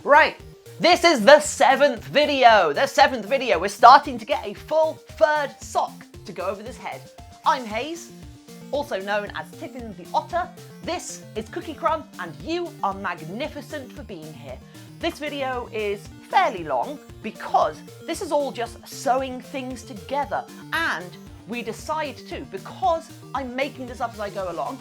Right, this is the seventh video. We're starting to get a full third sock to go over this head. I'm Hayze, also known as Tiffin the Otter. This is Cookie Crumb, and you are magnificent for being here. This video is fairly long because this is all just sewing things together, and we decide to, because I'm making this up as I go along,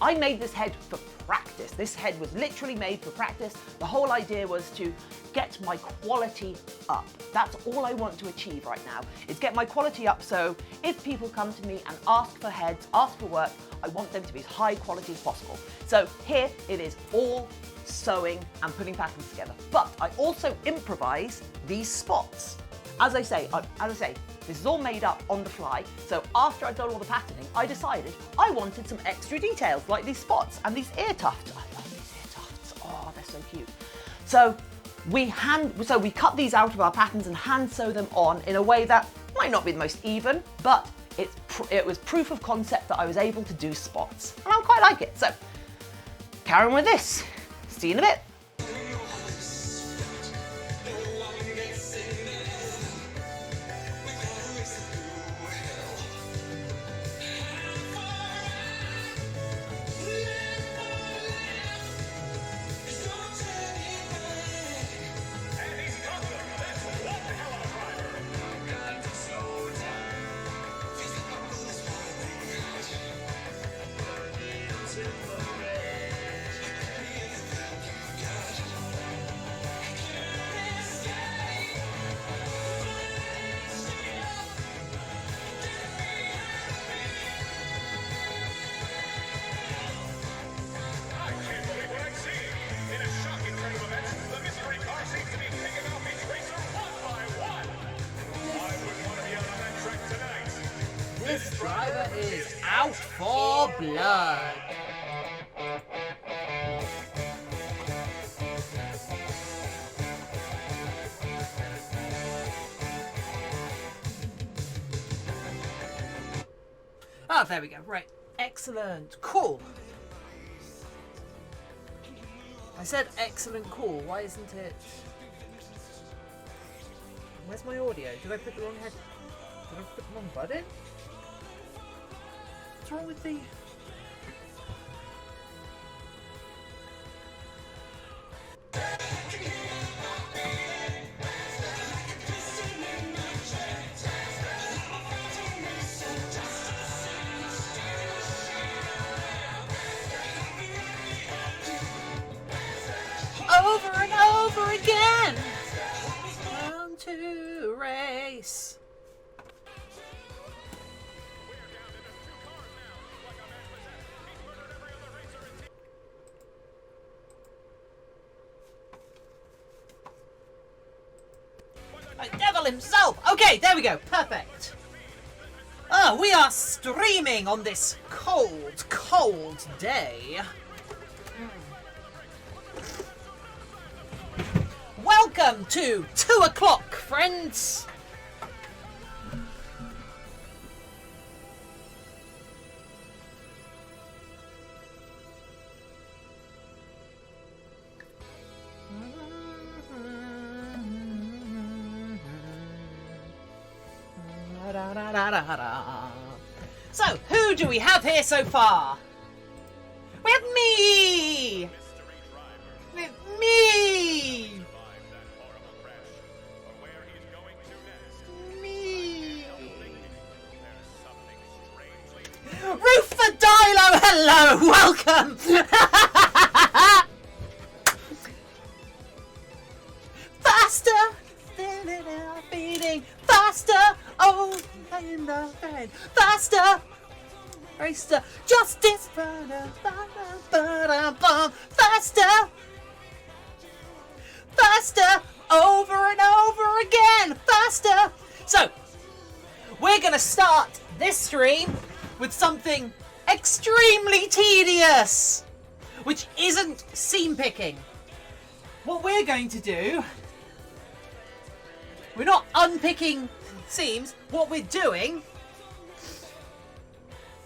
I made this head for practice. This head was literally made for practice. The whole idea was to get my quality up. That's all I want to achieve right now, is get my quality up, so if people come to me and ask for heads, ask for work, I want them to be as high quality as possible. So here it is, all sewing and putting patterns together. But I also improvise these spots. As I say, this is all made up on the fly, so after I've done all the patterning, I decided I wanted some extra details, like these spots and these ear tufts. I love these ear tufts. Oh, they're so cute. So we cut these out of our patterns and hand sew them on in a way that might not be the most even, but it was proof of concept that I was able to do spots, and I quite like it. So carry on with this. See you in a bit. This driver is out for blood. Oh, there we go. Right. Excellent. Cool. I said excellent, cool. Why isn't it? Where's my audio? Did I put the wrong head? Did I put the wrong button? What's wrong with the... Over and over again! Round to race. The devil himself! Okay, there we go. Perfect. Oh, we are streaming on this cold, cold day. Welcome to 2 o'clock, friends. So, who do we have here so far? We have me! With me! Me! Roofa Dilo, hello! Welcome! Faster! Beating faster! Oh, in the bed. Faster! Racer! Justice! Faster! Faster! Over and over again! Faster! So, we're gonna start this stream with something extremely tedious, which isn't seam picking. What we're going to do, we're not unpicking seams. What we're doing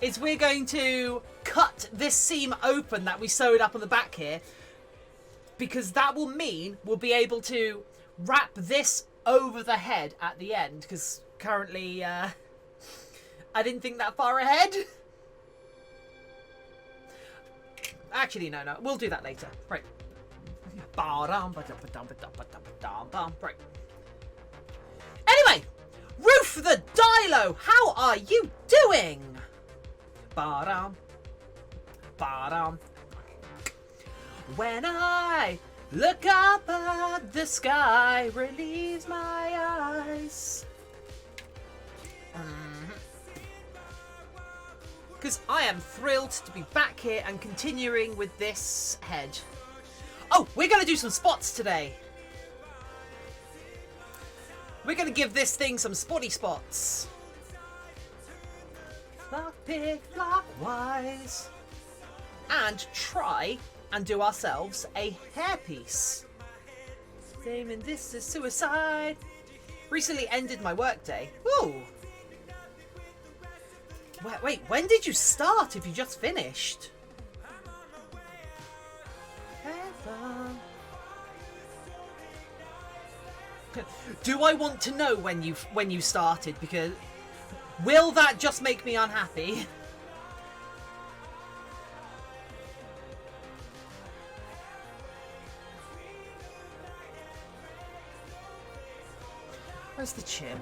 is we're going to cut this seam open that we sewed up on the back here because that will mean we'll be able to wrap this over the head at the end, because currently I didn't think that far ahead. Actually, no, we'll do that later. Right. Right. Anyway, Roof the Dilo, how are you doing? When I look up at the sky, relieves my eyes. Because I am thrilled to be back here and continuing with this head. Oh, we're going to do some spots today. We're going to give this thing some spotty spots. Flock, pig, flockwise. And try and do ourselves a hairpiece. Damon, this is suicide. Recently ended my workday. Ooh. Wait, when did you start if you just finished? Do I want to know when you started? Because will that just make me unhappy? Where's the chin?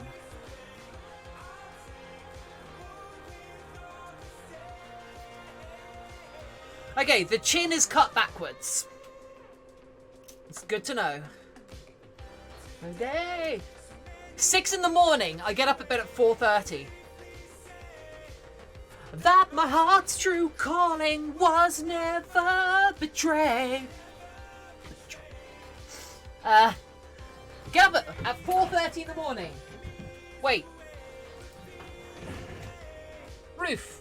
Okay, the chin is cut backwards. It's good to know. Okay. 6 in the morning. I get up at bed at 4:30. That my heart's true calling was never betrayed. Get up at 4:30 in the morning. Wait. Roof.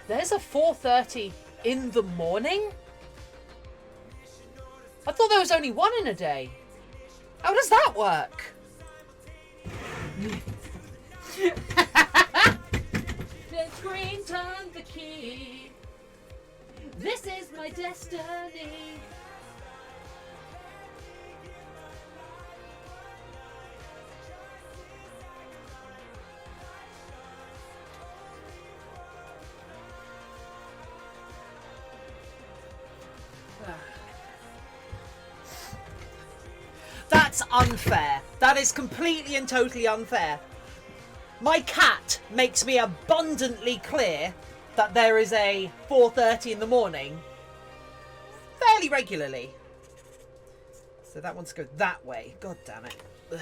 There's a 4:30 in the morning? I thought there was only one in a day. How does that work? The screen turned the key. This is my destiny. That's unfair. That is completely and totally unfair. My cat makes me abundantly clear that there is a 4:30 in the morning fairly regularly. So that wants to go that way. God damn it. Ugh.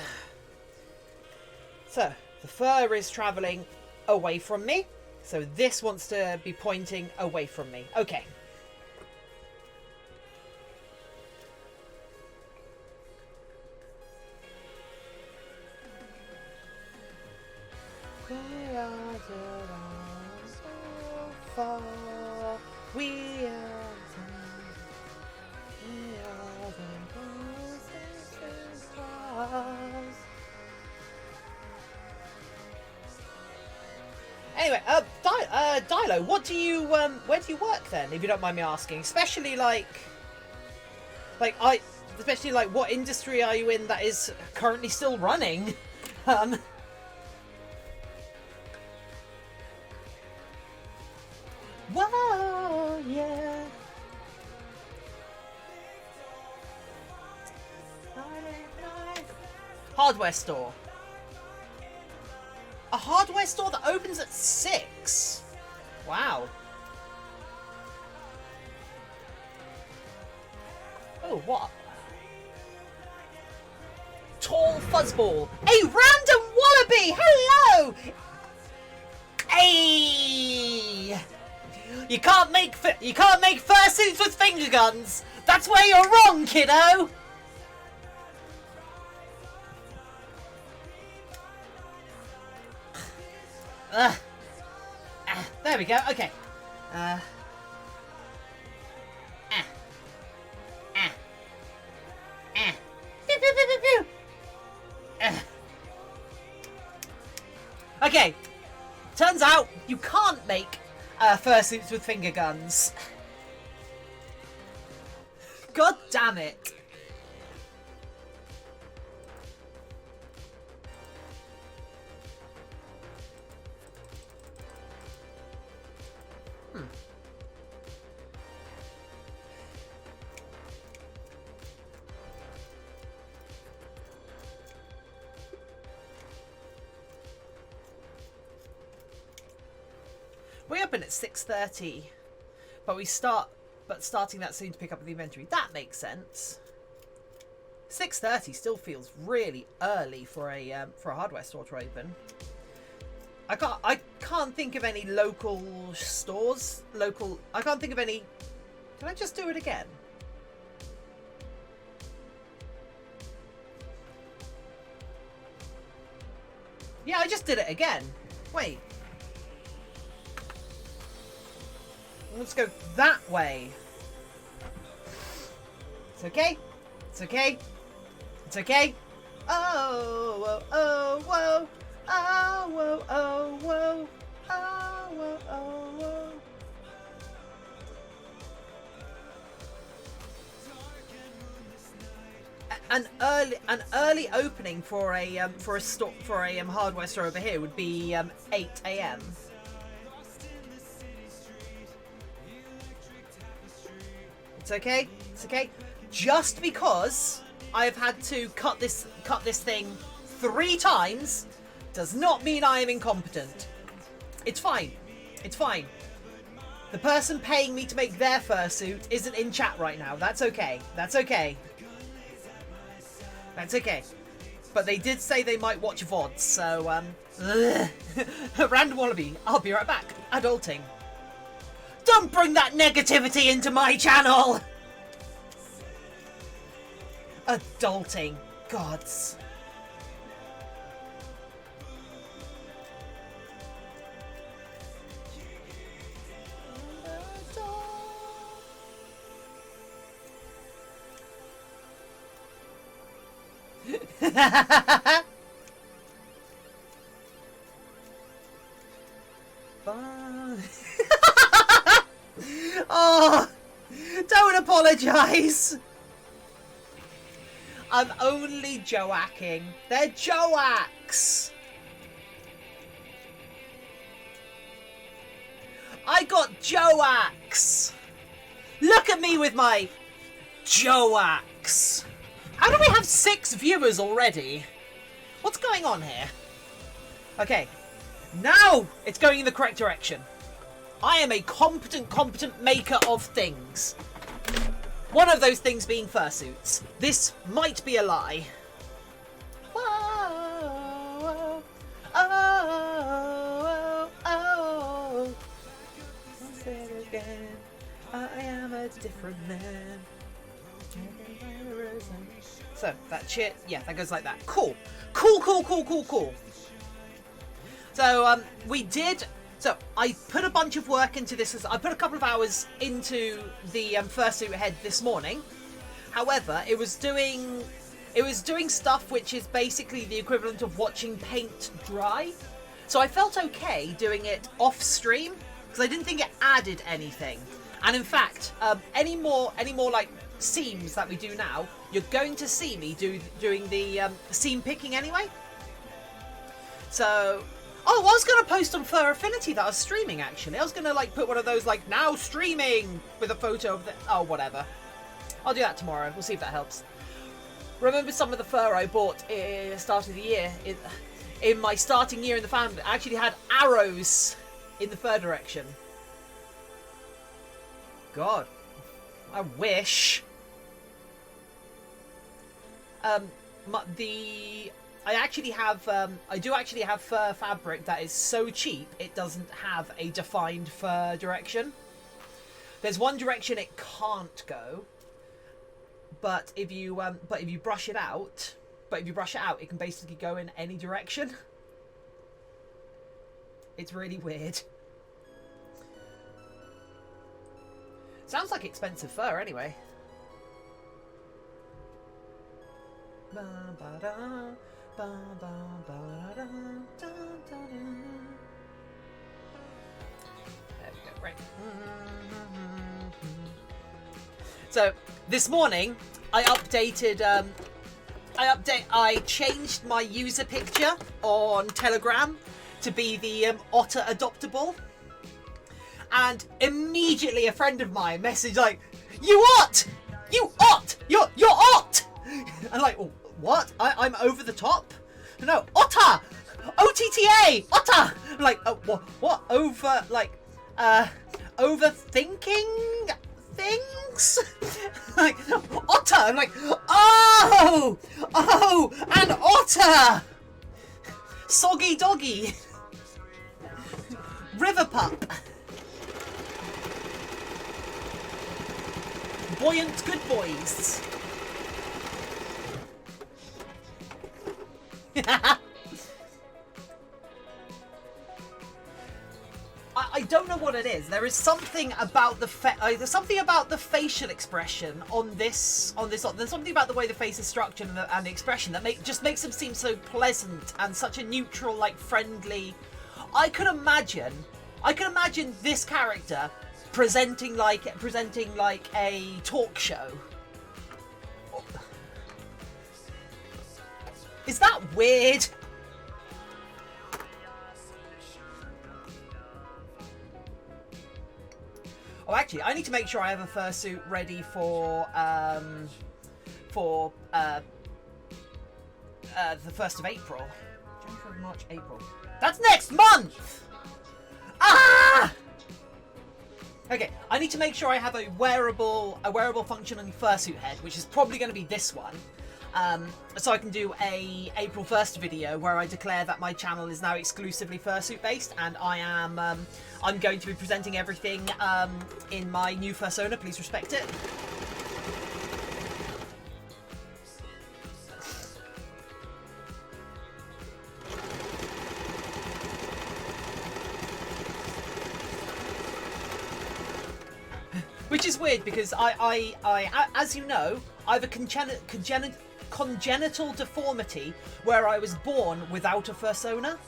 So, the fur is travelling away from me. So this wants to be pointing away from me. Okay. Anyway, Dilo, what do you where do you work then, if you don't mind me asking? Especially especially what industry are you in that is currently still running? Whoa, yeah. Hardware store. A hardware store that opens at 6. Wow. Oh, what? Tall fuzzball. A random wallaby. Hello. Hey. You can't make fursuits with finger guns. That's where you're wrong, kiddo. There we go. Okay. Okay. Turns out you can't make fursuits with finger guns. God damn it. We open at 6:30, but starting that soon to pick up the inventory. That makes sense. 6:30 still feels really early for a hardware store to open. I can't think of any local stores. I can't think of any. Can I just do it again? Yeah, I just did it again. Wait. Let's go that way. It's okay. It's okay. It's okay. Oh, whoa, oh, whoa. Oh, whoa, oh, whoa. Oh, whoa, oh, whoa. An early opening for a hardware store over here would be 8 AM. It's okay. It's okay. Just because I have had to cut this thing 3 times does not mean I am incompetent. It's fine. It's fine. The person paying me to make their fursuit isn't in chat right now. That's okay. That's okay. That's okay. But they did say they might watch VODs, so Random Wallaby, I'll be right back. Adulting. Don't bring that negativity into my channel! Adulting. Gods. Oh, don't apologise. I'm only joacking. They're joacks. I got joacks. Look at me with my joacks. How do we have 6 viewers already? What's going on here? Okay, now it's going in the correct direction. I am a competent maker of things. One of those things being fursuits. This might be a lie. Whoa, oh, oh, oh. I'll say it again. I am a different man. So, that shit, yeah, that goes like that. Cool. Cool. So, So, I put a bunch of work into this. I put a couple of hours into the fursuit head this morning. However, it was doing stuff which is basically the equivalent of watching paint dry. So I felt okay doing it off stream because I didn't think it added anything. And in fact, any more like seams that we do now, you're going to see me doing the seam picking anyway. So. Oh, I was going to post on Fur Affinity that I was streaming, actually. I was going to, like, put one of those, like, now streaming with a photo of the... Oh, whatever. I'll do that tomorrow. We'll see if that helps. Remember some of the fur I bought at the start of the year? In my starting year in the family, I actually had arrows in the fur direction. God. I wish. I do actually have fur fabric that is so cheap it doesn't have a defined fur direction. There's one direction it can't go, but if you brush it out, it can basically go in any direction. It's really weird. Sounds like expensive fur anyway. There we go. Right. So this morning I updated. I changed my user picture on Telegram to be the otter adoptable, and immediately a friend of mine messaged like, "You ot! You ot! You're ot!" I'm like, oh, what? I'm over the top? No, otter! OTTA! Otter! I'm like, oh, what? Over, like, overthinking things? Like, otter! I'm like, oh! Oh! An otter! Soggy doggy! River pup! Buoyant good boys! I don't know what it is. There is something about the there's something about the facial expression on this. There's something about the way the face is structured and the expression that just makes them seem so pleasant and such a neutral, like friendly. I could imagine this character presenting like a talk show. Is that weird? Oh, actually, I need to make sure I have a fursuit ready for the 1st of April. January, February, March, April. That's next month! Ah! Okay, I need to make sure I have a wearable functioning fursuit head, which is probably going to be this one. So I can do a April 1st video where I declare that my channel is now exclusively fursuit based, and I'm going to be presenting everything in my new fursona. Please respect it. Which is weird because I as you know, I have a congenital deformity where I was born without a fursona.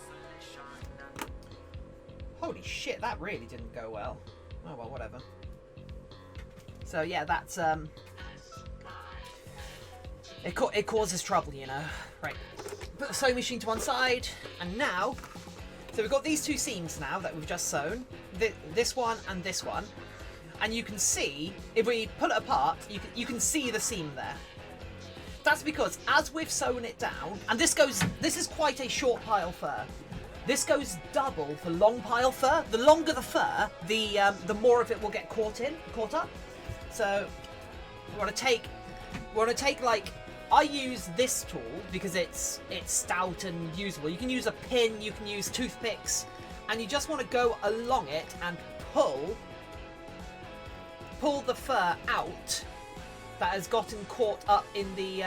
Holy shit, that really didn't go well. Oh well, whatever. So yeah, that's it causes trouble, you know. Right, put the sewing machine to one side, and now, so we've got these two seams now that we've just sewn, this one and this one, and you can see if we pull it apart, you can see the seam there. That's because as we've sewn it down, and this is quite a short pile fur. This goes double for long pile fur. The longer the fur, the more of it will get caught up. So we want to take like, I use this tool because it's stout and usable. You can use a pin, you can use toothpicks, and you just want to go along it and pull the fur out that has gotten caught up in the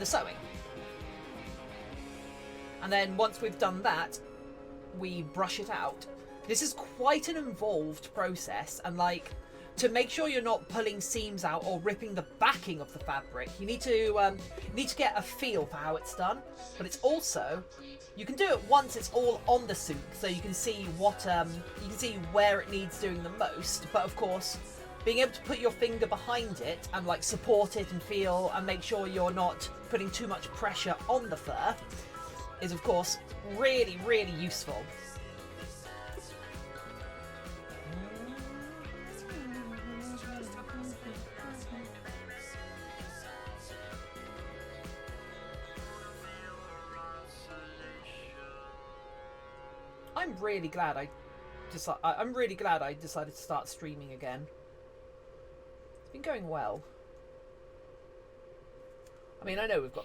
sewing. And then once we've done that, we brush it out. This is quite an involved process, and like, to make sure you're not pulling seams out or ripping the backing of the fabric, you need to get a feel for how it's done. But it's also, you can do it once it's all on the suit, so you can see where it needs doing the most. But of course, being able to put your finger behind it and like support it and feel and make sure you're not putting too much pressure on the fur is of course really, really useful. I'm really glad I decided to start streaming again. It's been going well. I mean, I know we've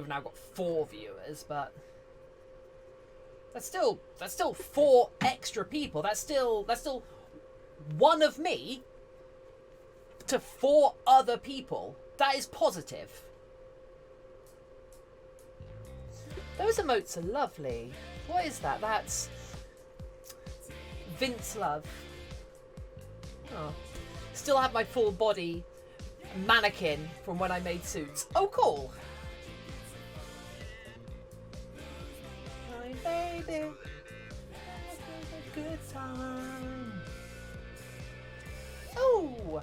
now got 4 viewers, but that's still 4 extra people. That's still one of me to 4 other people. That is positive. Those emotes are lovely. What is that? That's Vince Love. Oh. Still have my full body mannequin from when I made suits. Oh, cool. My baby. good time. Oh!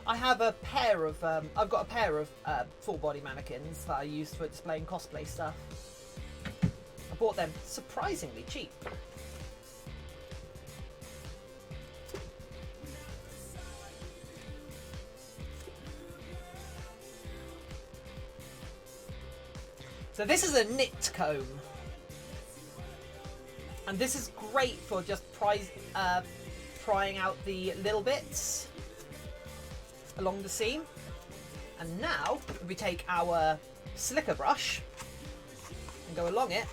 I have a pair of, I've got a pair of full body mannequins that I used for displaying cosplay stuff. I bought them surprisingly cheap. So this is a knit comb. And this is great for just prying out the little bits along the seam. And now we take our slicker brush and go along it.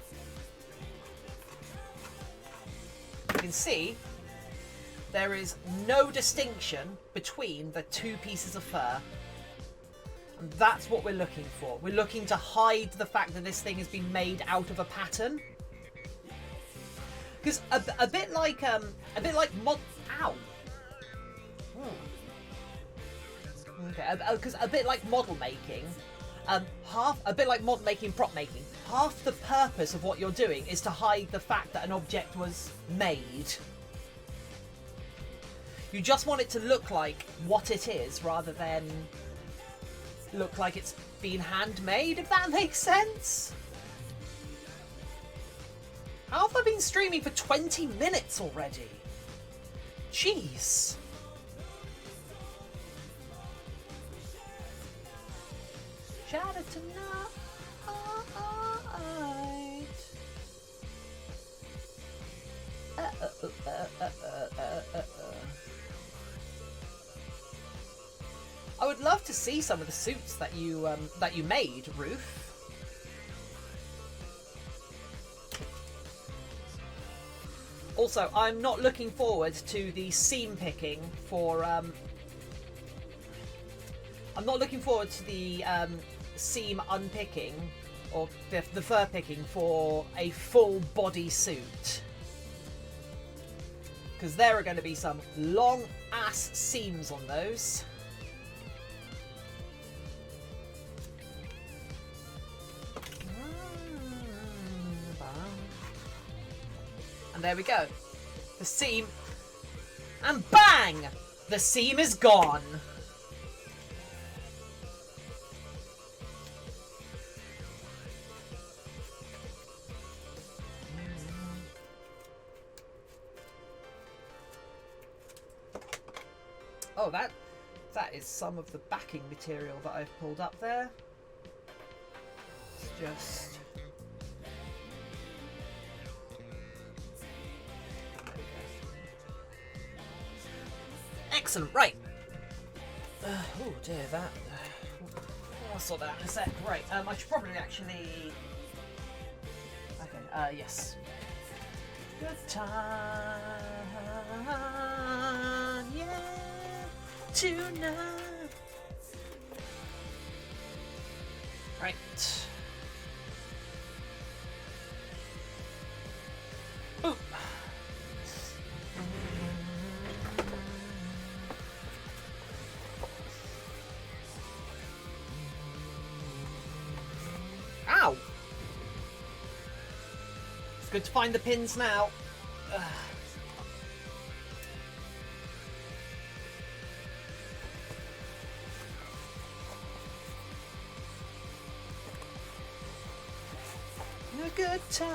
You can see there is no distinction between the two pieces of fur. And that's what we're looking for. We're looking to hide the fact that this thing has been made out of a pattern. Because a bit like mod. Ow. Okay, because a bit like model making, a bit like mod making, prop making. Half the purpose of what you're doing is to hide the fact that an object was made. You just want it to look like what it is, rather than look like it's been handmade, if that makes sense. How have I been streaming for 20 minutes already? Jeez. Shadow tonight. I would love to see some of the suits that you made, Ruth. Also, I'm not looking forward to the seam picking for. I'm not looking forward to the seam unpicking or the fur picking for a full body suit, because there are going to be some long ass seams on those. And there we go. The seam. And bang! The seam is gone. Oh, that is some of the backing material that I've pulled up there. It's just... Excellent, right. Oh dear, that... I'll sort that out in a sec. Right, I should probably actually... Okay, yes. Good time, yeah, tonight. Right. Ooh. Ow! It's good to find the pins now. Ugh. A good time.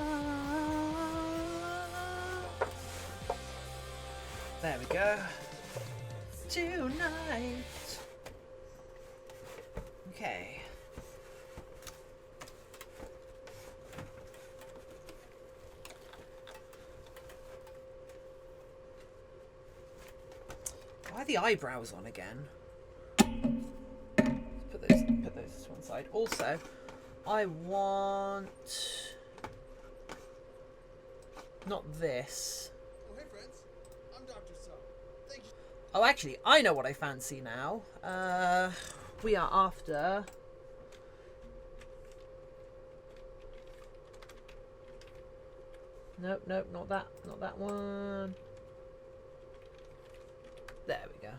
There we go. Tonight. Okay. Why are the eyebrows on again? Put those to one side. Also, I want not this. Oh, hey friends, I'm Dr. Sub. Thank you. Oh, actually, I know what I fancy now. We are after. Nope, nope, not that one. There we go.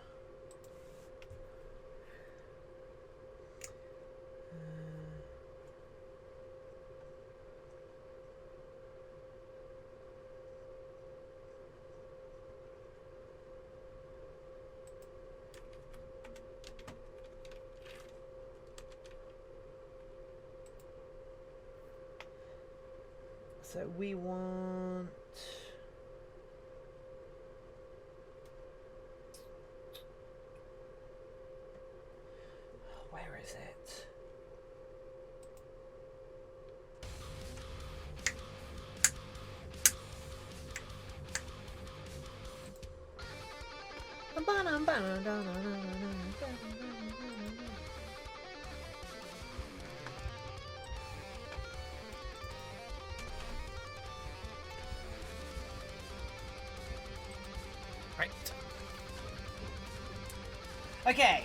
So we want... Where is it? Right. Okay.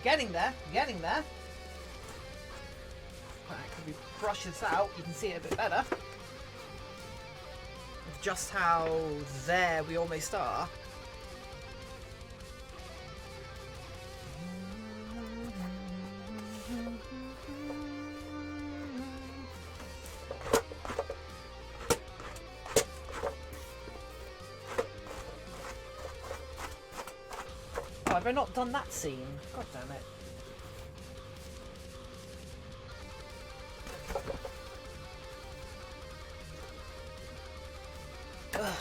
Getting there, getting there. Could we brush this out? You can see it a bit better. Just how there we almost are. Oh, have I not done that scene? God damn it. Ugh.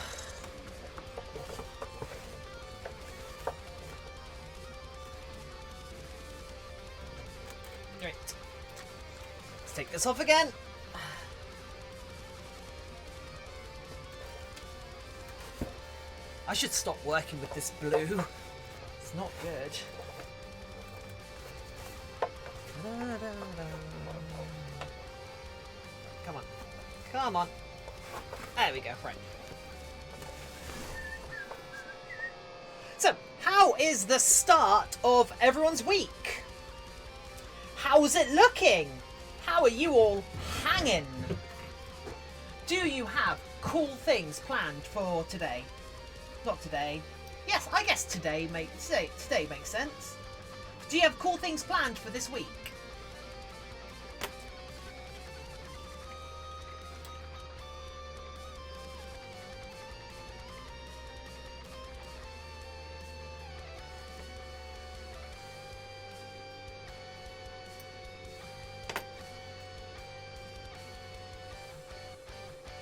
Right. Let's take this off again. I should stop working with this blue. It's not good. Come on. Come on. There we go, right. So, how is the start of everyone's week? How's it looking? How are you all hanging? Do you have cool things planned for today? Not today. Yes, I guess today makes sense. Do you have cool things planned for this week?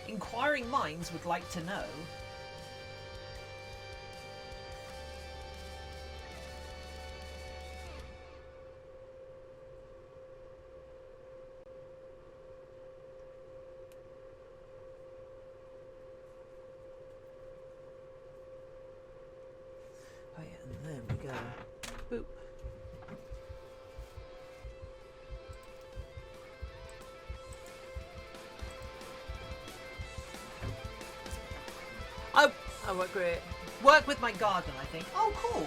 Inquiring minds would like to know. Oh yeah, and there we go. Boop. I work with my garden, I think. Oh, cool.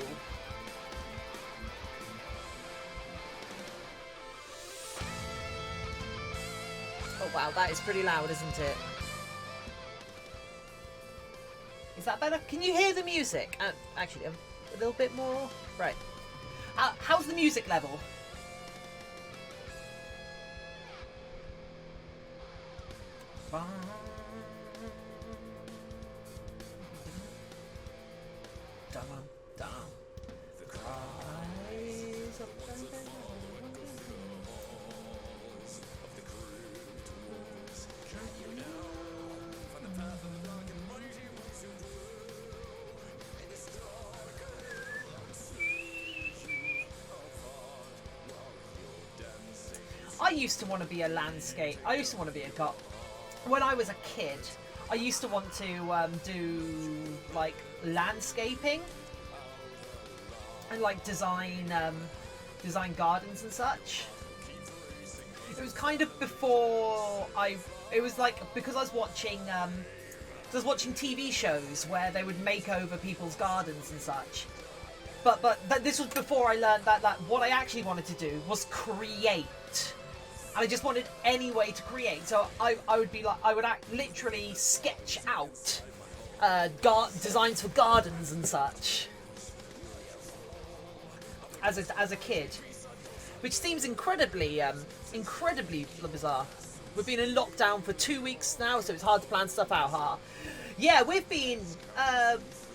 Oh wow, that is pretty loud, isn't it? Is that better? Can you hear the music? Actually, a little bit more. Right. How's the music level? The cries of I used to want to be a landscape. I used to want to be a god. When I was a kid, I used to want to do like landscaping and like design gardens and such. It was kind of before it was like because I was watching TV shows where they would make over people's gardens and such. But this was before I learned that what I actually wanted to do was create and I just wanted any way to create. So I would be like, literally sketch out designs for gardens and such as a kid, which seems incredibly bizarre. We've been in lockdown for 2 weeks now, so it's hard to plan stuff out, huh? Yeah, we've been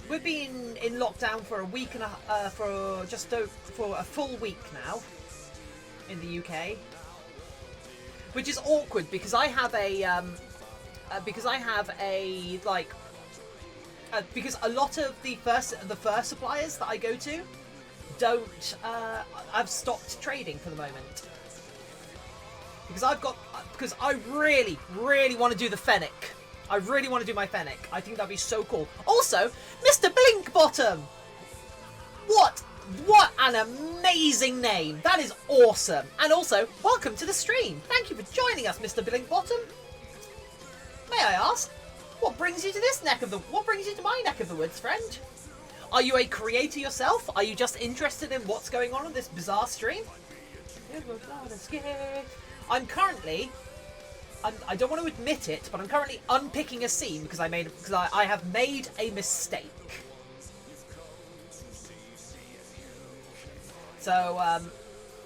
in lockdown for a week and for a full week now in the UK, which is awkward because I have because a lot of the fur suppliers that I go to don't I've stopped trading for the moment because I really want to do the fennec. I really want to do my fennec. I think that'd be so cool. Also, Mr. Blinkbottom! What an amazing name! That is awesome! And also, welcome to the stream! Thank you for joining us, Mr. Blinkbottom! May I ask, what brings you to my neck of the woods, friend? Are you a creator yourself? Are you just interested in what's going on this bizarre stream? I don't want to admit it, but I'm currently unpicking a scene because I have made a mistake. So,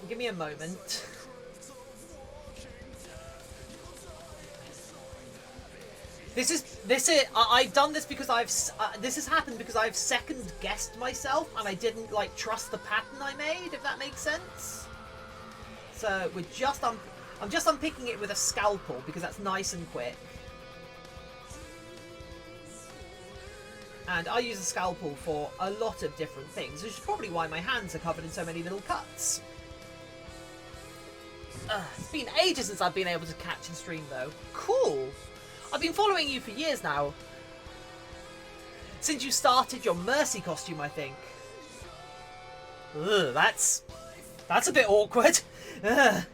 give me a moment. I've done this because this has happened because I've second guessed myself and I didn't trust the pattern I made, if that makes sense. So I'm just unpicking it with a scalpel because that's nice and quick. And I use a scalpel for a lot of different things, which is probably why my hands are covered in so many little cuts. It's been ages since I've been able to catch and stream though. Cool! I've been following you for years now. Since you started your Mercy costume, I think. Ugh, that's a bit awkward. Ugh.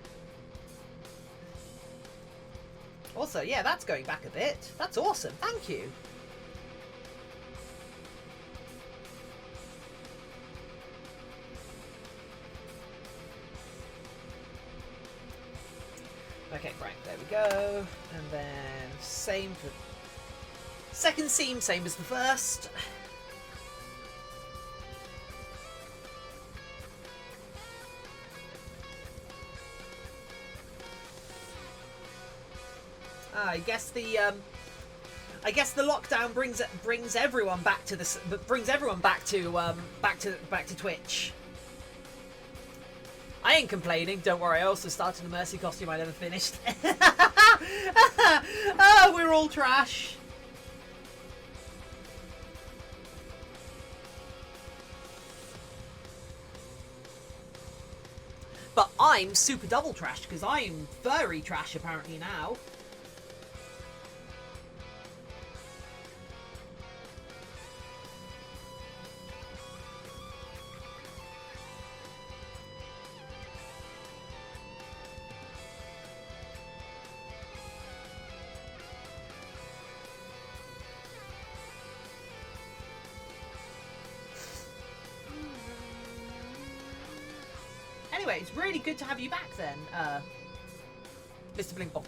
Also, yeah, that's going back a bit. That's awesome. Thank you. Okay, right, there we go. And then same for second seam, same as the first. I guess the lockdown brings everyone back to Twitch. I ain't complaining. Don't worry. I also started a Mercy costume I never finished. Oh, we're all trash. But I'm super double trash because I'm furry trash apparently now. Anyway, it's really good to have you back then, Mr. Blinkbottom.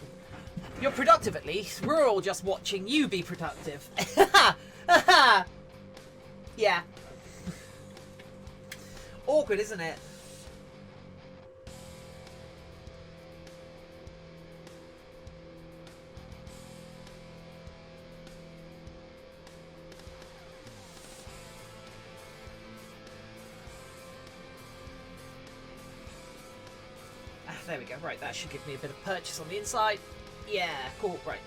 You're productive at least. We're all just watching you be productive. Yeah. Awkward, isn't it? There we go. Right, that should give me a bit of purchase on the inside. Yeah, cool. Right.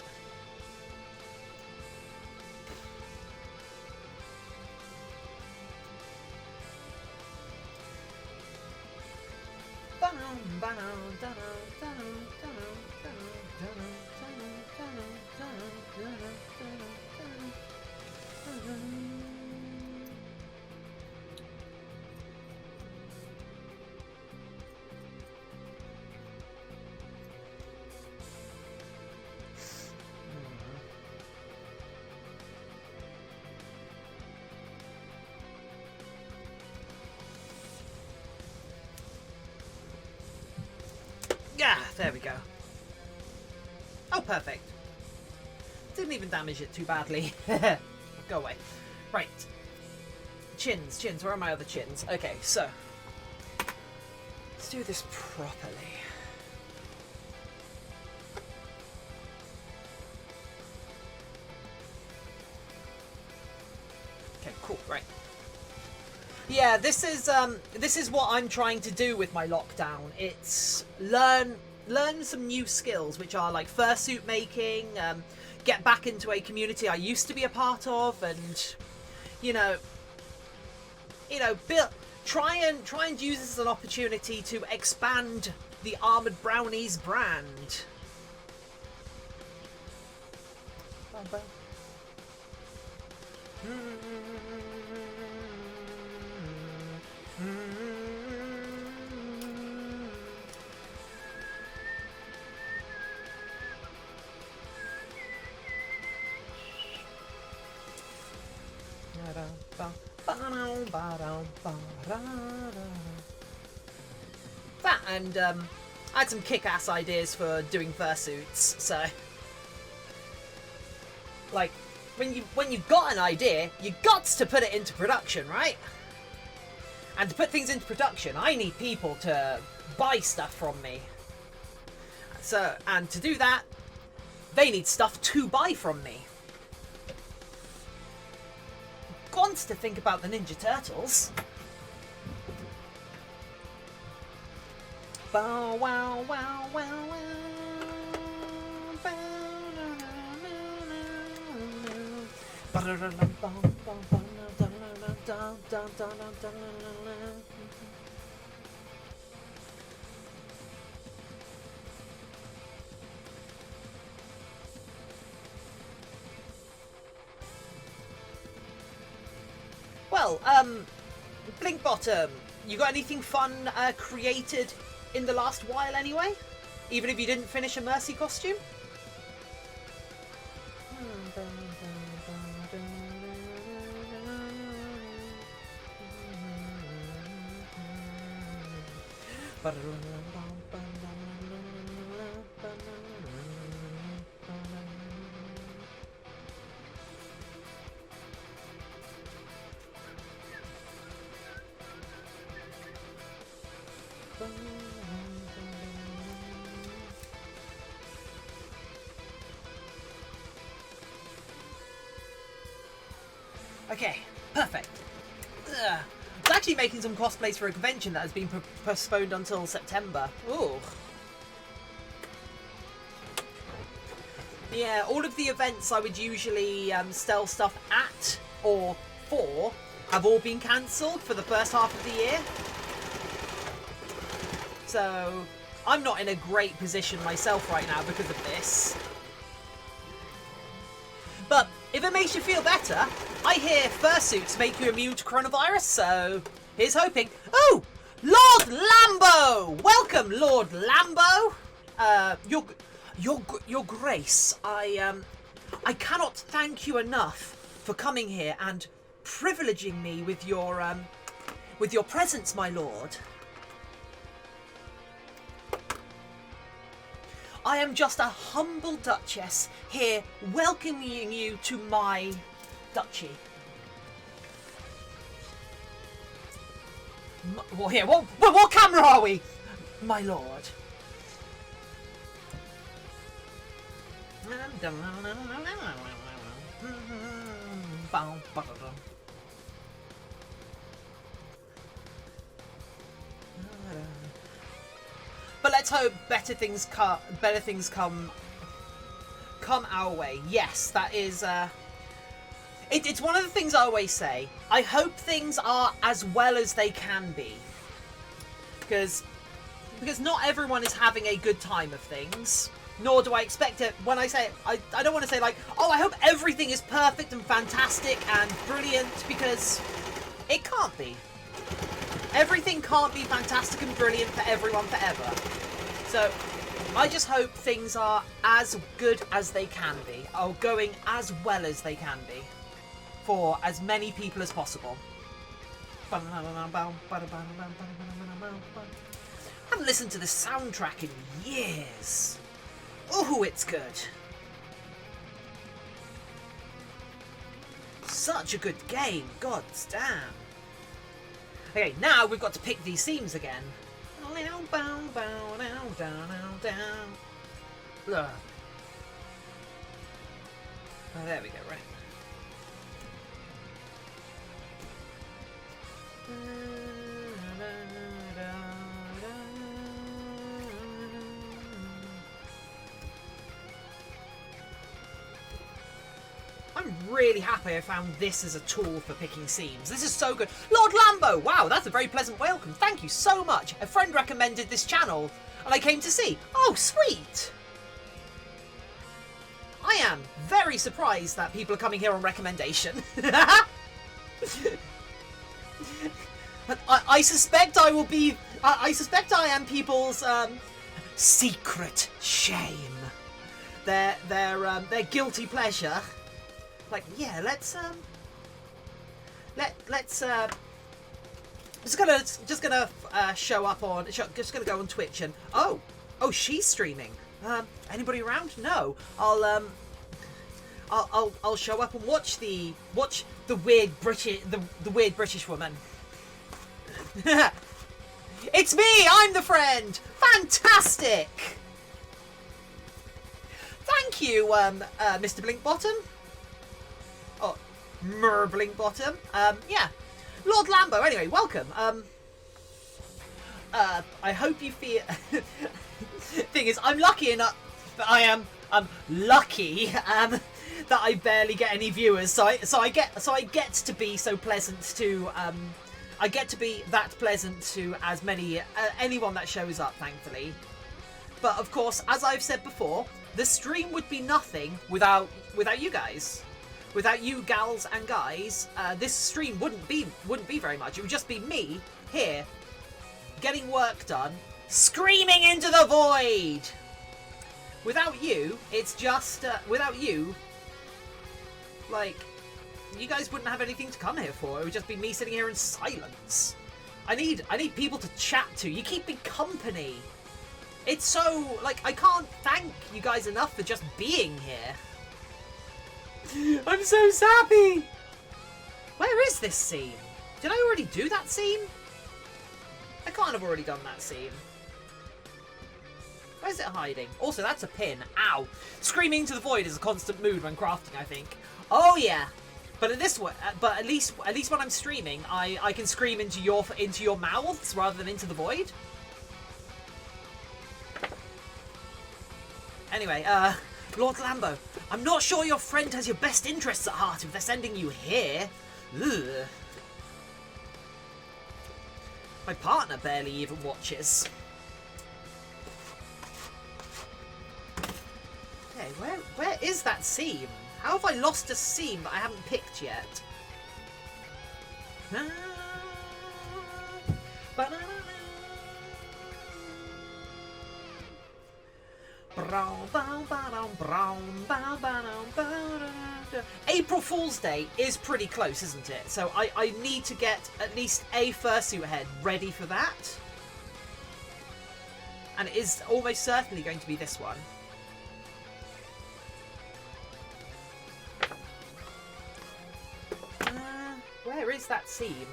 Yeah, there we go. Oh, perfect. Didn't even damage it too badly. Go away. Right. Chins. Where are my other chins? Okay, so. Let's do this properly. Okay, cool, right. Yeah, this is what I'm trying to do with my lockdown. It's learn some new skills, which are like fursuit making, get back into a community I used to be a part of, and try and use this as an opportunity to expand the Armored Brownies brand. That, and I had some kick-ass ideas for doing fursuits, so like when you've got an idea, you got to put it into production, right? And to put things into production, I need people to buy stuff from me. So, and to do that, they need stuff to buy from me. Got to think about the Ninja Turtles. Bow wow wow wow wow. Well, Blinkbottom, you got anything fun created in the last while anyway? Even if you didn't finish a Mercy costume? Okay, perfect. I was actually making some cosplays for a convention that has been postponed until September. Ooh. Yeah, all of the events I would usually sell stuff at or for have all been cancelled for the first half of the year. So I'm not in a great position myself right now because of this. But if it makes you feel better, I hear fursuits make you immune to coronavirus, so here's hoping. Oh, Lord Lambo! Welcome, Lord Lambo. Your Grace, I cannot thank you enough for coming here and privileging me with your presence, my lord. I am just a humble duchess here welcoming you to my duchy. Well, here, what camera are we? My lord. But let's hope better things come our way. Yes, that is. It's one of the things I always say. I hope things are as well as they can be, because not everyone is having a good time of things. Nor do I expect it. When I say it, I don't want to say like, oh, I hope everything is perfect and fantastic and brilliant, because it can't be. Everything can't be fantastic and brilliant for everyone forever. So I just hope things are as good as they can be, or going as well as they can be, for as many people as possible. I haven't listened to the soundtrack in years. Ooh, it's good. Such a good game. God damn. Okay, now we've got to pick these themes again. Ugh. Oh, there we go, right. I'm really happy I found this as a tool for picking seams. This is so good. Lord Lambo! Wow, that's a very pleasant welcome. Thank you so much. A friend recommended this channel, and I came to see. Oh, sweet! I am very surprised that people are coming here on recommendation. I suspect I will be... I suspect I am people's secret shame. Their guilty pleasure. Like, yeah, let's just gonna show up on, just gonna go on Twitch and oh, she's streaming. Anybody around? No. I'll show up and watch the weird British woman. It's me. I'm the friend. Fantastic. Thank you, Mr. Blinkbottom. Oh, Blinkbottom. Yeah. Lord Lambo. Anyway, welcome. I hope you feel. Thing is, I'm lucky enough that I'm lucky that I barely get any viewers. So I get to be so pleasant to I get to be that pleasant to as many anyone that shows up, thankfully. But of course, as I've said before, the stream would be nothing without you guys. Without you gals and guys, this stream wouldn't be very much. It would just be me here getting work done, screaming into the void. Without you, it's just without you, like, you guys wouldn't have anything to come here for. It would just be me sitting here in silence. I need people to chat to. You keep me company. It's so, like, I can't thank you guys enough for just being here. I'm so sappy. Where is this scene? Did I already do that scene? I can't have already done that scene. Where's it hiding? Also, that's a pin. Ow. Screaming to the void is a constant mood when crafting, I think. Oh yeah. But at least when I'm streaming, I can scream into your mouths rather than into the void. Anyway, Lord Lambo, I'm not sure your friend has your best interests at heart if they're sending you here. Ugh. My partner barely even watches. Okay, where is that seam? How have I lost a seam that I haven't picked yet? April Fool's Day is pretty close, isn't it? So I need to get at least a fursuit head ready for that. And it is almost certainly going to be this one. Where is that seam?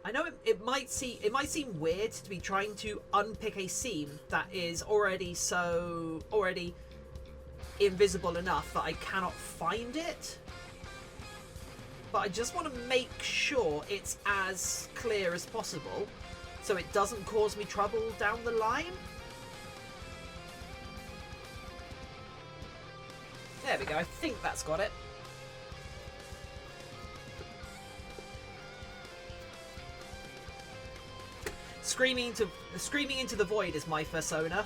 I know it might seem weird to be trying to unpick a seam that is already invisible enough that I cannot find it. But I just want to make sure it's as clear as possible so it doesn't cause me trouble down the line. There we go, I think that's got it. Screaming into the void is my persona.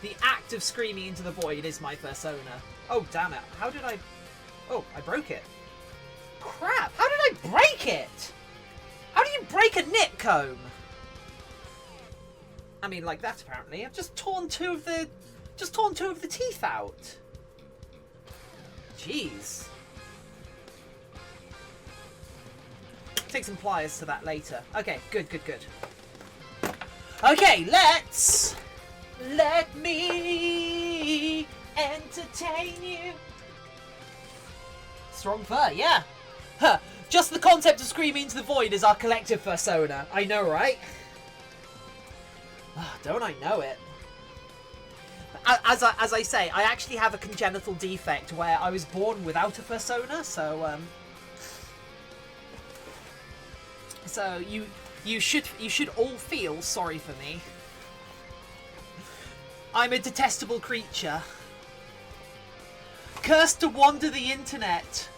The act of screaming into the void is my persona. Oh, damn it. How did I... Oh, I broke it. Crap! How did I break it? How do you break a knit comb? I mean, like that, apparently. I've just torn two of the teeth out. Jeez. Take some pliers to that later. Okay, good, good, good. Okay, let me entertain you. Strong fur, yeah. Huh. Just the concept of screaming into the void is our collective persona. I know, right? Don't I know it? As I say, I actually have a congenital defect where I was born without a persona, so you should all feel sorry for me. I'm a detestable creature, cursed to wander the internet.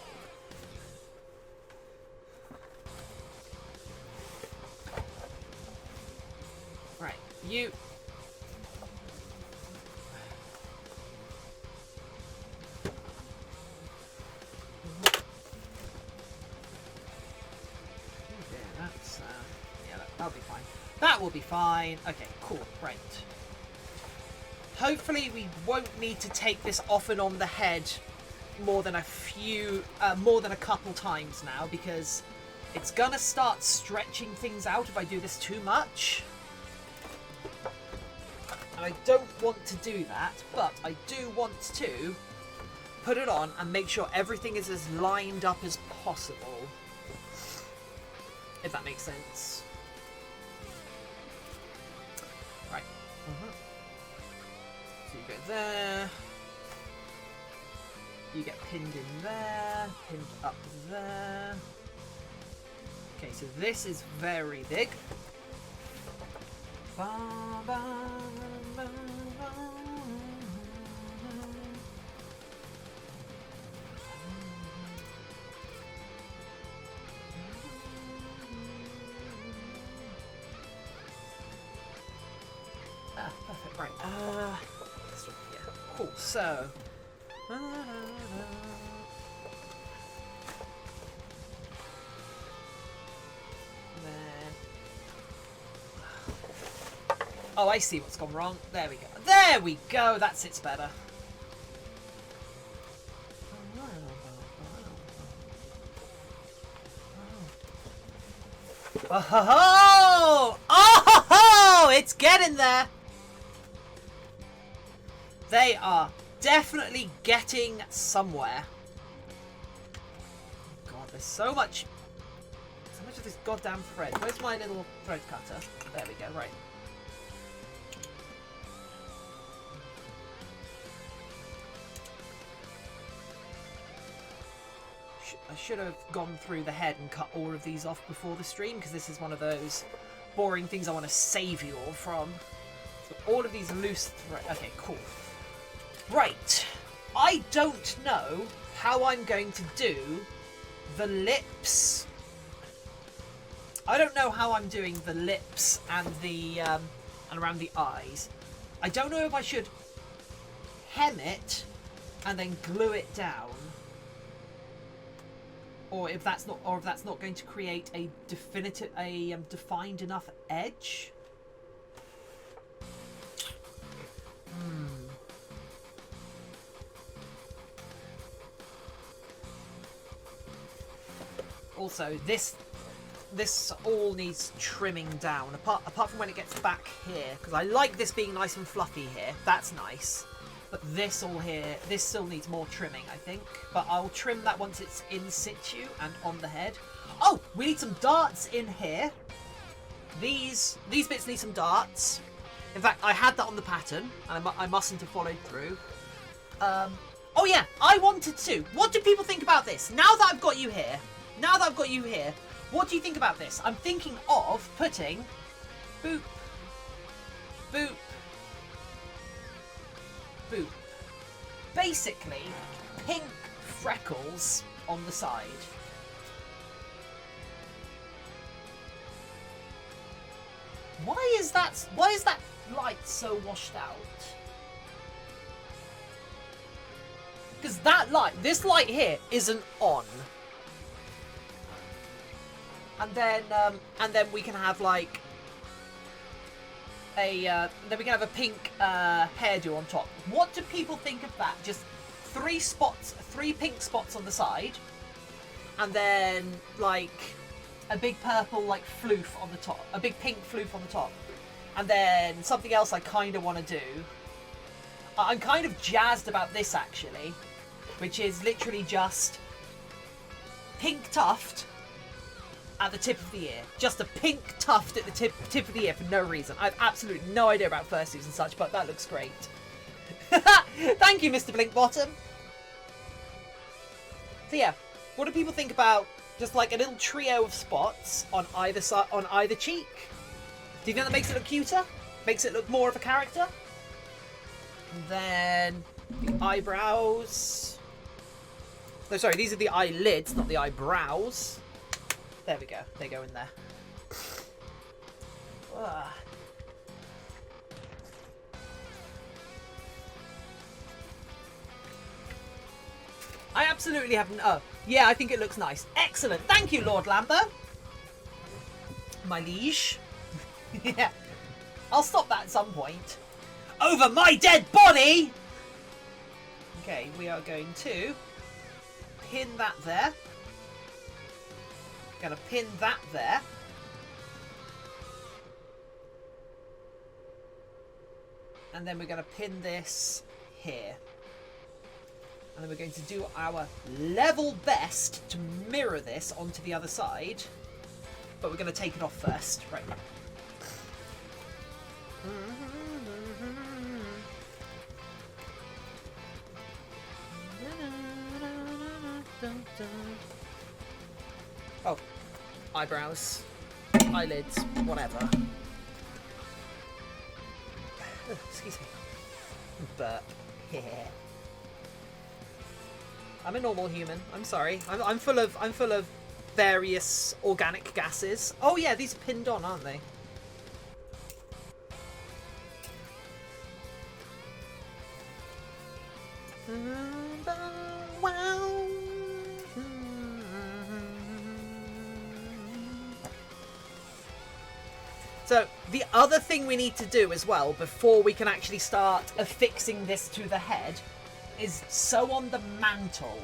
Right, you. That'll be fine. That will be fine. Okay, cool. Right. Hopefully we won't need to take this off and on the head more than a couple times now, because it's gonna start stretching things out if I do this too much. And I don't want to do that, but I do want to put it on and make sure everything is as lined up as possible. If that makes sense. Right. So you go there. You get pinned in there. Pinned up there. Okay, so this is very big. Perfect, right. Yeah, cool. So, oh, I see what's gone wrong. There we go. There we go. That sits better. Oh ho ho! Oh ho ho! It's getting there. They are definitely getting somewhere. God, there's so much of this goddamn thread. Where's my little thread cutter? There we go. Right. I should have gone through the head and cut all of these off before the stream, because this is one of those boring things I want to save you all from. So all of these loose threads. Okay, cool. Right. I don't know how I'm going to do the lips. I don't know how I'm doing the lips and the and around the eyes. I don't know if I should hem it and then glue it down, or if that's not going to create a defined enough edge. Also, this all needs trimming down, apart from when it gets back here, because I like this being nice and fluffy here. That's nice. But this all here, this still needs more trimming, I think. But I'll trim that once it's in situ and on the head. Oh, we need some darts in here. These bits need some darts. In fact, I had that on the pattern, and I mustn't have followed through. Oh yeah, I wanted to. What do people think about this? Now that I've got you here, what do you think about this? I'm thinking of putting boop, boop, boop. Basically, pink freckles on the side. Why is that light so washed out? Because this light here isn't on. And then we can have like then we can have a pink hairdo on top. What do people think of that? Just 3 pink spots on the side, and then like a big purple like floof on the top, a big pink floof on the top, and then something else I kind of want to do. I'm kind of jazzed about this actually, which is literally just pink tuft at the tip of the ear. Just a pink tuft at the tip of the ear for no reason. I have absolutely no idea about fursuits and such, but that looks great. Thank you, Mr. Blinkbottom. So yeah, what do people think about just like a little trio of spots on either side, on either cheek? Do you think that makes it look cuter? Makes it look more of a character? And then the eyebrows. No, sorry, these are the eyelids, not the eyebrows. There we go. They go in there. Ugh. I absolutely haven't. Oh, yeah, I think it looks nice. Excellent. Thank you, Lord Lambo. My liege. Yeah. I'll stop that at some point. Over my dead body! Okay, we are going to pin that there. Gonna pin that there. And then we're gonna pin this here. And then we're going to do our level best to mirror this onto the other side. But we're going to take it off first. Right. Oh. Eyebrows. Eyelids. Whatever. Oh, excuse me. Burp. Yeah. I'm a normal human. I'm sorry. I'm full of various organic gases. Oh yeah, these are pinned on, aren't they? So the other thing we need to do as well before we can actually start affixing this to the head is sew on the mantle.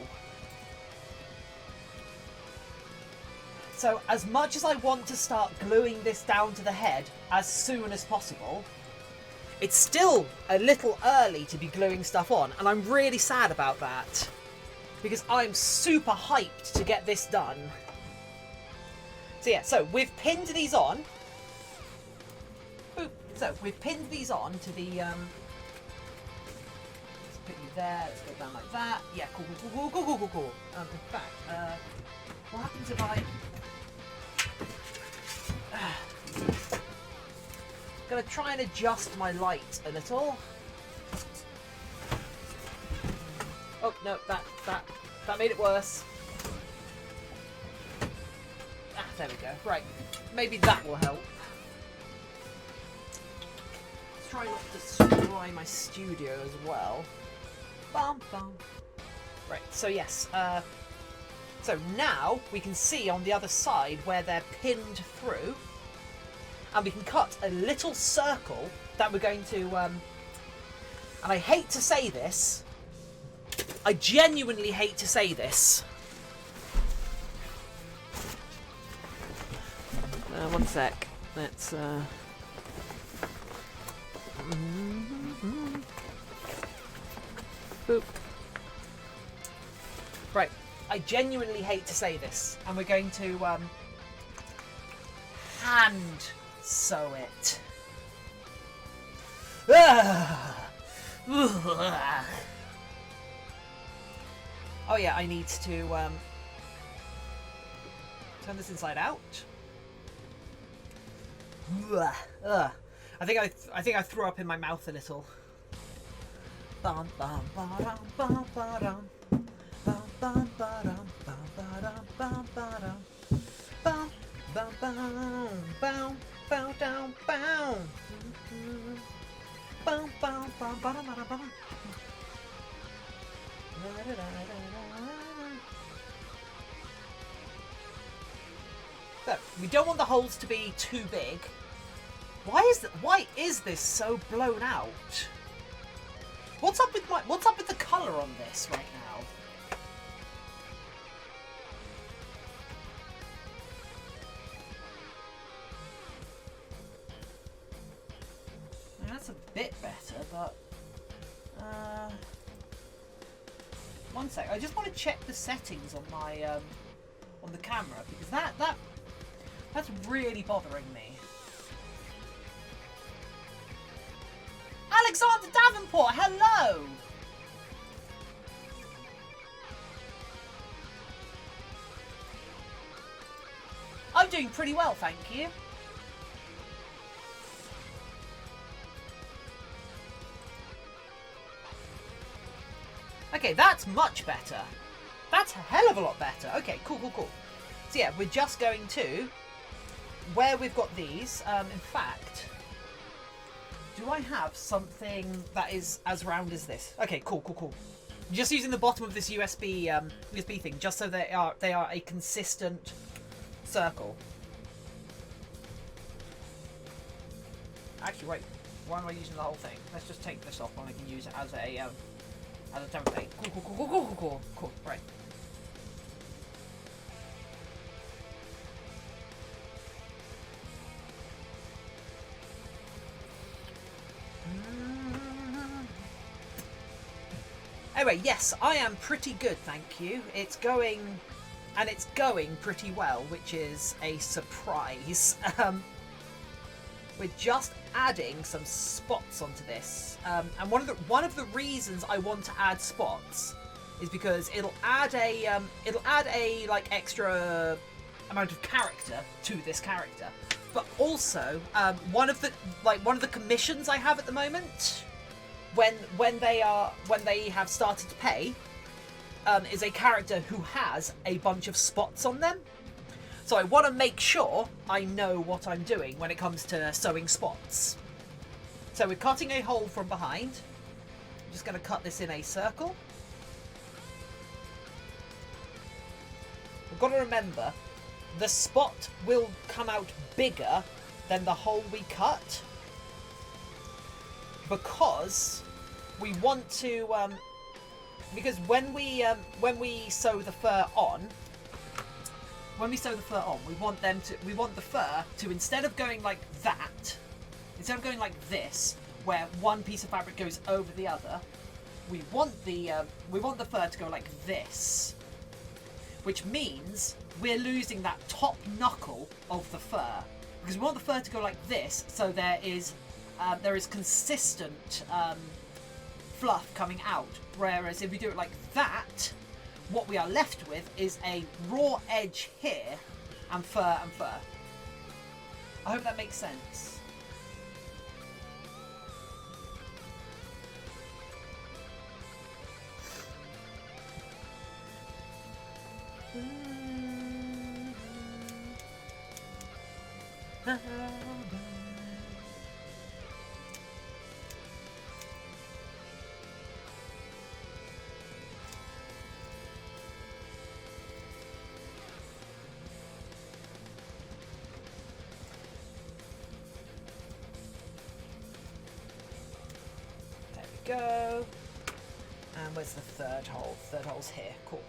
So as much as I want to start gluing this down to the head as soon as possible, it's still a little early to be gluing stuff on, and I'm really sad about that because I'm super hyped to get this done. So yeah, so we've pinned these on. Boop. So we've pinned these on to the put you there, let's go down like that. Yeah, cool. In fact, what happens if I... gonna try and adjust my light a little. Oh, no, that made it worse. Ah, there we go. Right, maybe that will help. Let's try not to destroy my studio as well. Bum, bum. Right, so yes, so now we can see on the other side where they're pinned through, and we can cut a little circle that we're going to, and I hate to say this, I genuinely hate to say this. One sec, let's, boop. Right, I genuinely hate to say this, and we're going to hand sew it. Oh yeah, I need to turn this inside out. I think I threw up in my mouth a little. Bum, bum, ba-dum, bum, ba-dum. Bum, bum, ba-dum, bum, ba-dum, bum, ba-dum. Bum, bum, bum, bum, bow, down, bow. Bum, bum, bum, ba-dum, ba-dum, ba-dum. So, we don't want the holes to be too big. Why is this so blown out? What's up with the colour on this right now? that's a bit better, but one sec. I just want to check the settings on my on the camera because that's really bothering me. Alexander Davenport, hello. I'm doing pretty well, thank you. Okay, that's much better. That's a hell of a lot better. Okay, cool. So yeah, we're just going to where we've got these. In fact, do I have something that is as round as this? Okay, cool. Just using the bottom of this USB thing, just so they are a consistent circle. Actually, wait. Why am I using the whole thing? Let's just take this off and I can use it as a template. Cool. Right. Anyway, yes, I am pretty good, thank you. It's going pretty well, which is a surprise. We're just adding some spots onto this, and one of the reasons I want to add spots is because it'll add a like extra amount of character to this character, but also one of the commissions I have at the moment, when they have started to pay, is a character who has a bunch of spots on them. So I want to make sure I know what I'm doing when it comes to sewing spots. So we're cutting a hole from behind. I'm just going to cut this in a circle. We've got to remember, the spot will come out bigger than the hole we cut, because we want to because when we sew the fur on, we want the fur to, instead of going like that, instead of going like this, where one piece of fabric goes over the other, we want the fur to go like this, which means we're losing that top knuckle of the fur, because we want the fur to go like this, so there is consistent fluff coming out. Whereas if we do it like that, what we are left with is a raw edge here and fur and fur. I hope that makes sense. Go. And where's the third hole? Third hole's here. Cool.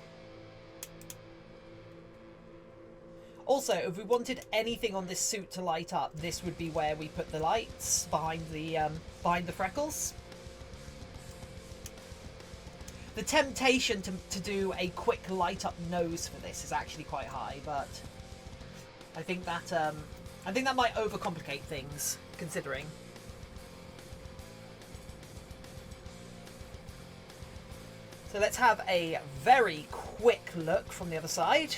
Also, if we wanted anything on this suit to light up, this would be where we put the lights behind the freckles. The temptation to do a quick light up nose for this is actually quite high, but I think that might overcomplicate things, considering. So let's have a very quick look from the other side.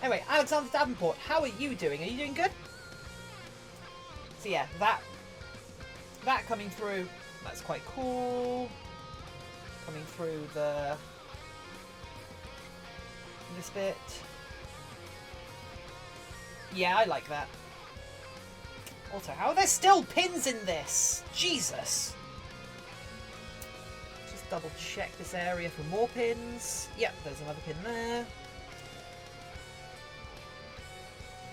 Anyway, Alexander Davenport, how are you doing? Are you doing good? So yeah, that coming through, that's quite cool. Coming through this bit. Yeah, I like that. Also, how are there still pins in this? Jesus! Just double check this area for more pins. Yep, there's another pin there.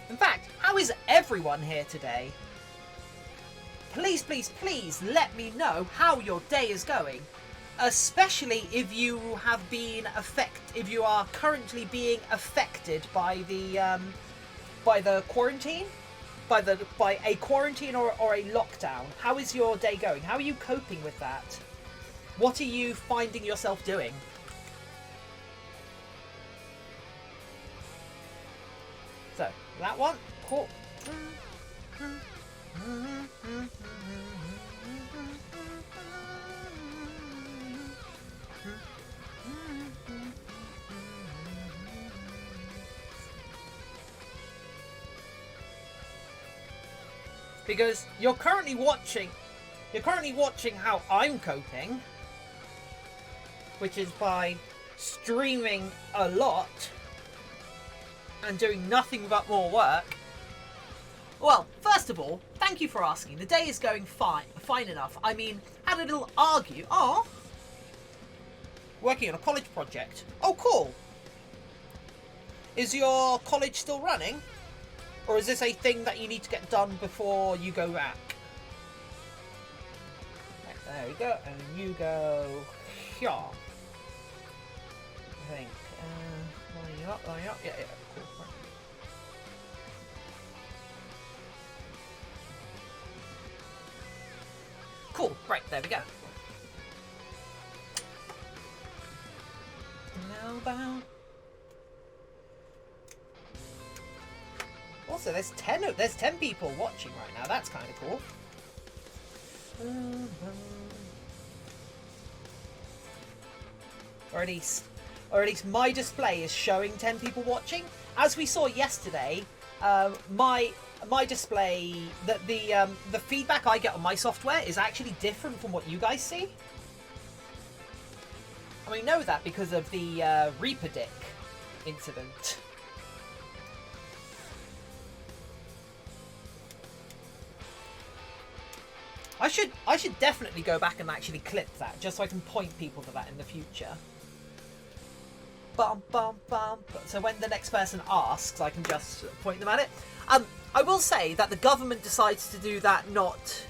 In fact, how is everyone here today? Please, please, please let me know how your day is going. Especially if you have been if you are currently being affected by the quarantine. by a quarantine or a lockdown. How is your day going? How are you coping with that? What are you finding yourself doing? So, that one. Cool. Because you're currently watching how I'm coping, which is by streaming a lot and doing nothing but more work. Well, first of all, thank you for asking. The day is going fine enough. I mean, had a little argue. Oh, working on a college project. Oh, cool. Is your college still running? Or is this a thing that you need to get done before you go back? Right, there we go. And you go here. I think. Lining up. Yeah, cool. Right. Cool. Right, there we go. Now bound. Also, there's 10 people watching right now. That's kind of cool. Or at least my display is showing 10 people watching. As we saw yesterday, my display, the feedback I get on my software is actually different from what you guys see. And we know that because of the Reaper Dick incident. I should definitely go back and actually clip that, just so I can point people to that in the future. Bum bum bum. So when the next person asks, I can just point them at it. I will say that the government decides to do that not.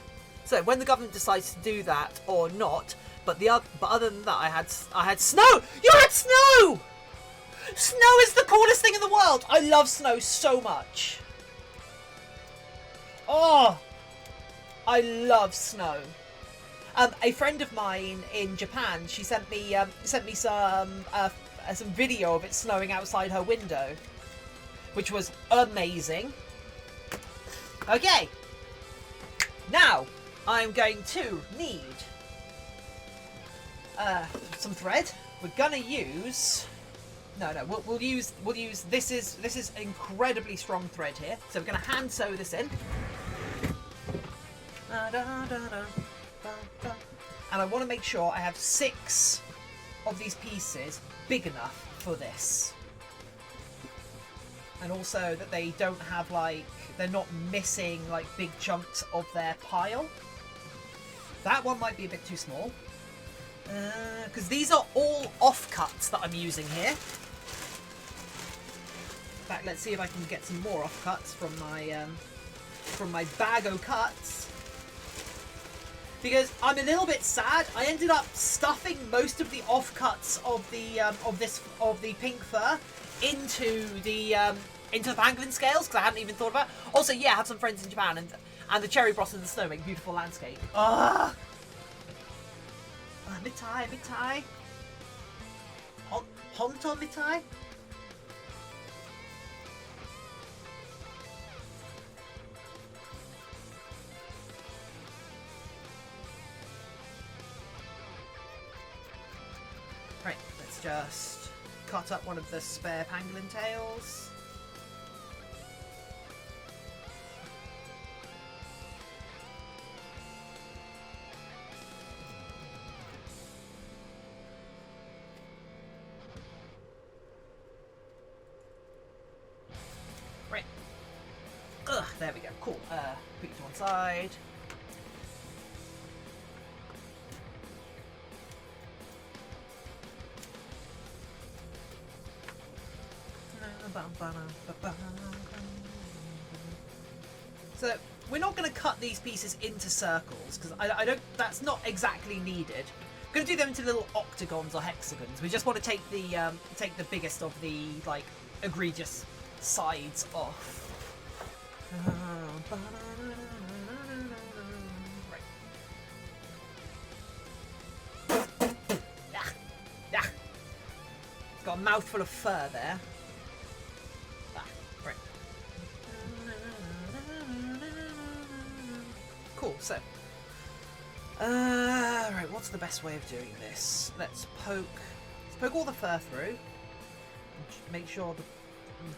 So when the government decides to do that or not, but other than that, I had snow. You had snow. Snow is the coolest thing in the world. I love snow so much. Oh. I love snow. A friend of mine in Japan, she sent me some video of it snowing outside her window, which was amazing. Okay, now I'm going to need some thread. We're gonna use. No, we'll use this is incredibly strong thread here. So we're gonna hand sew this in. And I want to make sure I have 6 of these pieces big enough for this. And also that they don't have they're not missing big chunks of their pile. That one might be a bit too small. Because these are all offcuts that I'm using here. In fact, let's see if I can get some more offcuts from my bag o' cuts. Because I'm a little bit sad. I ended up stuffing most of the offcuts of the pink fur into the pangolin scales because I hadn't even thought about it. Also, yeah, I have some friends in Japan and the cherry blossom and the snow make a beautiful landscape. Mitai. Honto mitai. Right, let's just cut up one of the spare pangolin tails. Right. Ugh, there we go. Cool. Put it to one side. So we're not going to cut these pieces into circles because I don't. That's not exactly needed. We're going to do them into little octagons or hexagons. We just want to take the biggest of the egregious sides off. Right. Ah, ah. Got a mouthful of fur there. Ah, right. Cool, so. Right, what's the best way of doing this? Let's poke all the fur through.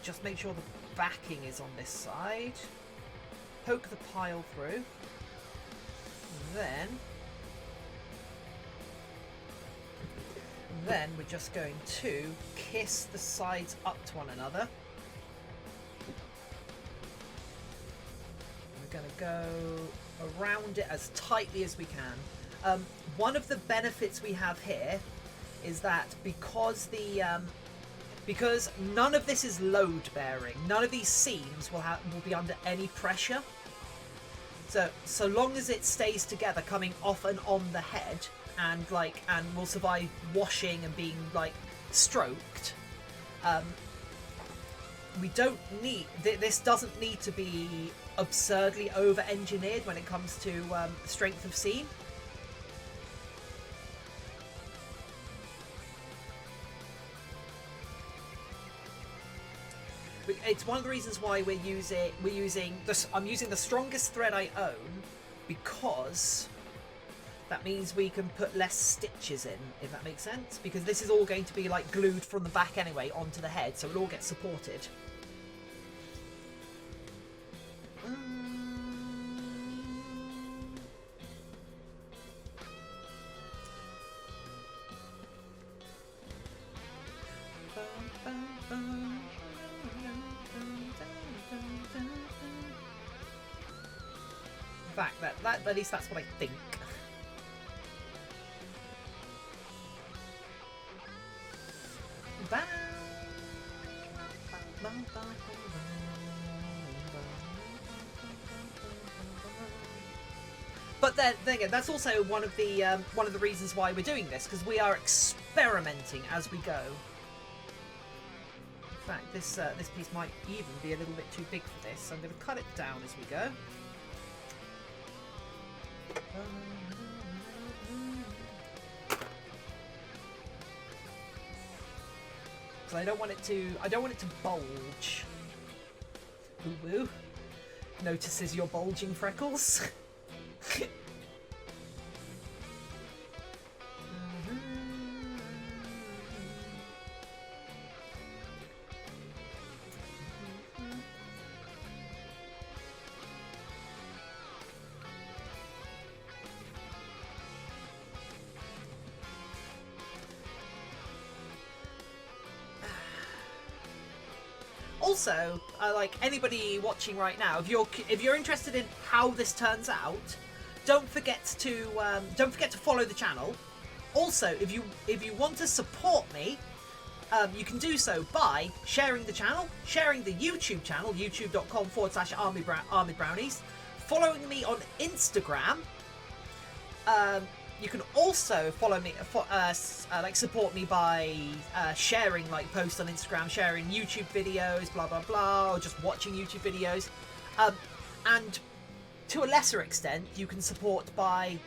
Just make sure the backing is on this side. Poke the pile through. Then we're just going to kiss the sides up to one another. We're going to go around it as tightly as we can. One of the benefits we have here is that because none of this is load bearing, none of these seams will be under any pressure. So long as it stays together, coming off and on the head, and will survive washing and being stroked. We don't need this. Doesn't need to be absurdly over-engineered when it comes to strength of seam. It's one of the reasons why I'm using the strongest thread I own, because that means we can put less stitches in, if that makes sense, because this is all going to be glued from the back anyway onto the head, so it'll all get supported. In fact, at least that's what I think. But then again, that's also one of the reasons why we're doing this, because we are experimenting as we go. In fact, this piece might even be a little bit too big for this, so I'm going to cut it down as we go. So I don't want it to bulge. Woo woo. Notices your bulging freckles. Also, like anybody watching right now, if you're interested in how this turns out, don't forget to follow the channel. Also, if you want to support me, you can do so by sharing the channel, sharing the YouTube channel, youtube.com/armedbrownies, following me on Instagram. You can also follow me, support me by sharing posts on Instagram, sharing YouTube videos, blah blah blah, or just watching YouTube videos. And to a lesser extent, you can support by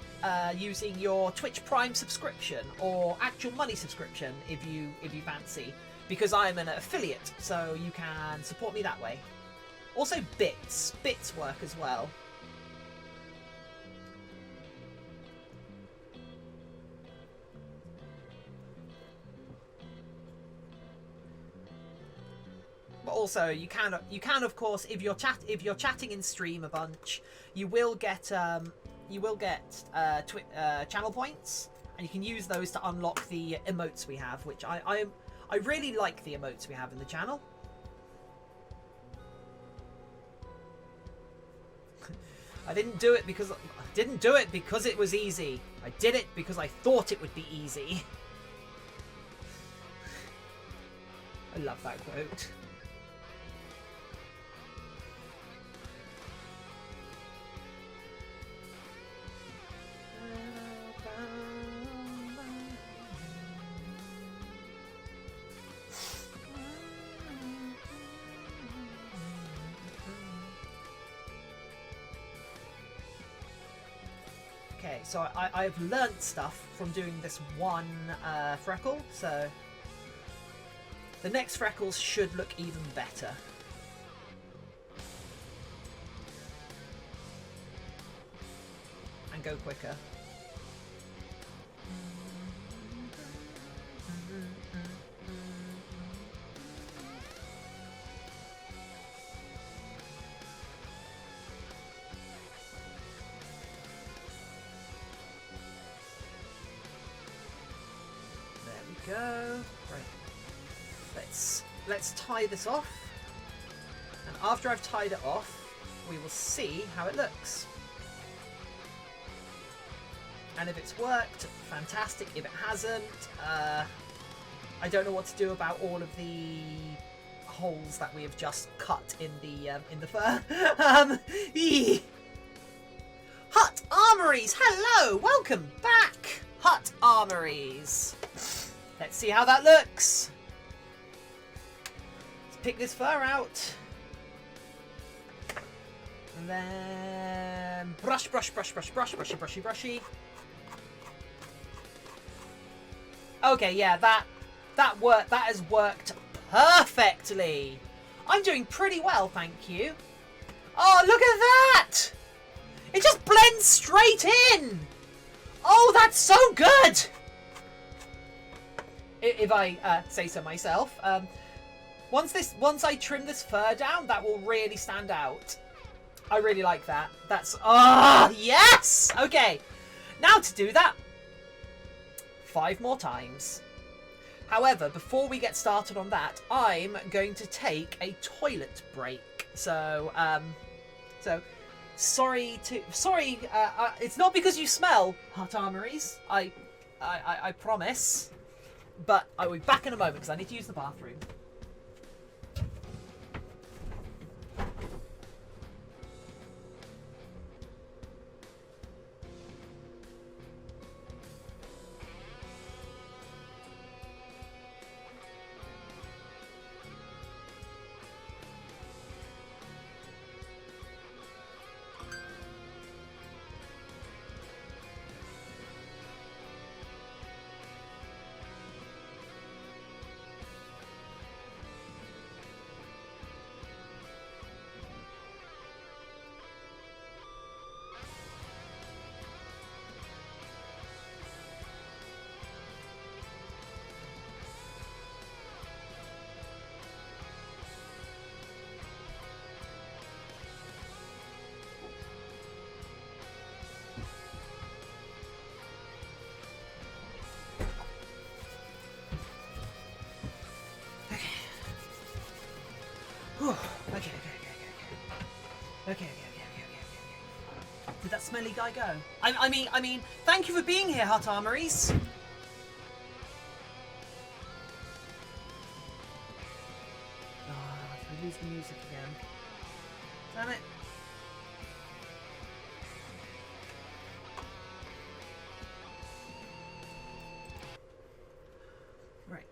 using your Twitch Prime subscription or actual money subscription if you fancy, because I'm an affiliate, so you can support me that way. Also, bits work as well. But also, you can of course, if you're chatting in stream a bunch, you will get channel points, and you can use those to unlock the emotes we have, which I really like the emotes we have in the channel. I didn't do it because it was easy. I did it because I thought it would be easy. I love that quote. Okay, so I've learnt stuff from doing this one freckle, so the next freckles should look even better. And go quicker. Go. Right. Let's tie this off. And after I've tied it off, we will see how it looks. And if it's worked, fantastic. If it hasn't, I don't know what to do about all of the holes that we have just cut in the fur. Hut Armories, hello, welcome back, Hut Armories. Let's see how that looks. Let's pick this fur out. And then brush, brush, brush, brush, brush, brushy, brushy, brushy. Okay, yeah, that has worked perfectly. I'm doing pretty well, thank you. Oh, look at that! It just blends straight in. Oh, that's so good. If I say so myself. Once I trim this fur down, that will really stand out. I really like that. That's yes. Okay, now to do that 5 more times. However, before we get started on that, I'm going to take a toilet break. So sorry. It's not because you smell, Hut Armories. I promise. But I will be back in a moment because I need to use the bathroom. Okay. Did that smelly guy go? I mean, thank you for being here, Hut Armories. We lose the music again. Damn it. Right.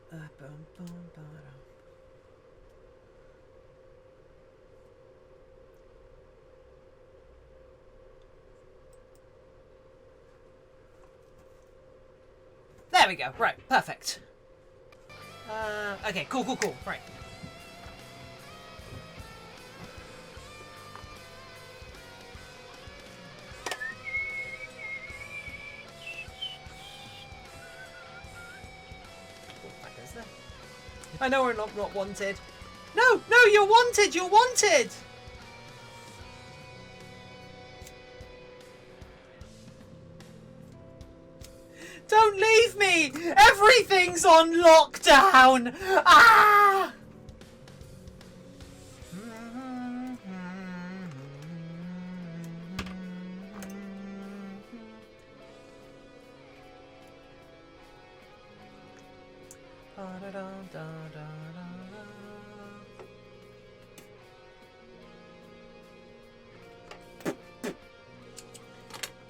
There we go. Right, perfect. Okay, cool. Right. That goes there. I know we're not wanted. No, you're wanted. You're wanted. Don't leave me! Everything's on lockdown! Ah!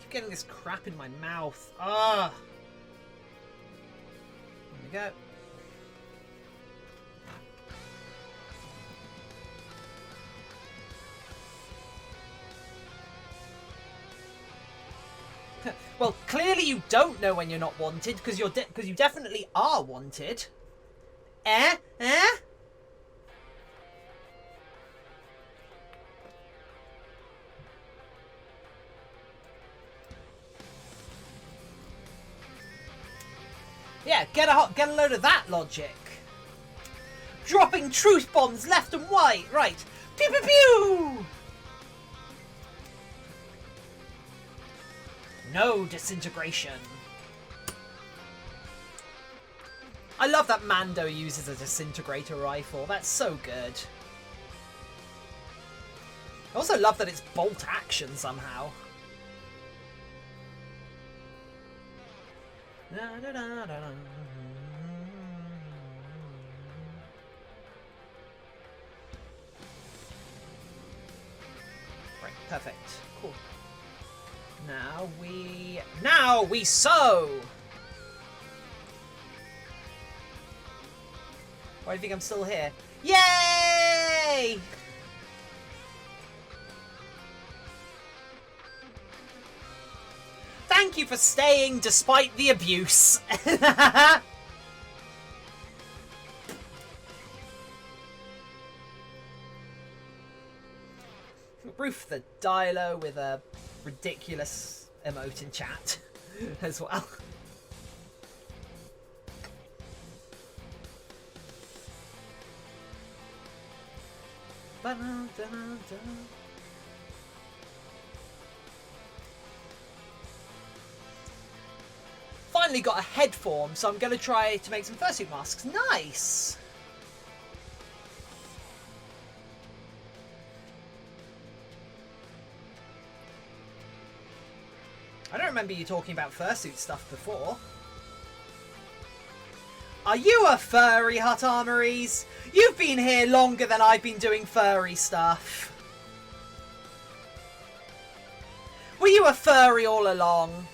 Keep getting this crap in my mouth. Ah! Go. Well, clearly you don't know when you're not wanted, because you definitely are wanted. Eh? Yeah, get a load of that logic. Dropping truth bombs left and right. Pew pew pew! No disintegration. I love that Mando uses a disintegrator rifle. That's so good. I also love that it's bolt action somehow. Right, perfect. Cool. Now we sew! Why do you think I'm still here? Yay! Thank you for staying despite the abuse. Roof the dialer with a ridiculous emote in chat as well. Finally got a head form, so I'm going to try to make some fursuit masks. Nice! I don't remember you talking about fursuit stuff before. Are you a furry, Hut Armories? You've been here longer than I've been doing furry stuff. Were you a furry all along?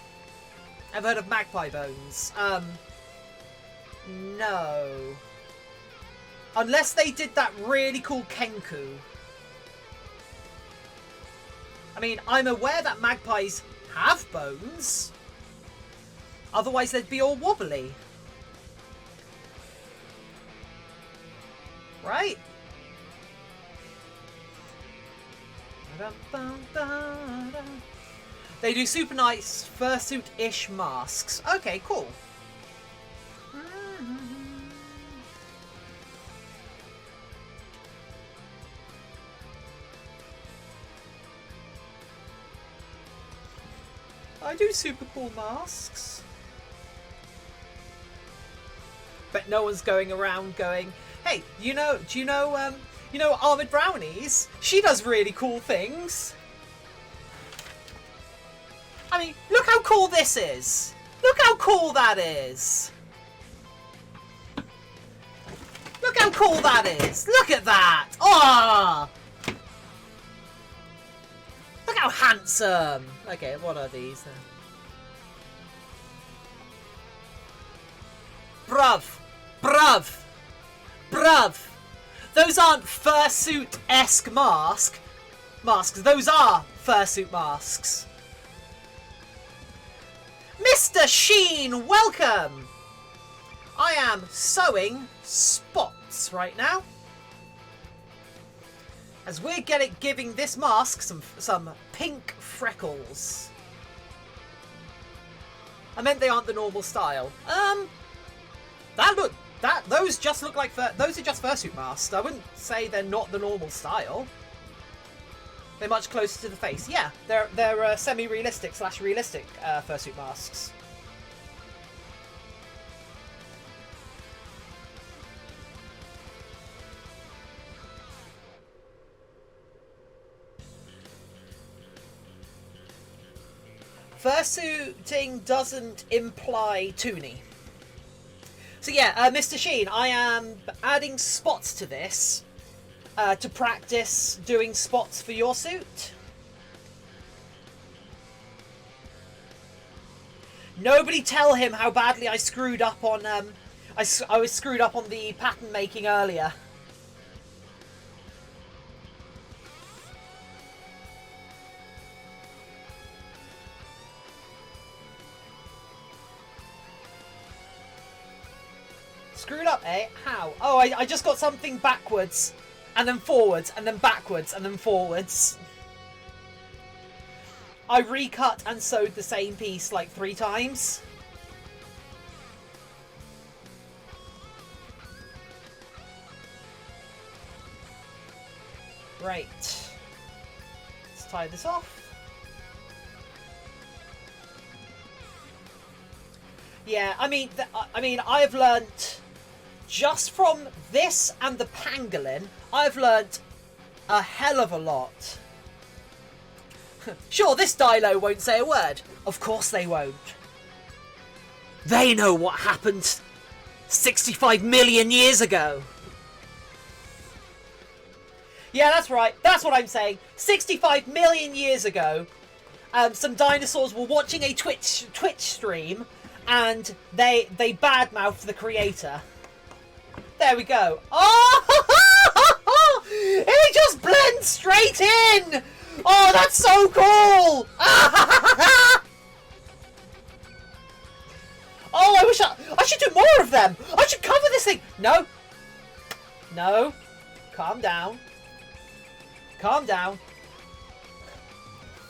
I've heard of magpie bones. No. Unless they did that really cool Kenku. I mean, I'm aware that magpies have bones. Otherwise they'd be all wobbly. Right? They do super nice fursuit-ish masks. Okay, cool. I do super cool masks. But no one's going around going, hey, do you know Armored Brownies? She does really cool things. I mean, look how cool this is. Look how cool that is. Look how cool that is. Look at that. Oh! Look how handsome. Okay, what are these then? Bruv. Those aren't fursuit-esque masks. Those are fursuit masks. Mr. Sheen, welcome! I am sewing spots right now. As we're giving this mask some pink freckles. I meant they aren't the normal style. Those just look like those are just fursuit masks. I wouldn't say they're not the normal style. They're much closer to the face. Yeah, they're semi-realistic / realistic fursuit masks. Fursuiting doesn't imply toonie. So yeah, Mr. Sheen, I am adding spots to this to practice doing spots for your suit. Nobody tell him how badly I screwed up on I was screwed up on the pattern making earlier. Screwed up, eh? How? Oh, I just got something backwards, and then forwards, and then backwards, and then forwards. I recut and sewed the same piece like 3 times. Right. Let's tie this off. Yeah, I mean, I've learnt just from this and the pangolin. I've learnt a hell of a lot. Sure, this Dilo won't say a word. Of course they won't. They know what happened 65 million years ago. Yeah, that's right. That's what I'm saying. 65 million years ago, some dinosaurs were watching a Twitch stream, and they badmouthed the creator. There we go. Oh! It just blends straight in! Oh, that's so cool! Oh, I wish I should do more of them! I should cover this thing! No. No. Calm down. Calm down.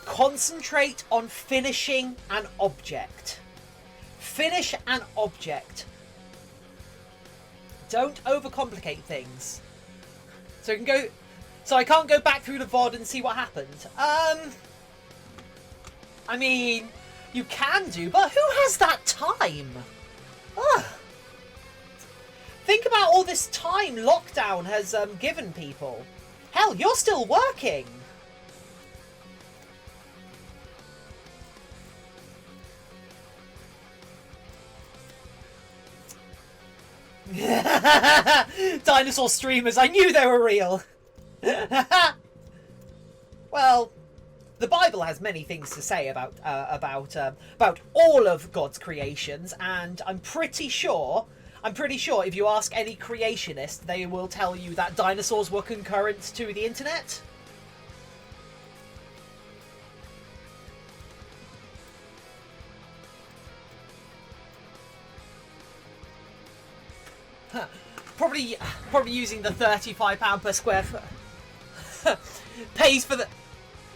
Concentrate on finishing an object. Finish an object. Don't overcomplicate things. So I can't go back through the VOD and see what happened. I mean, you can do, but who has that time? Ugh. Think about all this time lockdown has given people. Hell, you're still working. Dinosaur streamers, I knew they were real. Well, the Bible has many things to say about all of God's creations, and I'm pretty sure if you ask any creationist, they will tell you that dinosaurs were concurrent to the internet. Huh. Probably using the £35 per square foot. Pays for the...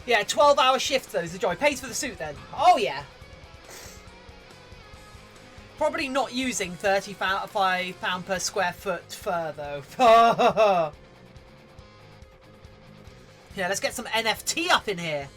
Yeah, 12-hour shift though is the joy. Pays for the suit then. Oh yeah. Probably not using £35 per square foot fur though. Yeah, let's get some NFT up in here.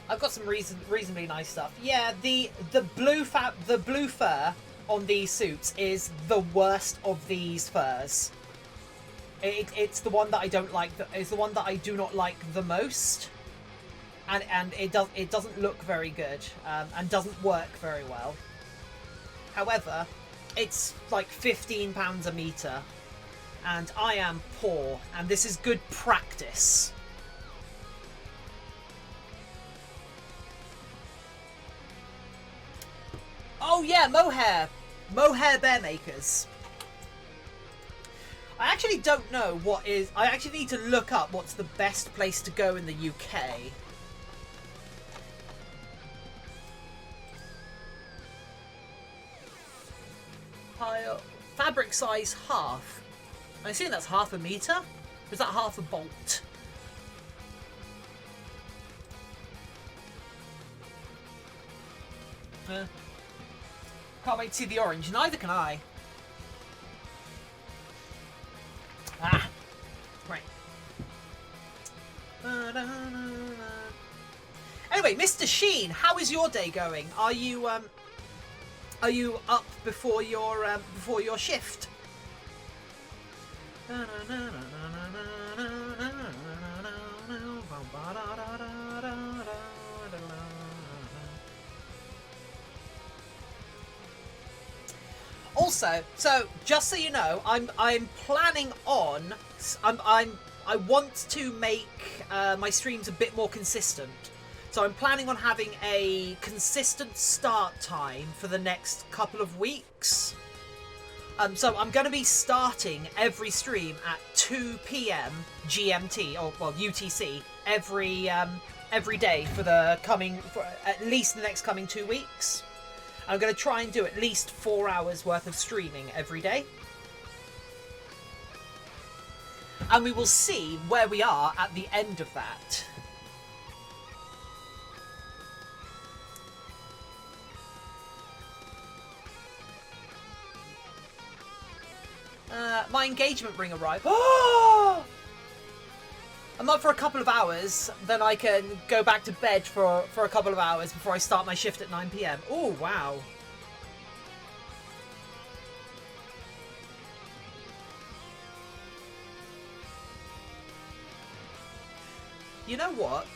I've got some reasonably nice stuff. Yeah, the blue fur on these suits is the worst of these furs. It's the one that I don't like. It's the one that I do not like the most, and it doesn't look very good and doesn't work very well. However, it's like £15 a meter, and I am poor, and this is good practice. Oh yeah, mohair bear makers. I actually don't know what is... I actually need to look up what's the best place to go in the UK. Pile... Fabric size half. I assume that's half a metre? Or is that half a bolt? Can't wait to see the orange. Neither can I. Ah, right. Anyway, Mr. Sheen, how is your day going? Are you up before your shift? Also, so just so you know, I'm planning on I want to make my streams a bit more consistent. So I'm planning on having a consistent start time for the next couple of weeks. So I'm going to be starting every stream at 2 p.m. GMT, or well UTC, every day for at least the next coming 2 weeks. I'm going to try and do at least 4 hours worth of streaming every day. And we will see where we are at the end of that. My engagement ring arrived. Oh! I'm up for a couple of hours, then I can go back to bed for a couple of hours before I start my shift at 9 p.m. Oh, wow. You know what?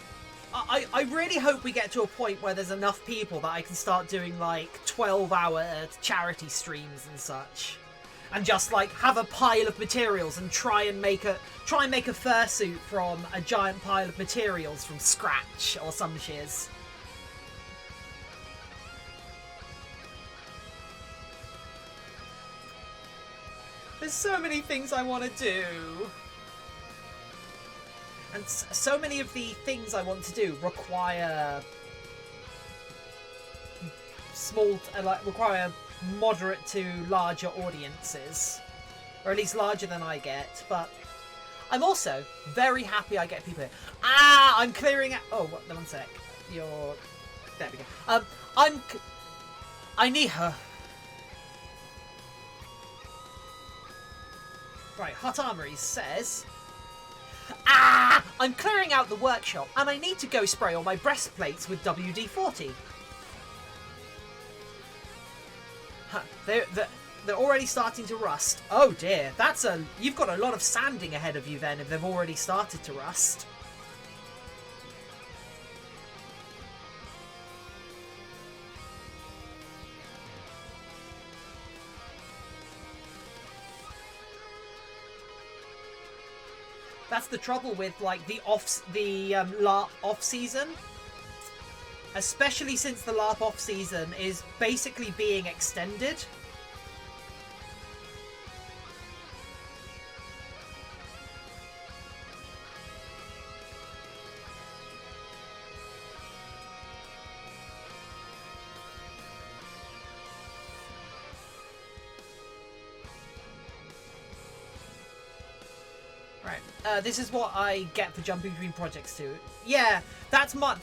I really hope we get to a point where there's enough people that I can start doing like 12-hour charity streams and such. And just like have a pile of materials and try and make a fursuit from a giant pile of materials from scratch or some shiz. There's so many things I want to do. And so many of the things I want to do require require moderate to larger audiences, or at least larger than I get. But I'm also very happy I get people here. I'm clearing out. Oh, what? One sec. There we go. I need her. Right, Hot Armory says, I'm clearing out the workshop and I need to go spray all my breastplates with WD-40. They're already starting to rust. Oh dear, you've got a lot of sanding ahead of you then if they've already started to rust. That's the trouble with like the off season. Especially since the LARP off season is basically being extended. This is what I get for jumping between projects too. Yeah, that's my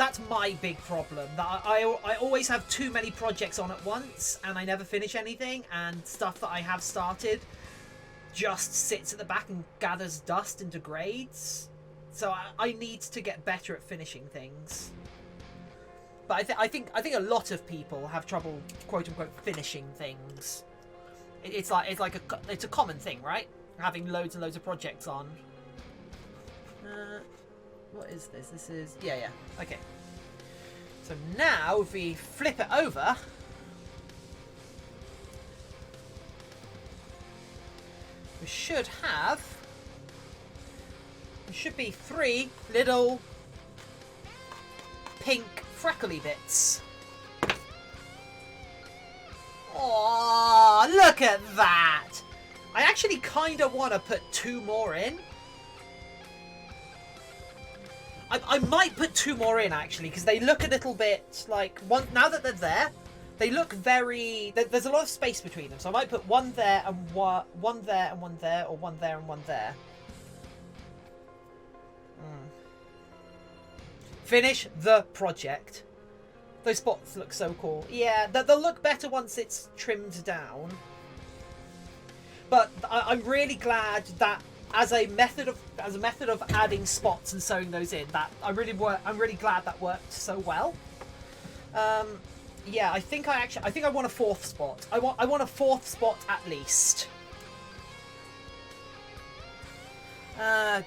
big problem. That I always have too many projects on at once, and I never finish anything. And stuff that I have started just sits at the back and gathers dust and degrades. So I need to get better at finishing things. But I think a lot of people have trouble, quote unquote, finishing things. It's a common thing, right? Having loads and loads of projects on. What is this? This is... Yeah. Okay. So now, if we flip it over... We should be 3 little pink freckly bits. Oh, look at that! I actually kind of want to put 2 more in. I might put 2 more in, actually, because they look a little bit like... Now that they're there, they look very... There's a lot of space between them, so I might put 1 there and one there and 1 there, or 1 there and 1 there. Finish the project. Those spots look so cool. Yeah, they'll look better once it's trimmed down. But I'm really glad that as a method of adding spots and sewing those in, that I'm really glad that worked so well. Yeah, I think I want a 4th spot. I want a 4th spot at least.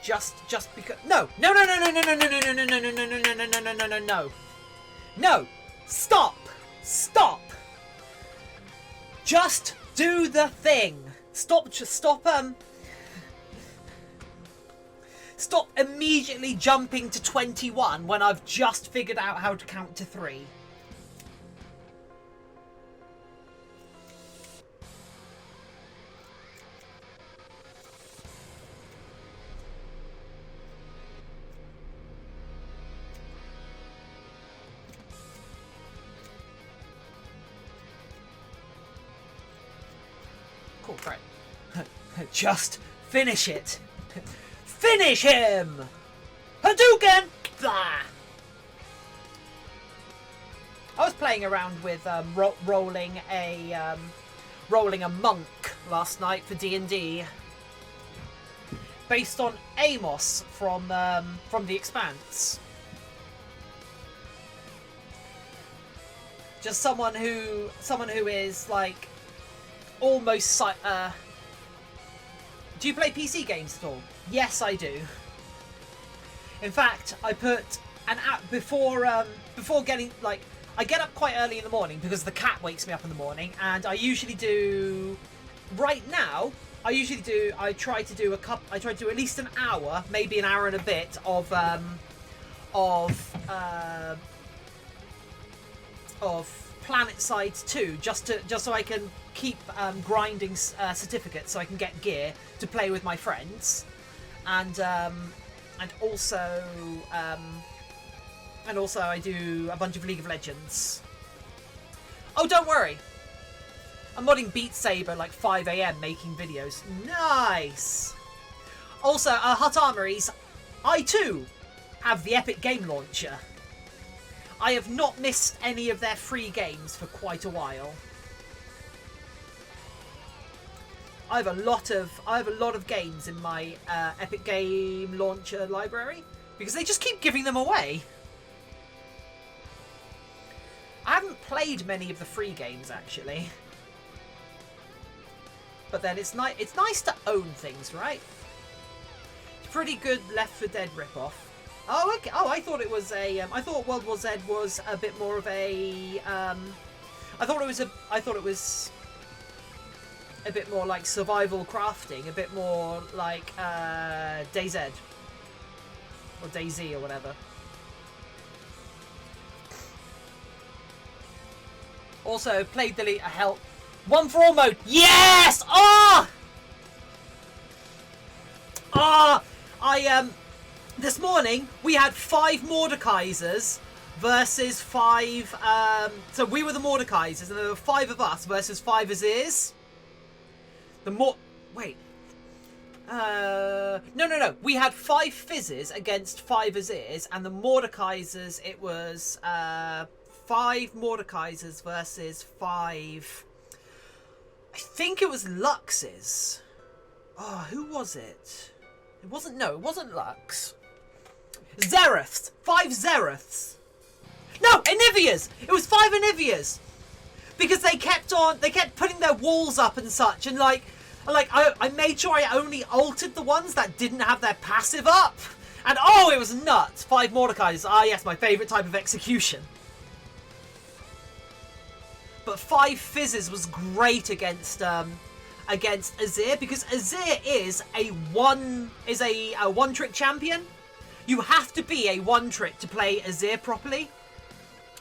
Just because no. Stop. Just do the thing. Stop immediately jumping to 21 when I've just figured out how to count to 3. Right. Just finish it. Finish him! Hadouken! Blah! I was playing around with rolling a monk last night for D&D, based on Amos from The Expanse. Just someone who is like almost. Do you play PC games at all? Yes, I do. In fact, I put an app before getting like. I get up quite early in the morning because the cat wakes me up in the morning, and I usually do. Right now, I try to do at least an hour, maybe an hour and a bit of PlanetSide 2, just so I can keep grinding certificates, so I can get gear to play with my friends, and also I do a bunch of League of Legends. Oh, don't worry, I'm modding Beat Saber like 5 AM making videos. Nice. Also, Hut Armories, I too have the Epic Game Launcher. I have not missed any of their free games for quite a while. I have a lot of games in my Epic Game Launcher library because they just keep giving them away. I haven't played many of the free games actually, but then it's nice to own things, right? It's pretty good Left 4 Dead ripoff. Oh, okay. Oh, I thought it was a. I thought World War Z was a bit more of a. I thought it was a bit more like survival crafting, a bit more like DayZ or DayZ or whatever. Also played the help one for all mode. Yes! Ah! Ah! This morning we had 5 Mordekaisers versus 5. So we were the Mordekaisers, and there were 5 of us versus 5 Azirs. Wait. No. We had 5 Fizzes against 5 Azirs, and the Mordekaisers, it was 5 Mordekaisers versus 5. I think it was Luxes. Oh, who was it? It wasn't Lux. Zereths! 5 Zereths! No! Anivias! It was 5 Anivias! Because they kept putting their walls up and such, and I made sure I only altered the ones that didn't have their passive up! And oh, it was nuts! 5 Mordekaisers. Ah yes, my favourite type of execution. But 5 Fizzes was great against Azir, because Azir is a one-trick champion. You have to be a one-trick to play Azir properly.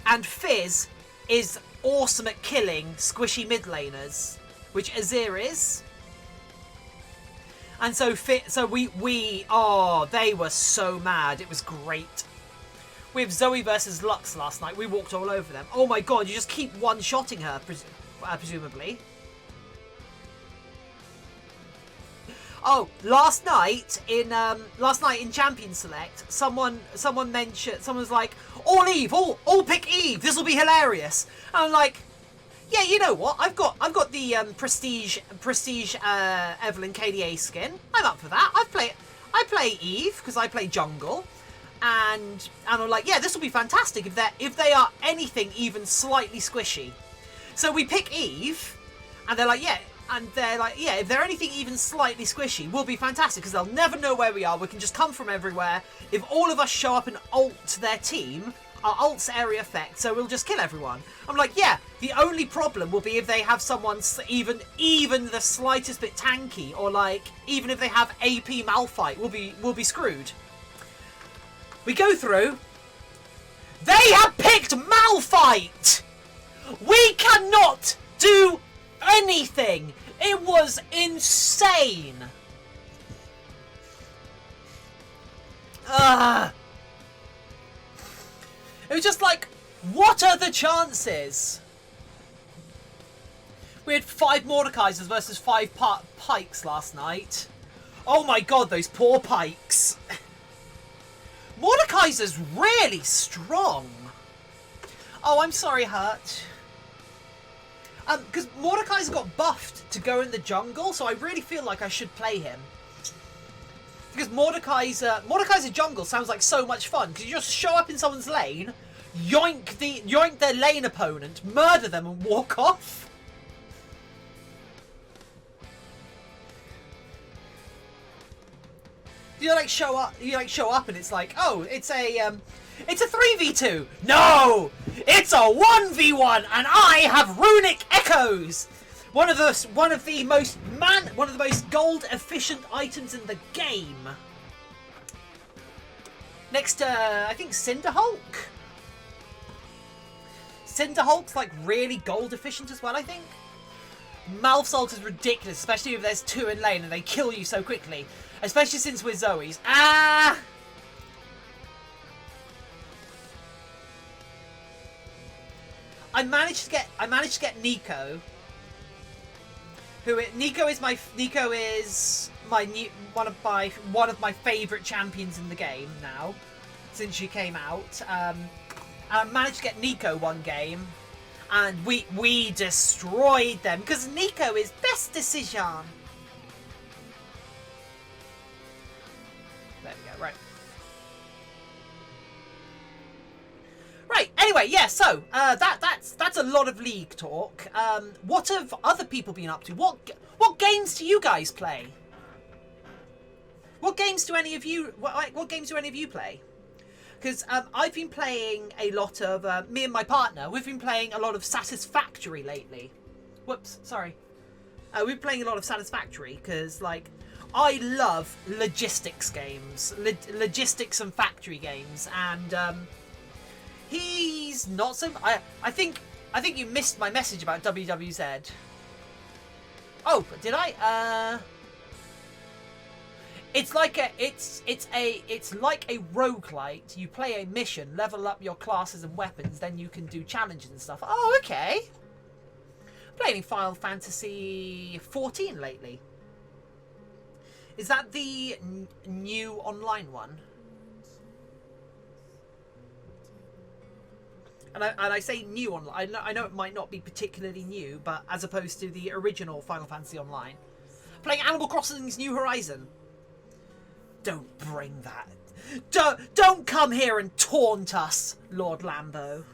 And Fizz is awesome at killing squishy mid laners, which Azir is. And so they were so mad. It was great. With Zoe versus Lux last night, we walked all over them. Oh my god, you just keep one-shotting her, presumably. Oh, last night in Champion Select, someone was like, all Eve, all pick Eve. This will be hilarious. And I'm like, yeah, you know what? I've got the prestige Evelyn KDA skin. I'm up for that. I play Eve because I play jungle, and I'm like, yeah, this will be fantastic if they are anything even slightly squishy. So we pick Eve, and they're like, yeah. And they're like, yeah, if they're anything even slightly squishy, we'll be fantastic, because they'll never know where we are. We can just come from everywhere. If all of us show up and ult their team, our ult's area effect, so we'll just kill everyone. I'm like, yeah, the only problem will be if they have someone even the slightest bit tanky, or like, even if they have AP Malphite, we'll be screwed. We go through. They have picked Malphite! We cannot do anything! It was insane! It was just like, what are the chances? We had 5 Mordekaisers versus 5 Pikes last night. Oh my god, those poor Pikes. Mordekaiser's really strong. Oh, I'm sorry, Hurt. Because Mordekaiser got buffed to go in the jungle, so I really feel like I should play him. Because Mordekaiser jungle sounds like so much fun, because you just show up in someone's lane, yoink their lane opponent, murder them and walk off. You show up and it's like, oh, it's a 3v2. No! It's a 1v1 and I have runic echoes. One of the most gold efficient items in the game. Next to I think Cinderhulk. Cinderhulk's like really gold efficient as well, I think. Malphsalt is ridiculous, especially if there's 2 in lane and they kill you so quickly. Especially since we're Zoe's. Ah! I managed to get Nico. Nico is one of my favourite champions in the game now, since she came out. And I managed to get Nico one game, and we destroyed them because Nico is best decision. There we go. Right. Right. Anyway, yeah. So that's a lot of League talk. What have other people been up to? What games do you guys play? What games do any of you play? Because I've been playing a lot of me and my partner. We've been playing a lot of Satisfactory lately. Whoops, sorry. We've been playing a lot of Satisfactory because I love logistics games, logistics and factory games, and he's not so. I think you missed my message about WWZ. Oh, did I? It's like a roguelite. You play a mission, level up your classes and weapons, then you can do challenges and stuff. Oh, okay. Playing Final Fantasy 14 lately. Is that the new online one? And I say new online. I know it might not be particularly new, but as opposed to the original Final Fantasy Online. Playing Animal Crossing's New Horizon. Don't bring that. Don't come here and taunt us, Lord Lambo.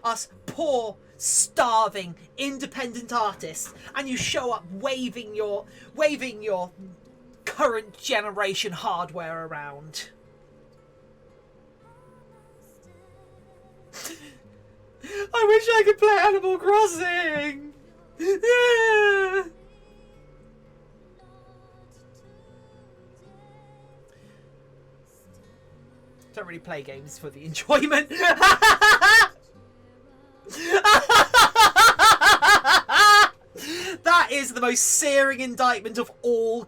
Us poor, starving, independent artists, and you show up waving your current generation hardware around. I wish I could play Animal Crossing. Yeah. Don't really play games for the enjoyment. That is the most searing indictment of all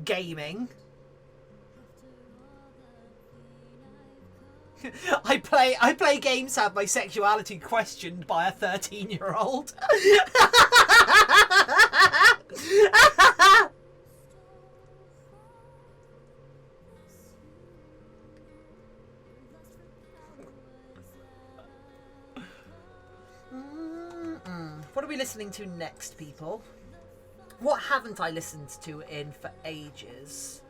gaming. I play games to have my sexuality questioned by a 13-year-old. What are we listening to next, people? What haven't I listened to for ages?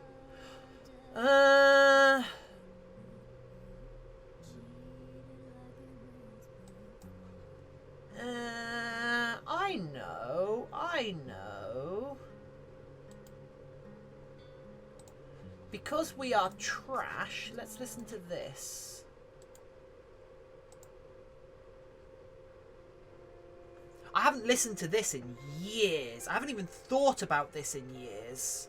I know. Because we are trash, let's listen to this. I haven't listened to this in years. I haven't even thought about this in years.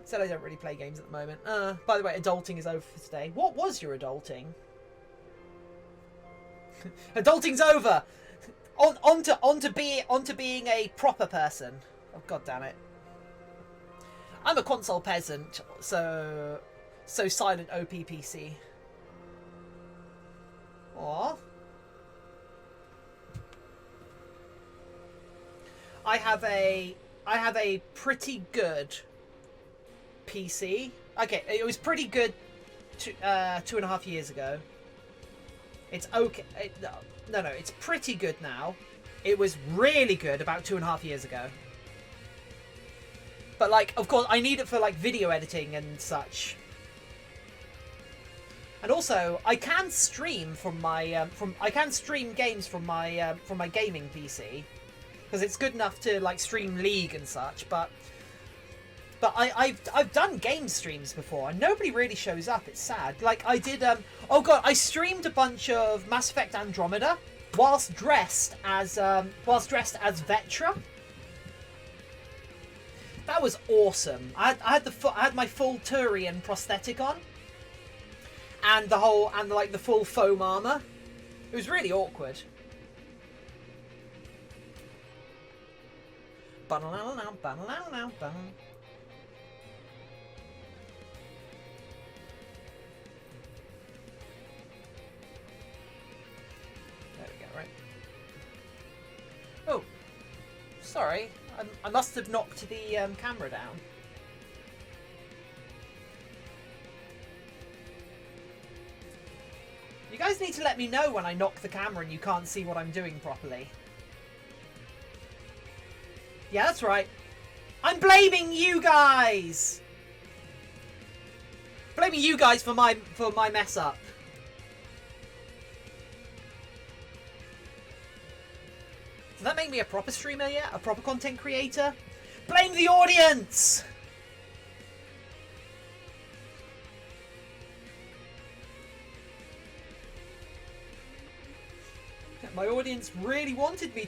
Said I don't really play games at the moment. By the way, adulting is over for today. What was your adulting? Adulting's over. On to being a proper person. Oh, god damn it. I'm a console peasant, so silent OPPC. I have a pretty good PC. Okay, it was pretty good 2.5 years ago. It's okay. No, it's pretty good now. It was really good about 2.5 years ago. But like, of course, I need it for like video editing and such. And also, I can stream from my I can stream games from my gaming PC, because it's good enough to like stream League and such. But I've done game streams before and nobody really shows up. It's sad. Like I did. Oh god, I streamed a bunch of Mass Effect Andromeda whilst dressed as Vetra. That was awesome. I had my full Turian prosthetic on. And the full foam armor. It was really awkward. There we go, right? Oh, sorry. I must have knocked the camera down. You guys need to let me know when I knock the camera and you can't see what I'm doing properly. Yeah, that's right. I'm blaming you guys! Blaming you guys for my mess up. Does that make me a proper streamer yet? A proper content creator? Blame the audience! My audience really wanted me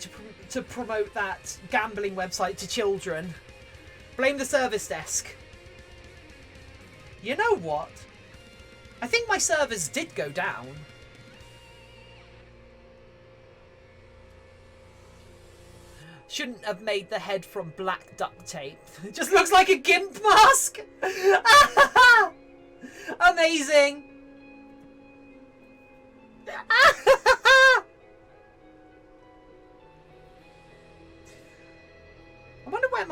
to promote that gambling website to children. Blame the service desk. You know what? I think my servers did go down. Shouldn't have made the head from black duct tape. It just looks like a GIMP mask! Amazing! I wonder where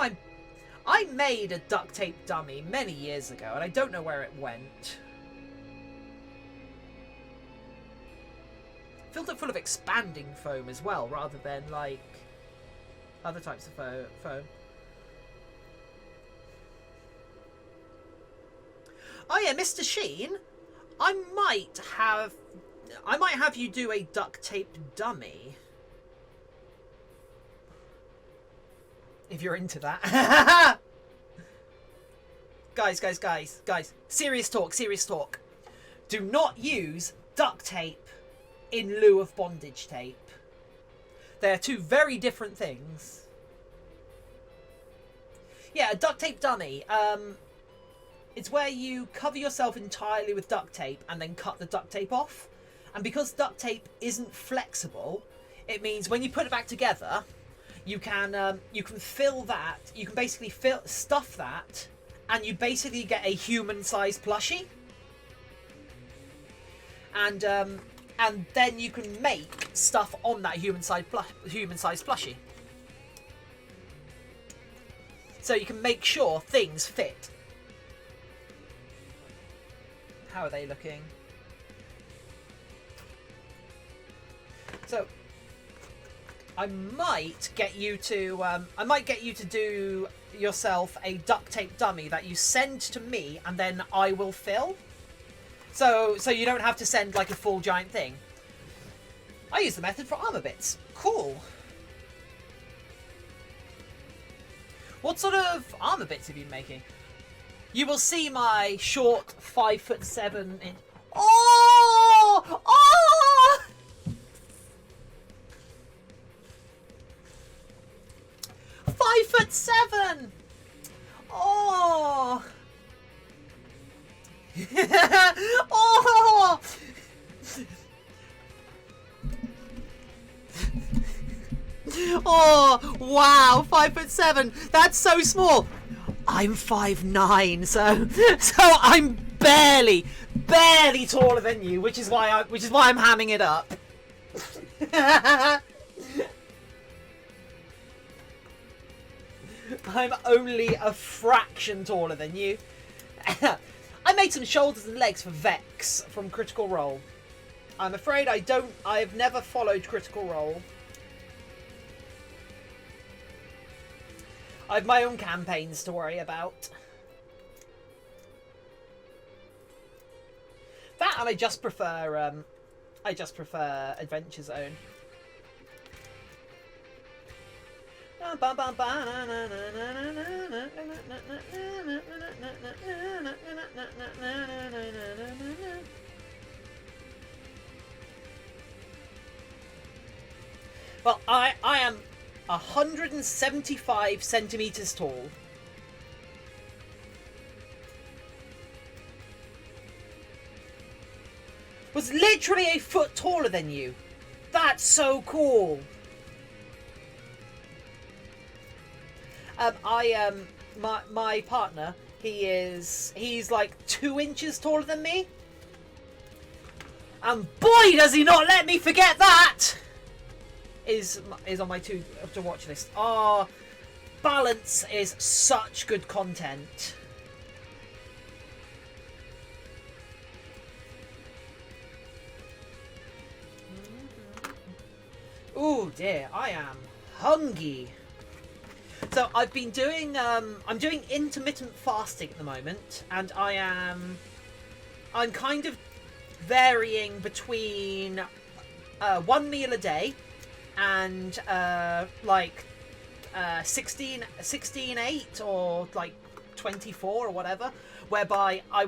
I made a duct tape dummy many years ago, and I don't know where it went. Filled it full of expanding foam as well, rather than, like, other types of foam. Oh yeah, Mr. Sheen, I might have you do a duct tape dummy. If you're into that. Guys. Serious talk. Do not use duct tape in lieu of bondage tape. They're two very different things. Yeah, a duct tape dummy. It's where you cover yourself entirely with duct tape and then cut the duct tape off. And because duct tape isn't flexible, it means when you put it back together, you can fill that. You can basically stuff that, and you basically get a human-sized plushie. And then you can make stuff on that human-sized plushie. So you can make sure things fit. How are they looking? So I might get you to do yourself a duct tape dummy that you send to me, and then I will fill. So you don't have to send like a full giant thing. I use the method for armor bits. Cool. What sort of armor bits have you been making? You will see my short 5'7" inch. Oh! Oh! 5'7". Oh! Oh! Oh, wow, 5'7". That's so small. I'm 5'9", so I'm barely taller than you, which is why I'm hamming it up. I'm only a fraction taller than you. I made some shoulders and legs for Vex from Critical Role. I'm afraid I've never followed Critical Role. I have my own campaigns to worry about. That, and I just prefer Adventure Zone. Well, I am 175 centimeters tall. Was literally a foot taller than you. That's so cool. My partner, he's like 2 inches taller than me. And boy, does he not let me forget that! Is on my to watch list. Oh, Balance is such good content. Oh dear, I am hungry. So I've been doing I'm doing intermittent fasting at the moment, and I'm kind of varying between 1 meal a day and like 16-8 or like 24 or whatever, whereby I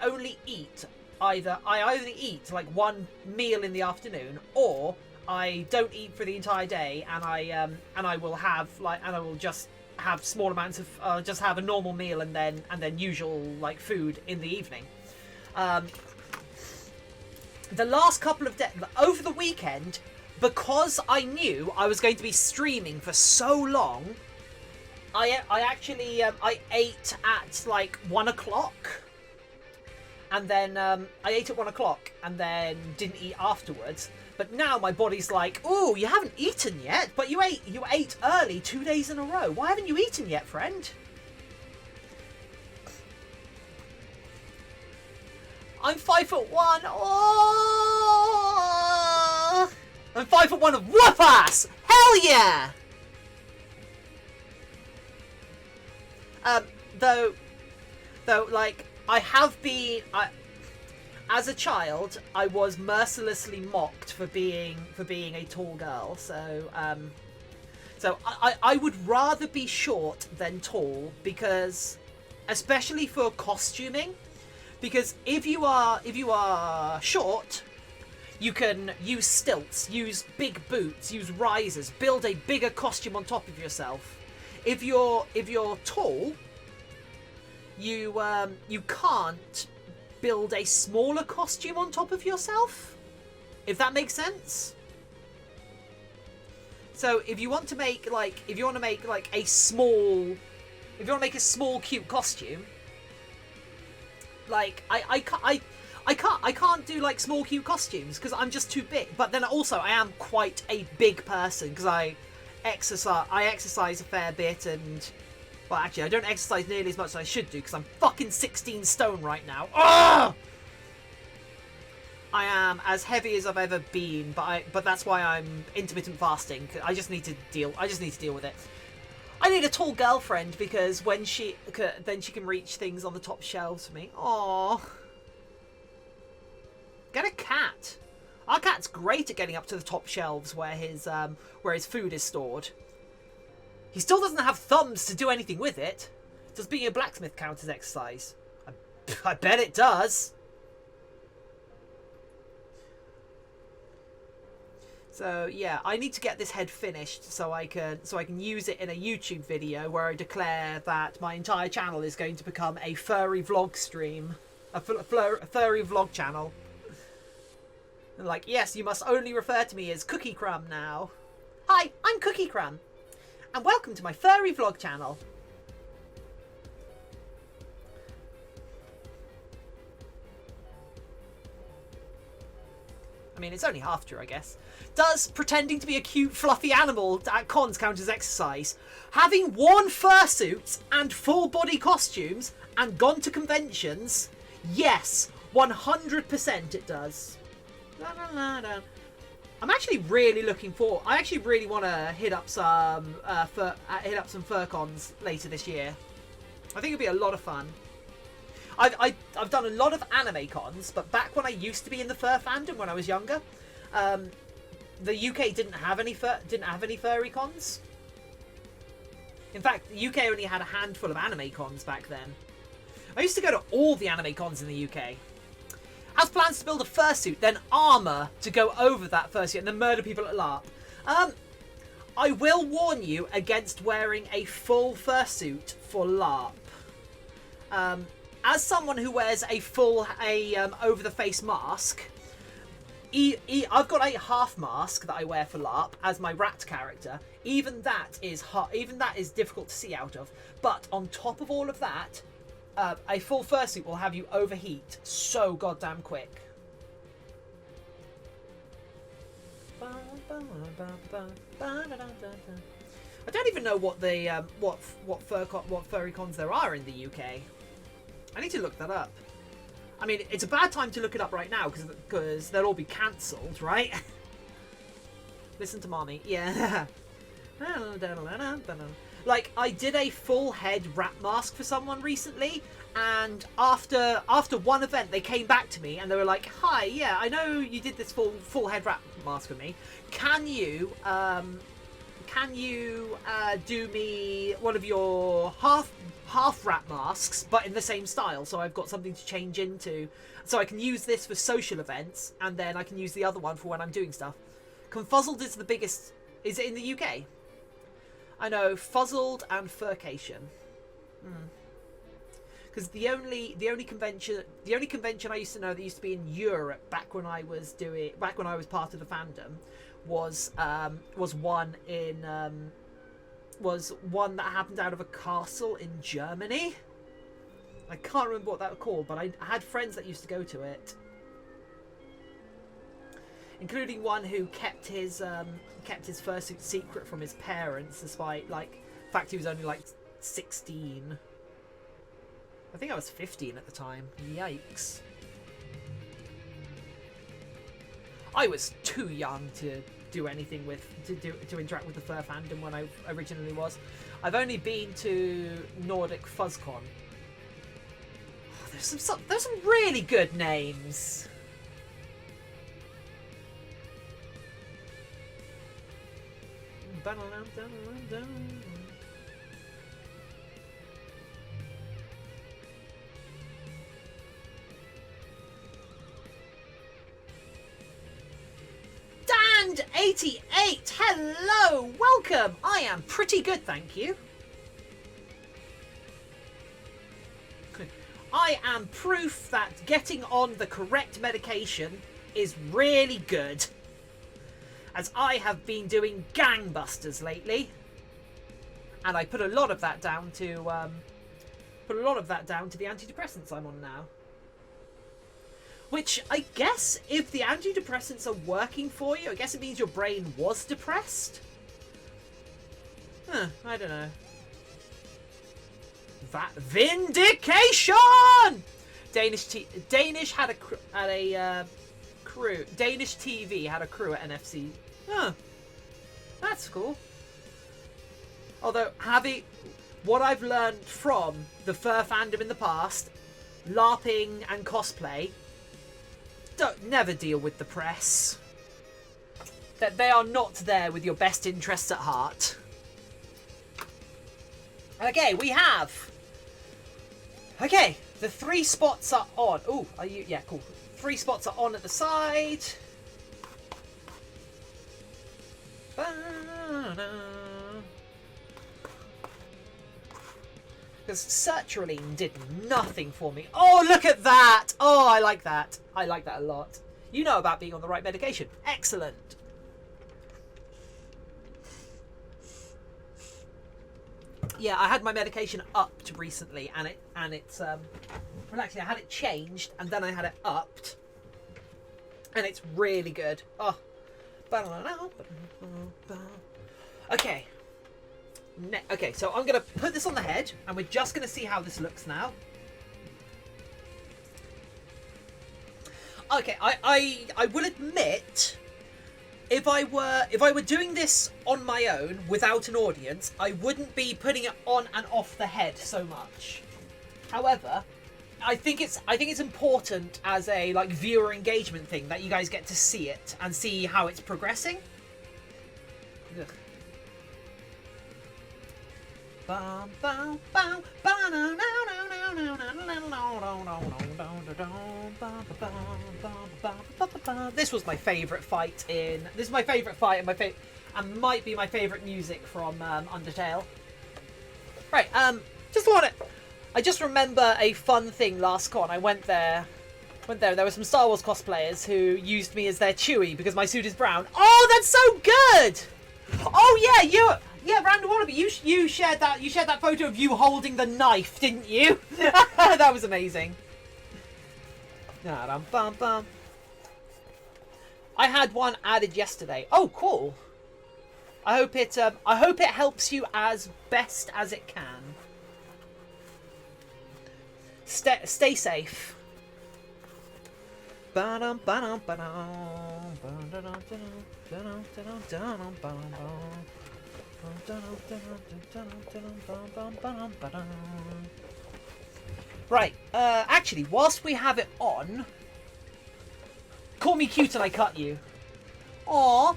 only eat I either eat like 1 meal in the afternoon, or I don't eat for the entire day, and I will just have small amounts of just have a normal meal and then usual like food in the evening. The last couple of days over the weekend, because I knew I was going to be streaming for so long, I actually I ate at like 1 o'clock, and then I ate at 1 o'clock and then didn't eat afterwards. But now my body's like, "Ooh, you haven't eaten yet, but you ate early 2 days in a row. Why haven't you eaten yet, friend?" I'm 5'1". Oh! I'm 5'1" of whoop ass. Hell yeah! Though, like I have been. As a child, I was mercilessly mocked for being a tall girl. So I would rather be short than tall, because, especially for costuming, because if you are short, you can use stilts, use big boots, use risers, build a bigger costume on top of yourself. If you're tall, you can't build a smaller costume on top of yourself, if that makes sense. So if you want to make a small cute costume, like I can't do like small cute costumes because I'm just too big. But then also I am quite a big person because I exercise a fair bit, and well, actually, I don't exercise nearly as much as I should do because I'm fucking 16 stone right now. Ugh! I am as heavy as I've ever been, but that's why I'm intermittent fasting. I just need to deal with it. I need a tall girlfriend because then she can reach things on the top shelves for me. Aww. Get a cat. Our cat's great at getting up to the top shelves where his food is stored. He still doesn't have thumbs to do anything with it. Does being a blacksmith count as exercise? I bet it does. So yeah, I need to get this head finished so I can use it in a YouTube video where I declare that my entire channel is going to become a furry vlog stream, a furry vlog channel. And like, yes, you must only refer to me as Cookie Crumb now. Hi, I'm Cookie Crumb, and welcome to my furry vlog channel. I mean, it's only half true, I guess. Does pretending to be a cute, fluffy animal at cons count as exercise? Having worn fursuits and full-body costumes and gone to conventions, yes, 100% it does. I'm actually really looking forward. I actually really want to hit up some fur cons later this year. I think it'd be a lot of fun. I've done a lot of anime cons, but back when I used to be in the fur fandom when I was younger, the UK didn't have any furry cons. In fact, the UK only had a handful of anime cons back then. I used to go to all the anime cons in the UK. Has plans to build a fursuit, then armour to go over that fursuit, and then murder people at LARP. I will warn you against wearing a full fursuit for LARP. As someone who wears a full over-the-face mask, I've got a half mask that I wear for LARP as my rat character. Even that is difficult to see out of. But on top of all of that, a full fursuit will have you overheat so goddamn quick. I don't even know what the what furry cons there are in the UK. I need to look that up. I mean, it's a bad time to look it up right now because they'll all be cancelled, right? Listen to mommy. Yeah. Like, I did a full head rat mask for someone recently, and after one event, they came back to me and they were like, "Hi, yeah, I know you did this full head rat mask for me. Can you do me one of your half rat masks, but in the same style, so I've got something to change into, so I can use this for social events, and then I can use the other one for when I'm doing stuff." Confuzzled is the biggest. Is it in the UK? I know Fuzzled and Furcation. Because the only convention I used to know that used to be in Europe back when I was part of the fandom was one that happened out of a castle in Germany. I can't remember what that was called, but I had friends that used to go to it, including one who kept his fursuit secret from his parents, despite the fact he was only 16. I think I was 15 at the time. Yikes! I was too young to do anything to interact with the fur fandom when I originally was. I've only been to Nordic FuzzCon. Oh, there's some really good names. Dan88, hello, welcome. I am pretty good, thank you. I am proof that getting on the correct medication is really good, as I have been doing gangbusters lately, and I put a lot of that down to the antidepressants I'm on now. Which I guess, if the antidepressants are working for you, I guess it means your brain was depressed. I don't know. That vindication. Danish TV had a crew at NFC. That's cool. Although, what I've learned from the fur fandom in the past, LARPing and cosplay, never deal with the press. That they are not there with your best interests at heart. Okay, we have. Okay, the 3 spots are on. Oh, are you? Yeah, cool. 3 spots are on at the side. Because sertraline did nothing for me. Oh, look at that! Oh, I like that. I like that a lot. You know about being on the right medication. Excellent. Yeah, I had my medication upped recently, and it's well, actually, I had it changed, and then I had it upped. And it's really good. Oh. Okay. Okay, so I'm going to put this on the head, and we're just going to see how this looks now. Okay, I will admit, if I were doing this on my own without an audience, I wouldn't be putting it on and off the head so much. However, I think it's important as a like viewer engagement thing that you guys get to see it and see how it's progressing. Ugh. This was my favourite fight in. This is my favourite fight and might be my favourite music from Undertale. Right, I just remember a fun thing last con. I went there. There were some Star Wars cosplayers who used me as their Chewie because my suit is brown. Oh, that's so good! Oh yeah, Random Wallaby, you shared that photo of you holding the knife, didn't you? That was amazing. I had one added yesterday. Oh, cool. I hope it helps you as best as it can. Stay safe. Right, actually, whilst we have it on, call me cute and I cut you. Aw,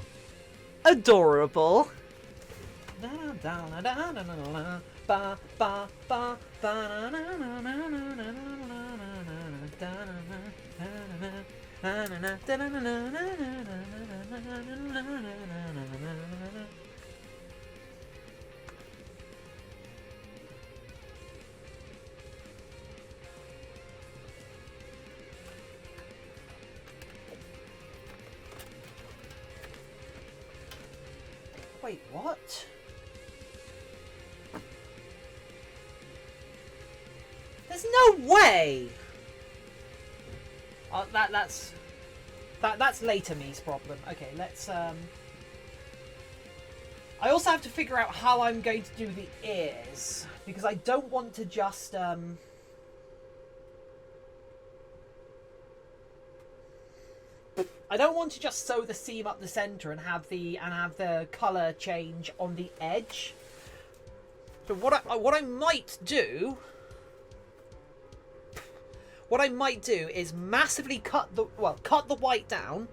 adorable. Wait, what? There's no way! Oh, that's later me's problem. Okay, let's I also have to figure out how I'm going to do the ears, because I don't want to just I don't want to just sew the seam up the center and have the color change on the edge. So what I might do is massively cut the white down.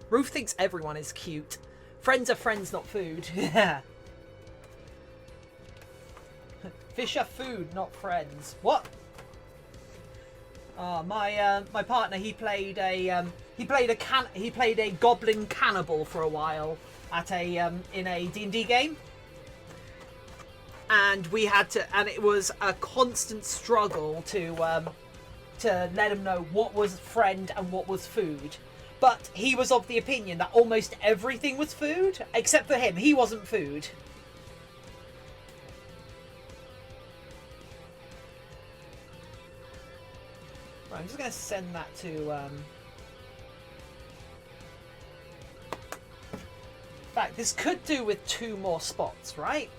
Ruth thinks everyone is cute. Friends are friends, not food. Yeah. Fish are food, not friends. What? Oh, my partner, he played a goblin cannibal for a while at in a D&D game. And it was a constant struggle to let him know what was friend and what was food. But he was of the opinion that almost everything was food, except for him. He wasn't food. Right, I'm just going to send that to... In fact, this could do with 2 more spots, right?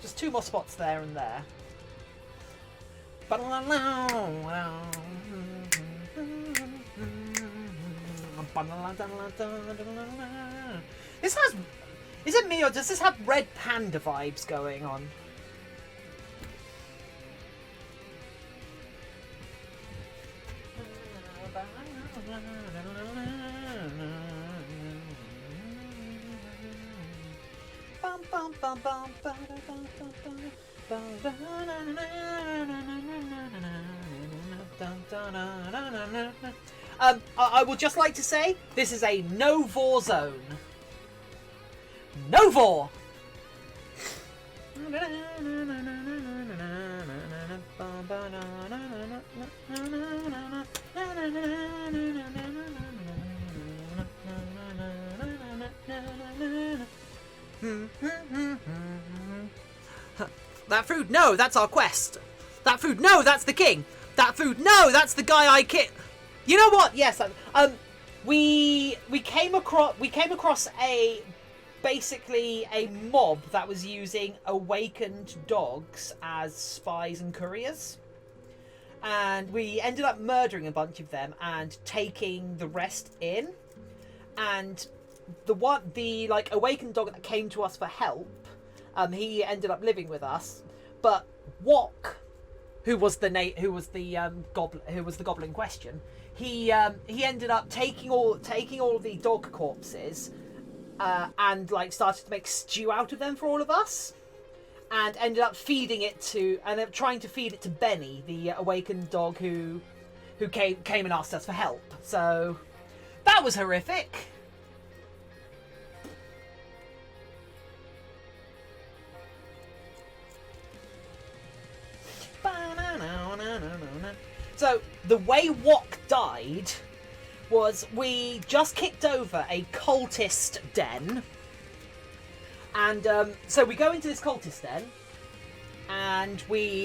Just 2 more spots there and there. This has... Is it me or does this have Red Panda vibes going on? I would just like to say this is a no-vor zone. No-vor! That food, no, that's our quest. That food, no, that's the king. That food, no, that's the guy I killed. You know what? Yes, we came across a basically a mob that was using awakened dogs as spies and couriers, and we ended up murdering a bunch of them and taking the rest in. And the like awakened dog that came to us for help, he ended up living with us, but Wok, who was the goblin in question, he ended up taking all of the dog corpses and like started to make stew out of them for all of us, and ended up trying to feed it to Benny, the awakened dog who came and asked us for help. So that was horrific. So the way Wok died was we just kicked over a cultist den, and so we go into this cultist den, and we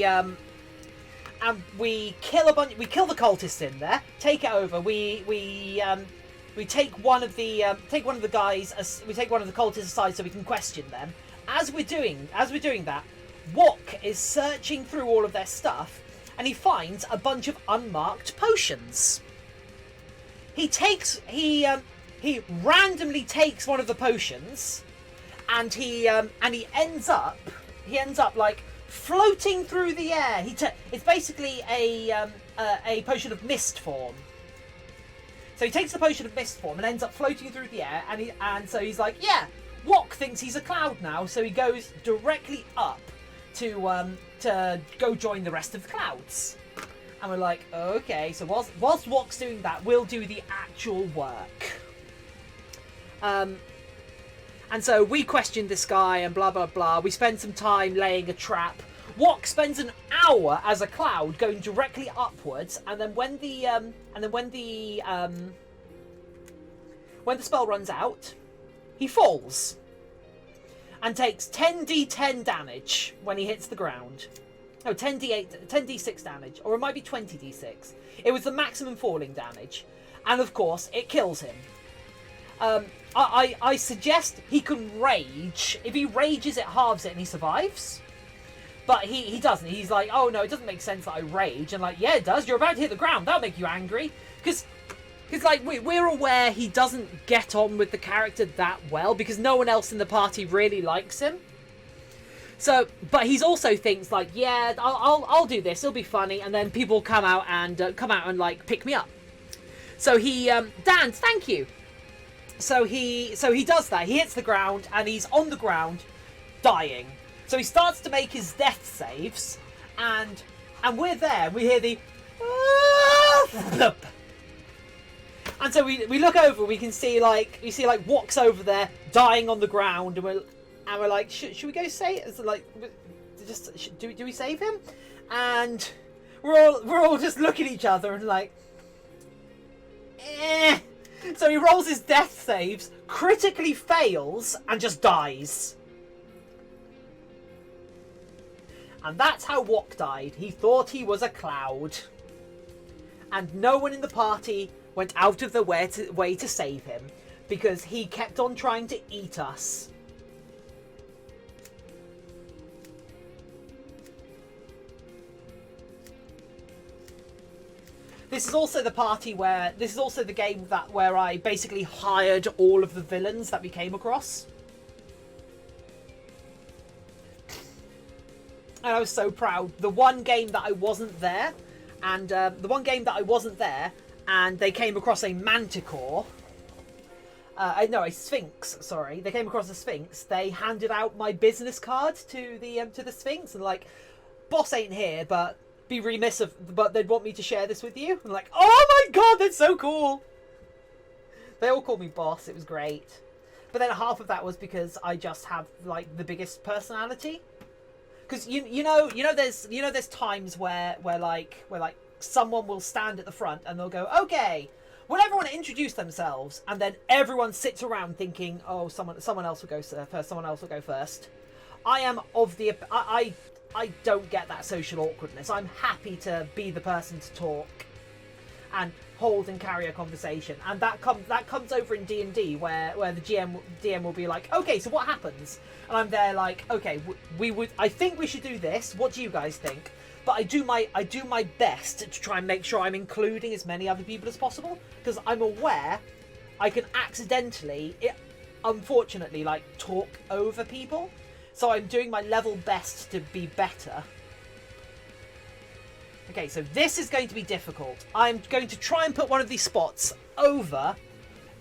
kill a bunch. We kill the cultists in there, take it over. We take one of the guys. We take one of the cultists aside so we can question them. As we're doing that, Wok is searching through all of their stuff, and he finds a bunch of unmarked potions. He randomly takes one of the potions, and he ends up like floating through the air. It's basically a potion of mist form. So he takes the potion of mist form and ends up floating through the air, and so he's like, yeah, Wok thinks he's a cloud now, so he goes directly up to go join the rest of the clouds. And we're like, okay, so whilst Wok's doing that, we'll do the actual work. And so we questioned this guy and blah blah blah. We spend some time laying a trap. Wok spends an hour as a cloud going directly upwards, and then when the spell runs out, he falls and takes 10d10 damage when he hits the ground. No, 10d6 damage, or it might be 20d6. It was the maximum falling damage, and of course it kills him. I suggest he can rage. If he rages, it halves it and he survives. But he doesn't. He's like, oh no, it doesn't make sense that I rage. And like, yeah, it does. You're about to hit the ground. That'll make you angry. Because like we're aware he doesn't get on with the character that well because no one else in the party really likes him. So, but he's also thinks like, yeah, I'll do this. It'll be funny, and then people come out and like pick me up. So he Dan, thank you. So he does that. He hits the ground and he's on the ground, dying. So he starts to make his death saves, and we're there. We hear the and so we look over. We see Wok's over there dying on the ground, and we're like, should we go save? It's like, just do we save him? And we're all just looking at each other and like, eh. So he rolls his death saves, critically fails, and just dies. And that's how Wok died. He thought he was a cloud. And no one in the party went out of their way to save him, because he kept on trying to eat us. This is also the game where I basically hired all of the villains that we came across. And I was so proud. The one game that I wasn't there, and they came across a manticore. A sphinx. Sorry, they came across a sphinx. They handed out my business card to the sphinx, and like, boss ain't here, but be remiss but they'd want me to share this with you. I'm like, oh my god, that's so cool. They all called me boss. It was great. But then half of that was because I just have like the biggest personality. Because you know there's times where someone will stand at the front and they'll go, okay, will everyone introduce themselves? And then everyone sits around thinking, oh, someone else will go first. Someone else will go first. I am of the I don't get that social awkwardness. I'm happy to be the person to talk. and hold and carry a conversation. And that comes over in D&D where the DM will be like, okay, so what happens? And I'm there like, okay, I think we should do this. What do you guys think? But I do my best to try and make sure I'm including as many other people as possible, because I'm aware I can accidentally, unfortunately, like talk over people. So I'm doing my level best to be better. Okay, so this is going to be difficult. I'm going to try and put one of these spots over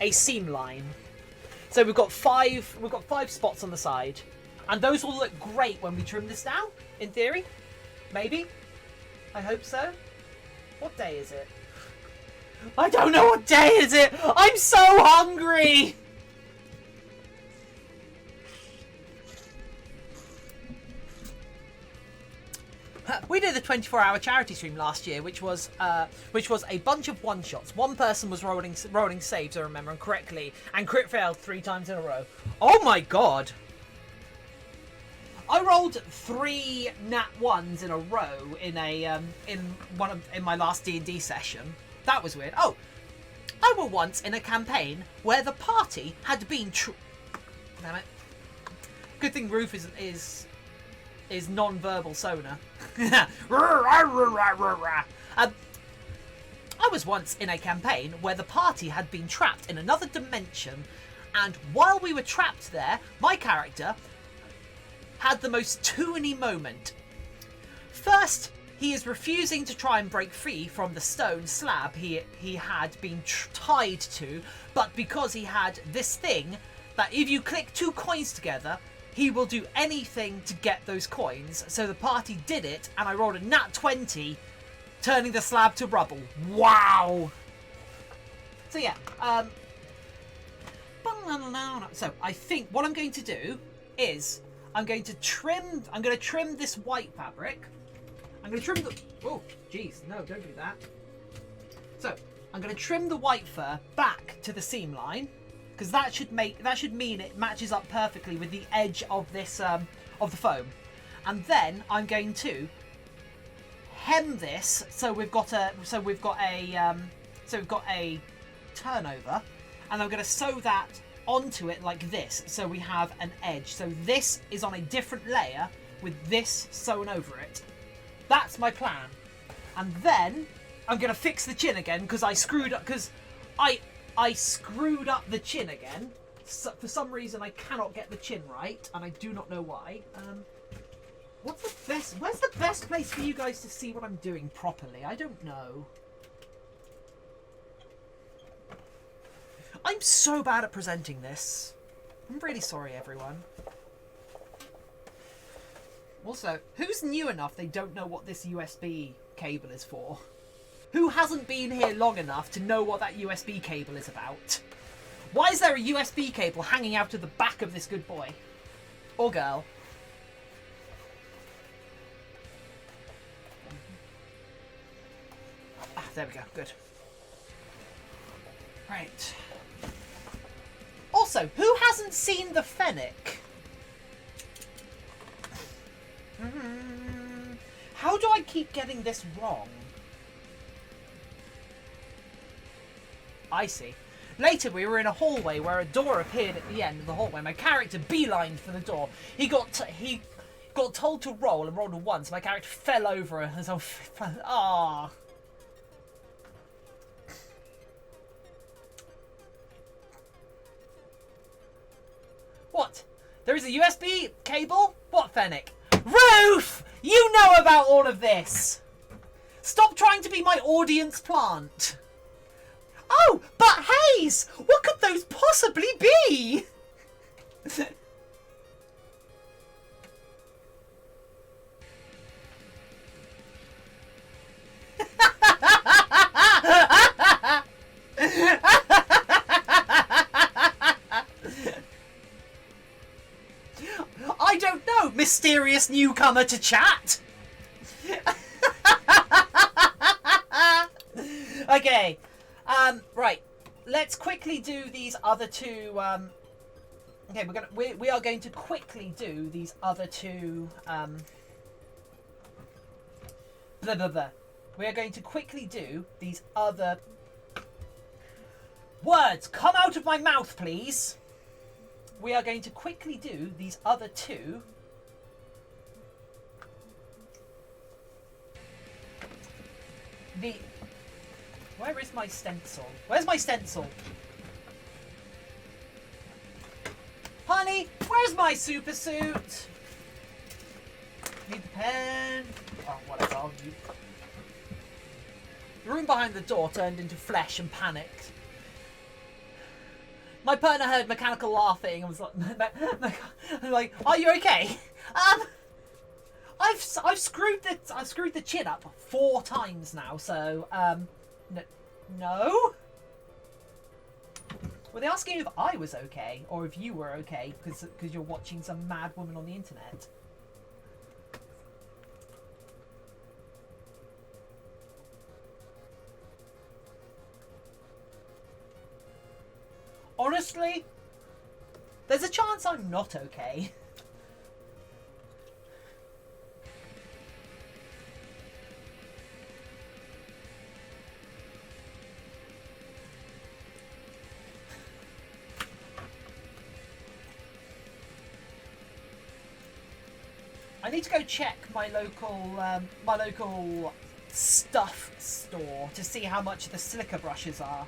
a seam line. So we've got five spots on the side, and those will look great when we trim this down. In theory, maybe. I hope so. What day is it? I don't know what day is it. I'm so hungry. We did the 24-hour charity stream last year, which was a bunch of one-shots. One person was rolling saves, I remember correctly, and crit failed 3 times in a row. Oh my god! I rolled 3 nat 1s in a row in my last D&D session. That was weird. Oh, I were once in a campaign where the party had been. Damn it! Good thing Roof is non-verbal sonar. I was once in a campaign where the party had been trapped in another dimension, and while we were trapped there, my character had the most toony moment. First, he is refusing to try and break free from the stone slab he had been tied to, but because he had this thing that if you click 2 coins together, he will do anything to get those coins. So the party did it, and I rolled a nat 20, turning the slab to rubble. Wow! So yeah, so I think what I'm going to do is I'm going to trim this white fabric. I'm going to trim the... Oh, jeez, no, don't do that. So I'm going to trim the white fur back to the seam line, because that should mean it matches up perfectly with the edge of this of the foam. And then I'm going to hem this so we've got a turnover, and I'm going to sew that onto it like this, so we have an edge. So this is on a different layer with this sewn over it. That's my plan. And then I'm going to fix the chin again, because I screwed up, because I screwed up the chin again. So for some reason I cannot get the chin right, and I do not know why. Where's the best place for you guys to see what I'm doing properly? I don't know. I'm so bad at presenting this. I'm really sorry, everyone. Also, who's new enough they don't know what this USB cable is for? Who hasn't been here long enough to know what that USB cable is about? Why is there a USB cable hanging out of the back of this good boy? Or girl? Ah, there we go. Good. Right. Also, who hasn't seen the Fennec? How do I keep getting this wrong? I see. Later, we were in a hallway where a door appeared at the end of the hallway. My character beelined for the door. He got told to roll and rolled a 1, so my character fell over and so ah. What? There is a USB cable? What, Fennec? Roof! You know about all of this! Stop trying to be my audience plant! Oh, but Hayze! What could those possibly be? I don't know, mysterious newcomer to chat. Okay. Right. Let's quickly do these other two. Okay, we are going to quickly do these other two. Blah blah blah. we are going to quickly do these other... Words, come out of my mouth, please. We are going to quickly do these other two. Where is my stencil? Where's my stencil? Honey, where's my super suit? Need the pen. Oh, whatever, I'll use. The room behind the door turned into flesh and panicked. My partner heard mechanical laughing and was like, "Are you okay?" I've screwed the chin up 4 times now, so no. Were they asking if I was okay or if you were okay because you're watching some mad woman on the internet? Honestly, there's a chance I'm not okay. I need to go check my local stuff store to see how much the slicker brushes are.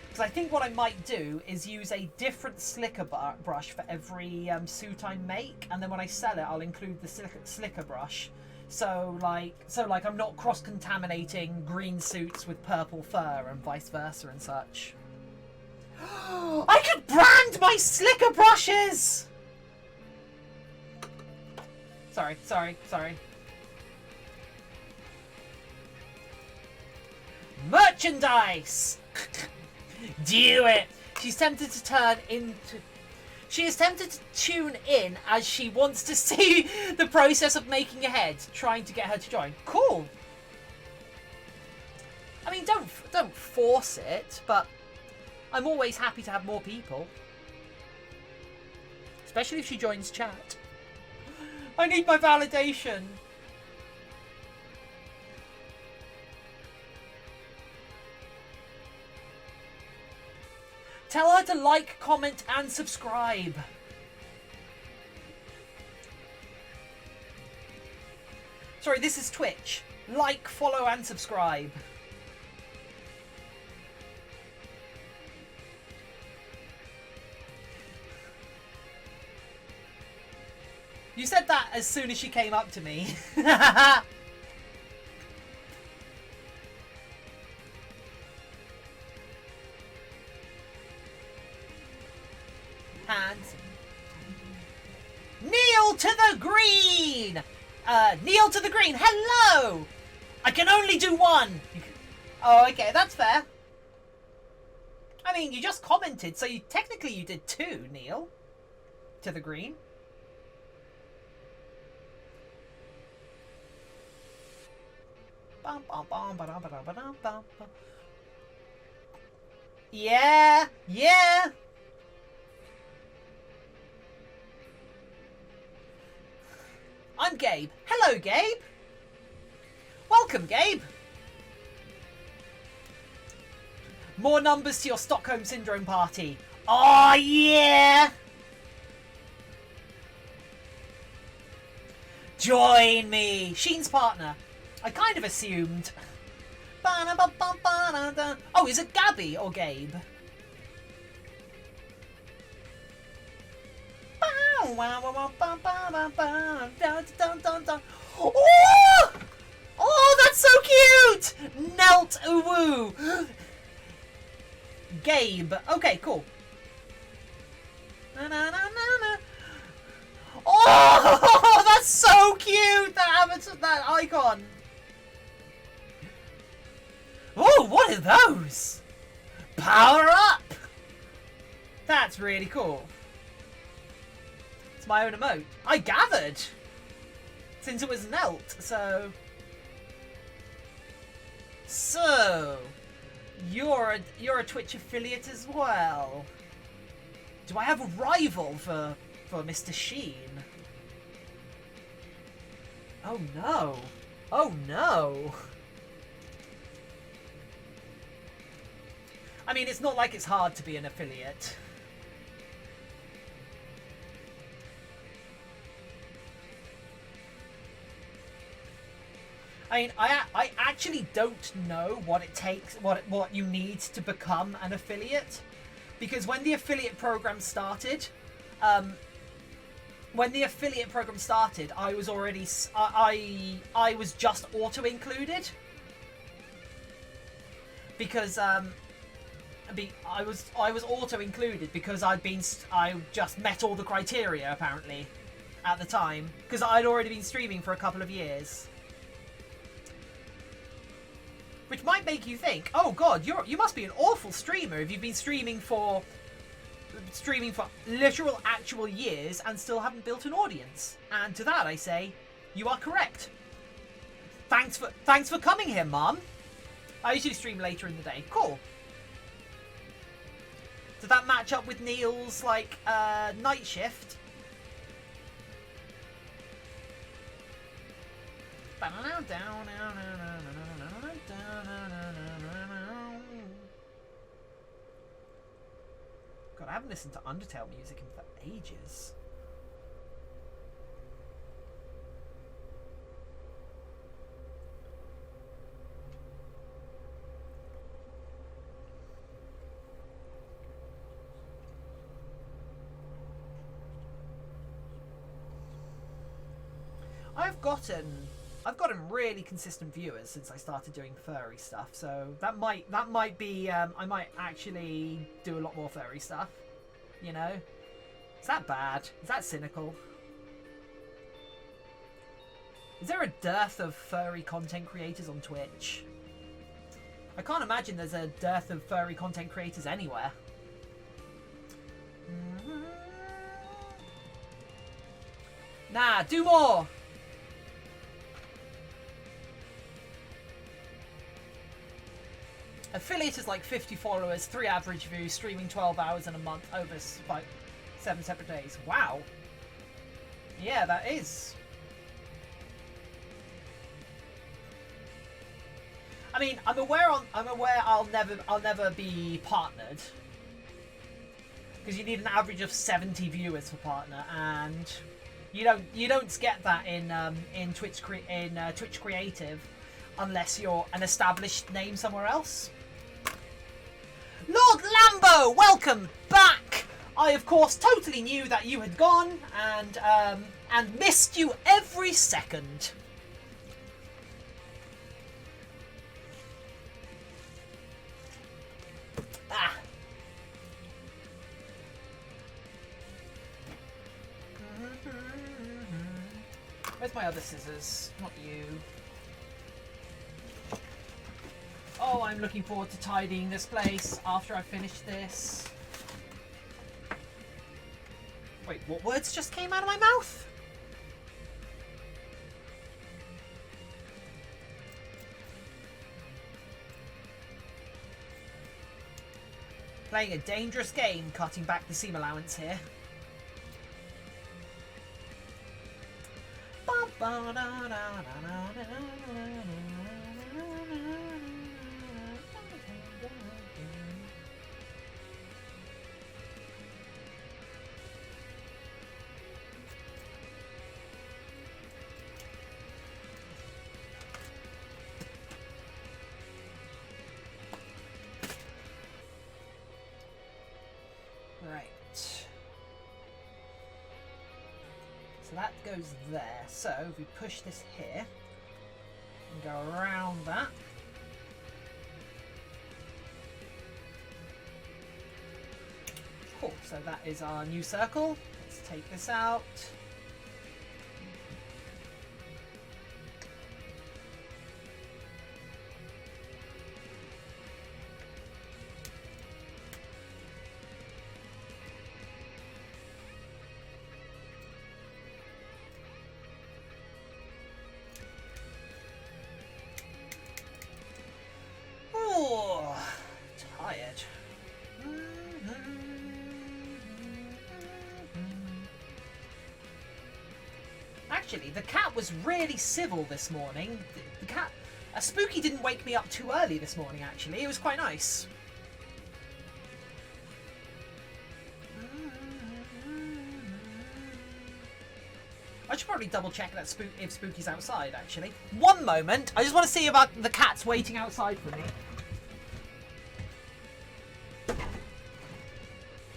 Because I think what I might do is use a different slicker brush for every suit I make, and then when I sell it, I'll include the slicker brush. So like I'm not cross-contaminating green suits with purple fur and vice versa and such. I could brand my slicker brushes! Sorry. Merchandise! Do it! She is tempted to tune in as she wants to see the process of making a head, trying to get her to join. Cool! I mean, don't force it, but I'm always happy to have more people. Especially if she joins chat. I need my validation. Tell her to like, comment, and subscribe. Sorry, this is Twitch. Like, follow, and subscribe. You said that as soon as she came up to me. Hands. Kneel to the green! Kneel to the green. Hello! I can only do one. Oh, okay, that's fair. I mean, you just commented, so technically you did 2, Neil. To the green. Yeah! I'm Gabe. Hello, Gabe. Welcome, Gabe. More numbers to your Stockholm Syndrome party. Oh, yeah! Join me. Sheen's partner. I kind of assumed. Oh, is it Gabby or Gabe? Oh, that's so cute! Nelt uwu. Gabe. Okay, cool. Oh, that's so cute! That icon. Oh, what are those? Power up! That's really cool. It's my own emote. I gathered! Since it was Nelt, so... So... You're a Twitch affiliate as well. Do I have a rival for Mr. Sheen? Oh no. Oh no. I mean, it's not like it's hard to be an affiliate. I mean, I actually don't know what it takes, what you need to become an affiliate, because when the affiliate program started, I was already I was just auto included because I was auto included because I just met all the criteria apparently at the time, because I'd already been streaming for a couple of years. Which might make you think, oh god, you must be an awful streamer if you've been streaming for literal actual years and still haven't built an audience. And to that I say, you are correct. Thanks for coming here, Mom. I usually stream later in the day. Cool. Does that match up with Neil's night shift? God, I haven't listened to Undertale music in for ages. I've gotten really consistent viewers since I started doing furry stuff, so that might be I might actually do a lot more furry stuff, you know? Is that bad? Is that cynical? Is there a dearth of furry content creators on Twitch? I can't imagine there's a dearth of furry content creators anywhere. Nah, do more! Affiliate is like 50 followers, 3 average views, streaming 12 hours in a month over 7 separate days. Wow. Yeah, that is. I mean, I'm aware I'll never be partnered, because you need an average of 70 viewers for partner, and you don't get that in Twitch Creative unless you're an established name somewhere else. Lord Lambo, welcome back! I, of course, totally knew that you had gone, and missed you every second. Ah. Where's my other scissors? Not you. Oh, I'm looking forward to tidying this place after I finish this. Wait, what words just came out of my mouth? Playing a dangerous game, cutting back the seam allowance here. So that goes there. So if we push this here and go around that. Cool, so that is our new circle. Let's take this out. Actually, the cat was really civil this morning. The cat... Spooky didn't wake me up too early this morning, actually. It was quite nice. should probably double check that if Spooky's outside, actually. One moment. I just want to see about the cat's waiting outside for me.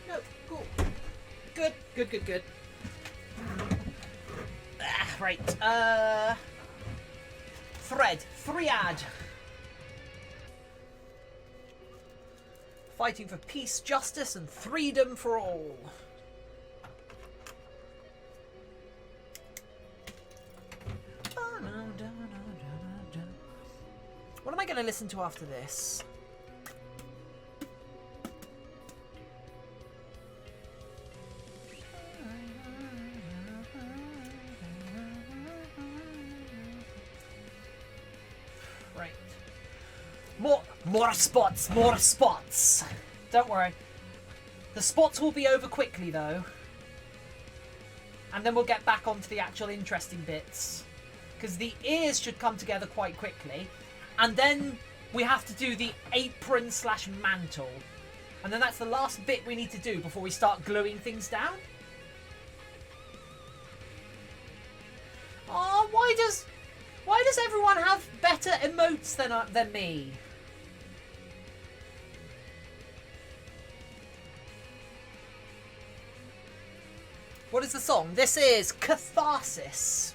No, cool. Good, good, good, good. Right. Thread. Thread. Fighting for peace, justice, and freedom for all. What am I going to listen to after this? Right. More spots, more spots. Don't worry. The spots will be over quickly, though. And then we'll get back onto the actual interesting bits. Because the ears should come together quite quickly. And then we have to do the apron / mantle. And then that's the last bit we need to do before we start gluing things down. Oh, why does everyone have better emotes than me? What is the song? This is Catharsis.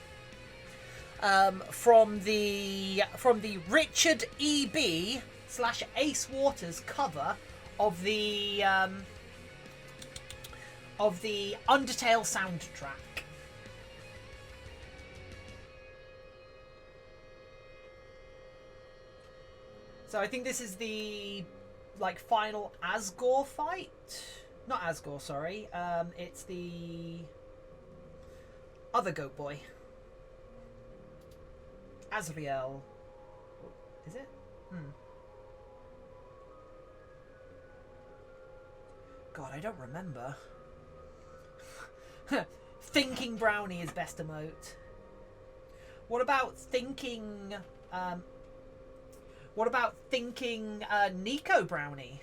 From the Richard E.B. / Ace Waters cover of the Undertale soundtrack. So I think this is the final Asgore fight. Not Asgore, sorry. It's the other goat boy. Azrael. Is it? God, I don't remember. Thinking Brownie is best emote. What about thinking... Nico Brownie?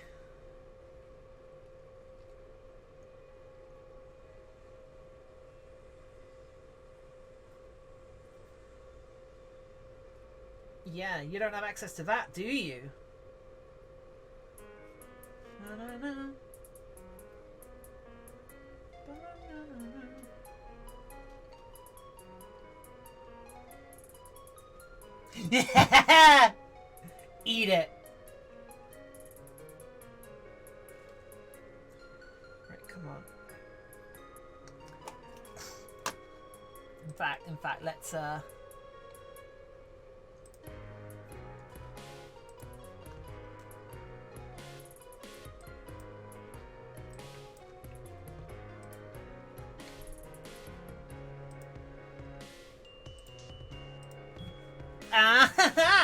Yeah, you don't have access to that, do you? Eat it. Right, come on. In fact, let's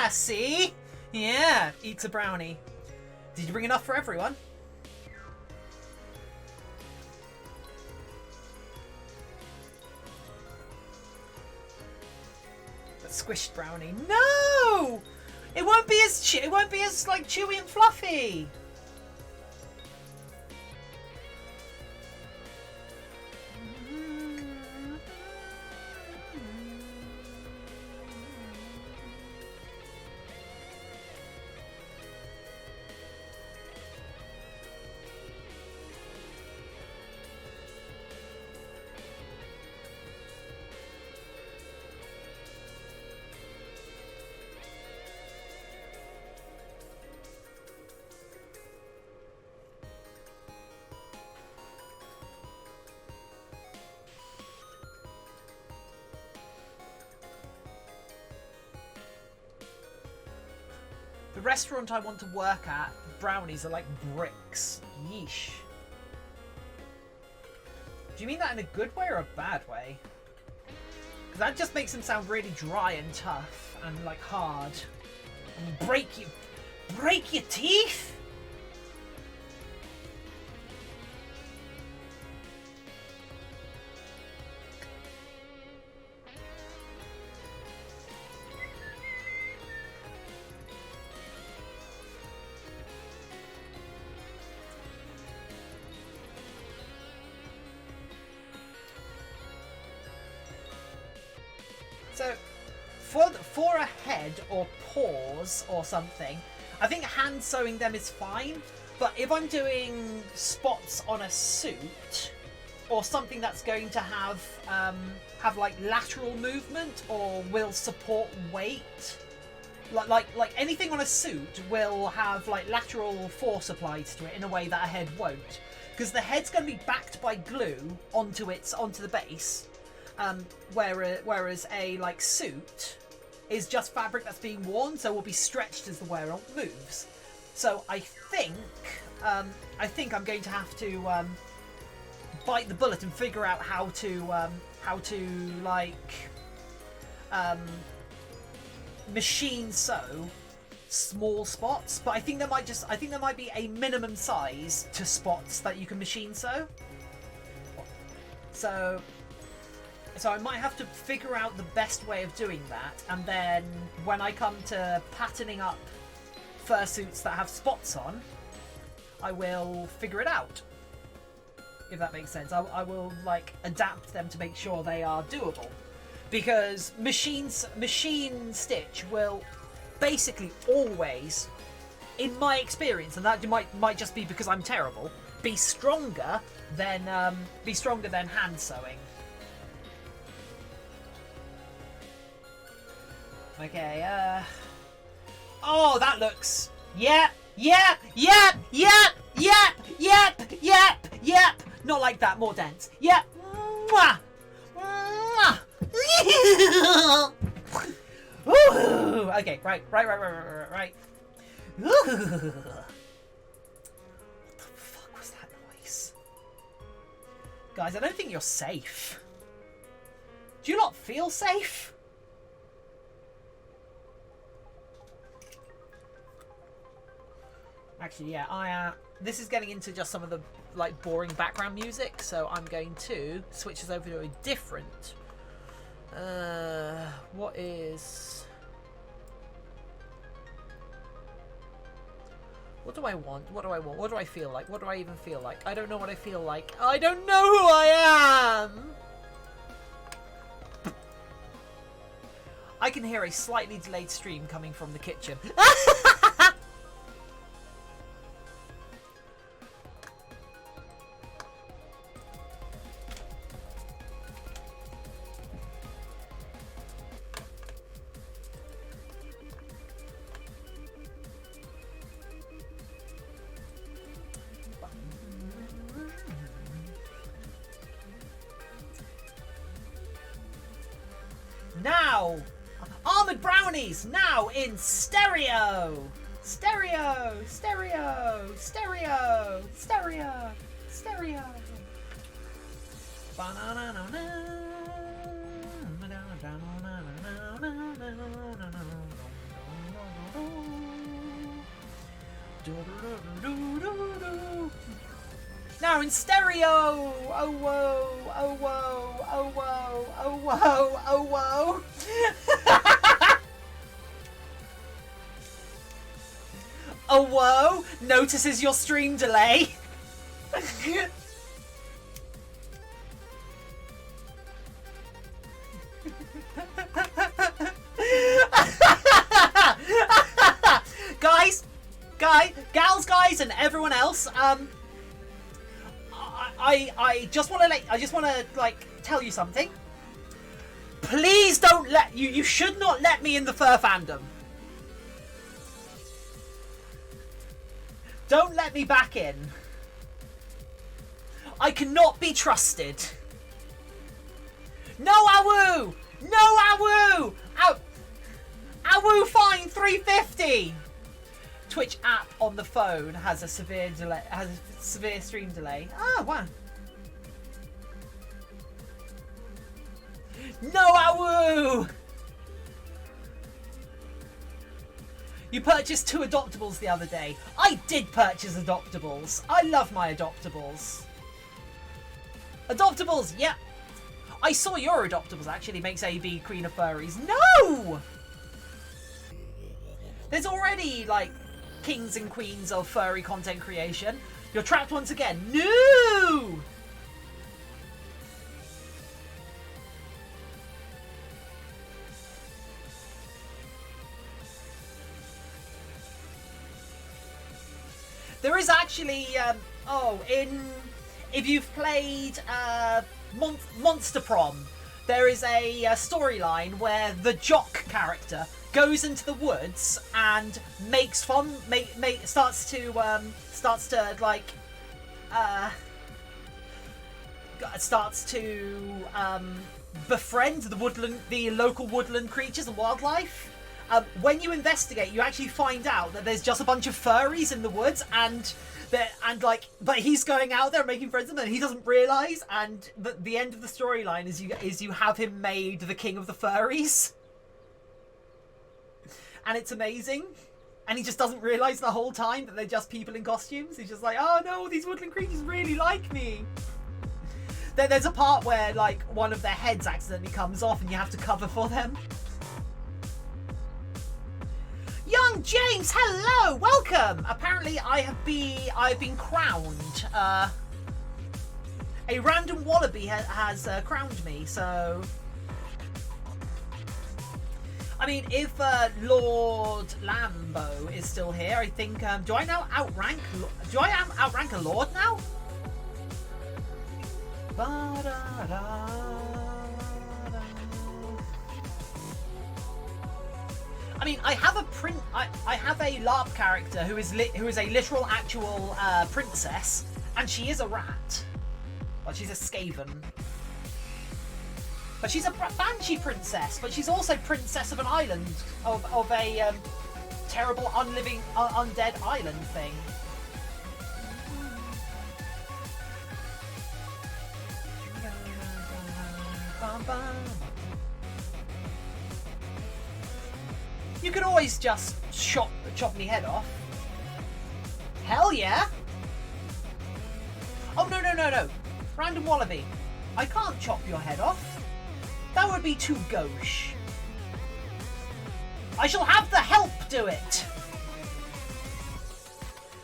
see? Yeah, eats a brownie. Did you bring enough for everyone? That squished brownie. No! It won't be as chewy and fluffy. The restaurant I want to work at, brownies are like bricks. Yeesh. Do you mean that in a good way or a bad way? Because that just makes them sound really dry and tough and like hard. And break your teeth? So, for a head or paws or something, I think hand sewing them is fine. But if I'm doing spots on a suit or something that's going to have like lateral movement or will support weight, like anything on a suit will have like lateral force applied to it in a way that a head won't, because the head's going to be backed by glue onto the base, whereas a like suit is just fabric that's being worn, so will be stretched as the wearer moves. So I think I'm going to have to bite the bullet and figure out how to machine sew small spots. But I think there might be a minimum size to spots that you can machine sew. So I might have to figure out the best way of doing that, and then when I come to patterning up fursuits that have spots on, I will figure it out. If that makes sense. I will like adapt them to make sure they are doable. Because machine stitch will basically always, in my experience, and that might just be because I'm terrible, be stronger than hand sewing. Okay, oh, that looks... Yep. Not like that, more dense. Yep. Mwah. Mwah. Ooh. Okay, right. Ooh. What the fuck was that noise? Guys, I don't think you're safe. Do you not feel safe? Actually, yeah, this is getting into just some of the like boring background music, so I'm going to switch this over to a different. What do I want? What do I want? What do I feel like? What do I even feel like? I don't know what I feel like. I don't know who I am! I can hear a slightly delayed stream coming from the kitchen. Now, Armoured Brownies, now in stereo. Stereo. Now in stereo! Oh whoa, oh whoa, oh whoa, oh whoa, oh whoa. Oh whoa, notices your stream delay. Guys, and everyone else, I just want to like tell you something. Please don't let you should not let me in the fur fandom. Don't let me back in. I cannot be trusted. No Awu! No Awu! Awu fine 350. Twitch app on the phone has a severe delay, has a severe stream delay. Oh, wow. No Awu! You purchased 2 adoptables the other day. I did purchase adoptables. I love my adoptables. Adoptables, yeah. I saw your adoptables actually makes AB Queen of Furries. No! There's already, like, kings and queens of furry content creation. You're trapped once again. No! actually, if you've played Monster Prom, there is a storyline where the jock character goes into the woods and starts to befriend the local woodland creatures and wildlife. When you investigate, you actually find out that there's just a bunch of furries in the woods, but he's going out there making friends with them, and he doesn't realise. And the end of the storyline is you have him made the king of the furries, and it's amazing. And he just doesn't realise the whole time that they're just people in costumes. He's just like, oh no, these woodland creatures really like me. There's a part where like one of their heads accidentally comes off, and you have to cover for them. Young James, hello, welcome. Apparently, I've been crowned. A random wallaby has crowned me. So, I mean, if Lord Lambo is still here, I think. Do I now outrank? Do I outrank a lord now? I mean, I have a LARP character who is a literal, actual princess, and she is a rat. Well, she's a Skaven. But she's a banshee princess. But she's also princess of an island of a terrible, undead island thing. You could always just chop me head off. Hell yeah! Oh, no. Random wallaby. I can't chop your head off. That would be too gauche. I shall have the help do it!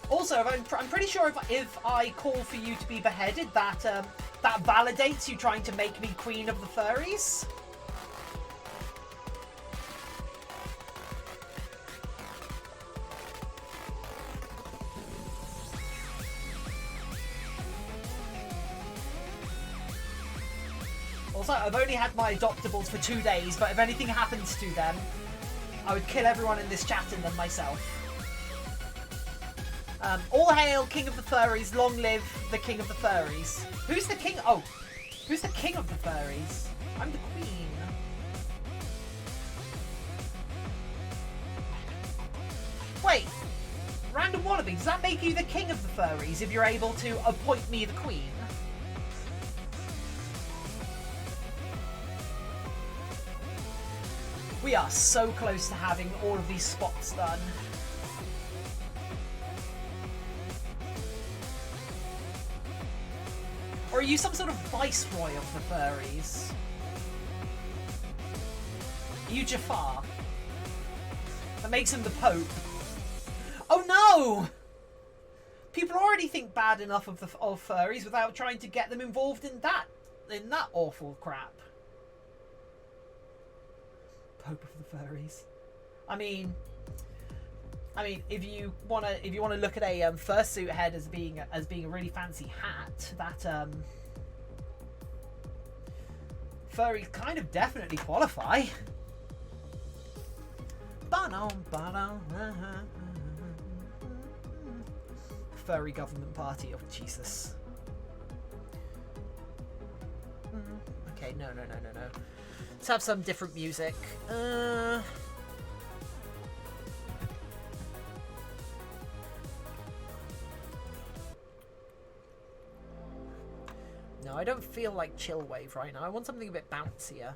Also, I'm pretty sure if I call for you to be beheaded, that validates you trying to make me queen of the furries. Also, I've only had my adoptables for 2 days, but if anything happens to them, I would kill everyone in this chat and then myself. All hail King of the Furries, long live the King of the Furries. Who's the king? Oh, who's the King of the Furries? I'm the Queen. Wait, random wallaby, does that make you the King of the Furries if you're able to appoint me the Queen? We are so close to having all of these spots done. Or are you some sort of viceroy of the furries? Are you Jafar? That makes him the Pope. Oh no! People already think bad enough of furries without trying to get them involved in that awful crap. Pope of the furries. I mean, if you wanna look at a fursuit head as being a really fancy hat, that furries kind of definitely qualify. Furry government party. Oh Jesus. Okay, no. Let's have some different music. No, I don't feel like chill wave right now. I want something a bit bouncier.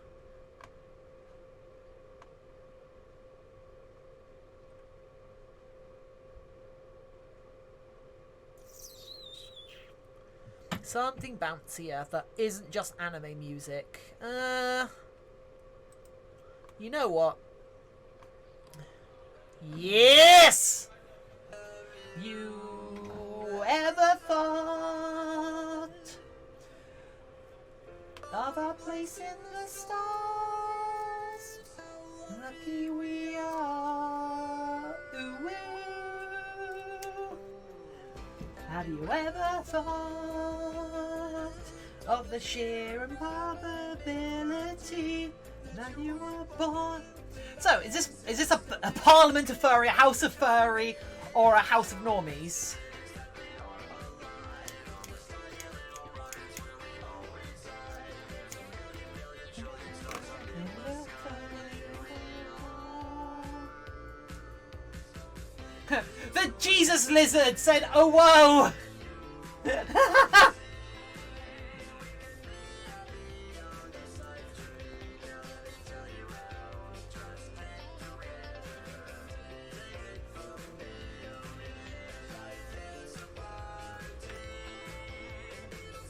Something bouncier that isn't just anime music. You know what? Yes! You ever thought of a place in the stars? Lucky we are. Ooh, Have you ever thought of the sheer improbability that you were born? So, is this a parliament of furry, a house of furry, or a house of normies? The Jesus lizard said, "Oh whoa!"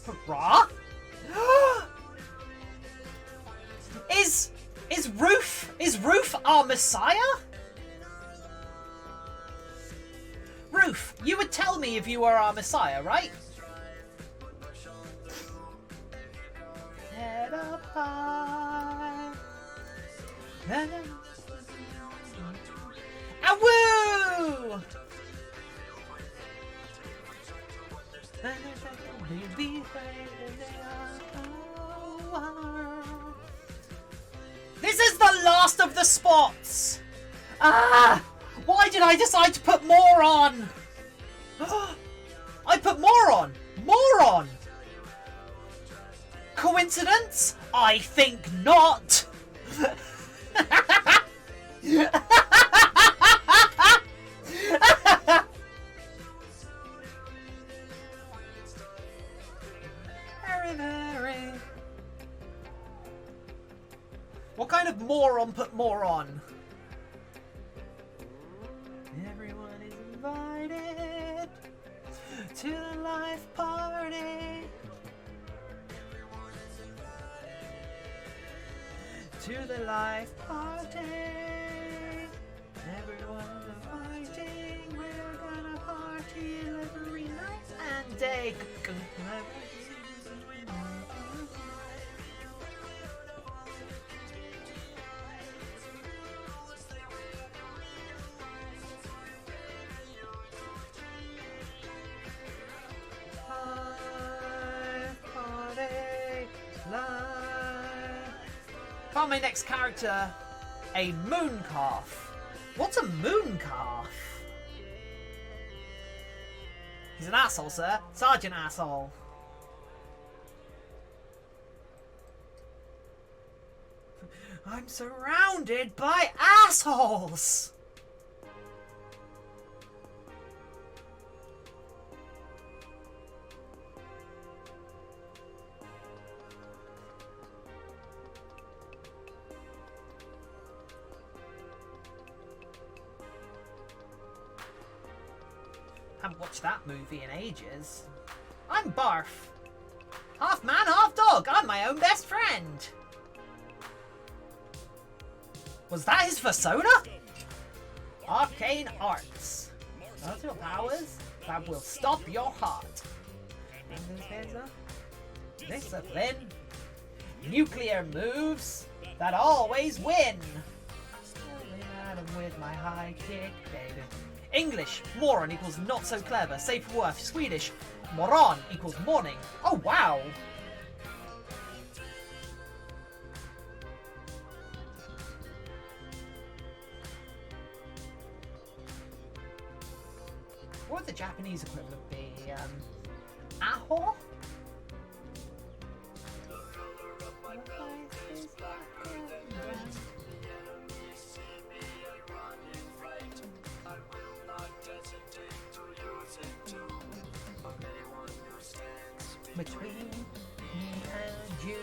Hurrah! Is Roof our Messiah? Roof, you would tell me if you were our Messiah, right? Head up high. Awoo! This is the last of the spots! Ah! Why did I decide to put more on? I put more on! More on! Coincidence? I think not! Very. What kind of moron put more on? Everyone is invited to the life party. To the life party. Everyone's inviting. We're gonna party every night and day. Found my next character, a moon calf. What's a moon calf? He's an asshole, sir. Sergeant asshole. I'm surrounded by assholes. Haven't watched that movie in ages. I'm Barf. Half man, half dog. I'm my own best friend. Was that his persona? Arcane arts. Multiple powers that will stop your heart. Discipline. Nuclear moves that always win. With my high kick, baby. English, moron equals not so clever, safe for work. Swedish, moron equals morning. Oh wow! What would the Japanese equivalent be? Aho? Between me and you.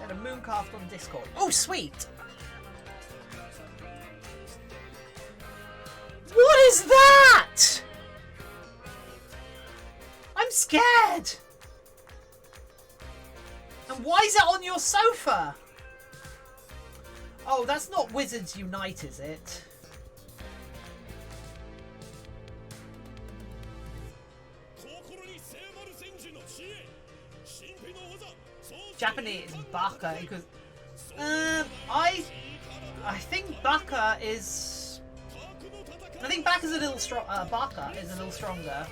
Get a mooncalf on Discord. Oh, sweet! What is that? I'm scared! And why is it on your sofa? Oh, that's not Wizards Unite, is it? Japanese Baka, because I think Baka is. I think Baka's a little strong. Baka is a little stronger.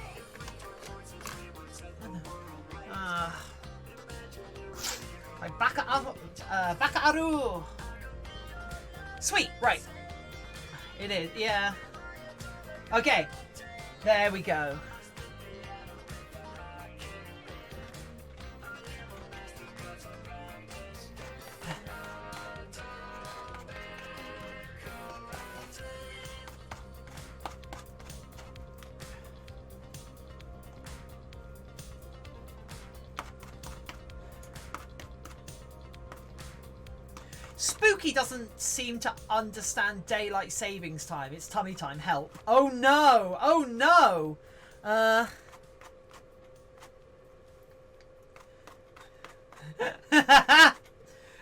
Like Baka Aru. Sweet, right. It is, yeah. Okay, there we go. Spooky doesn't seem to understand daylight savings time. It's tummy time. Help. Oh no! Oh no!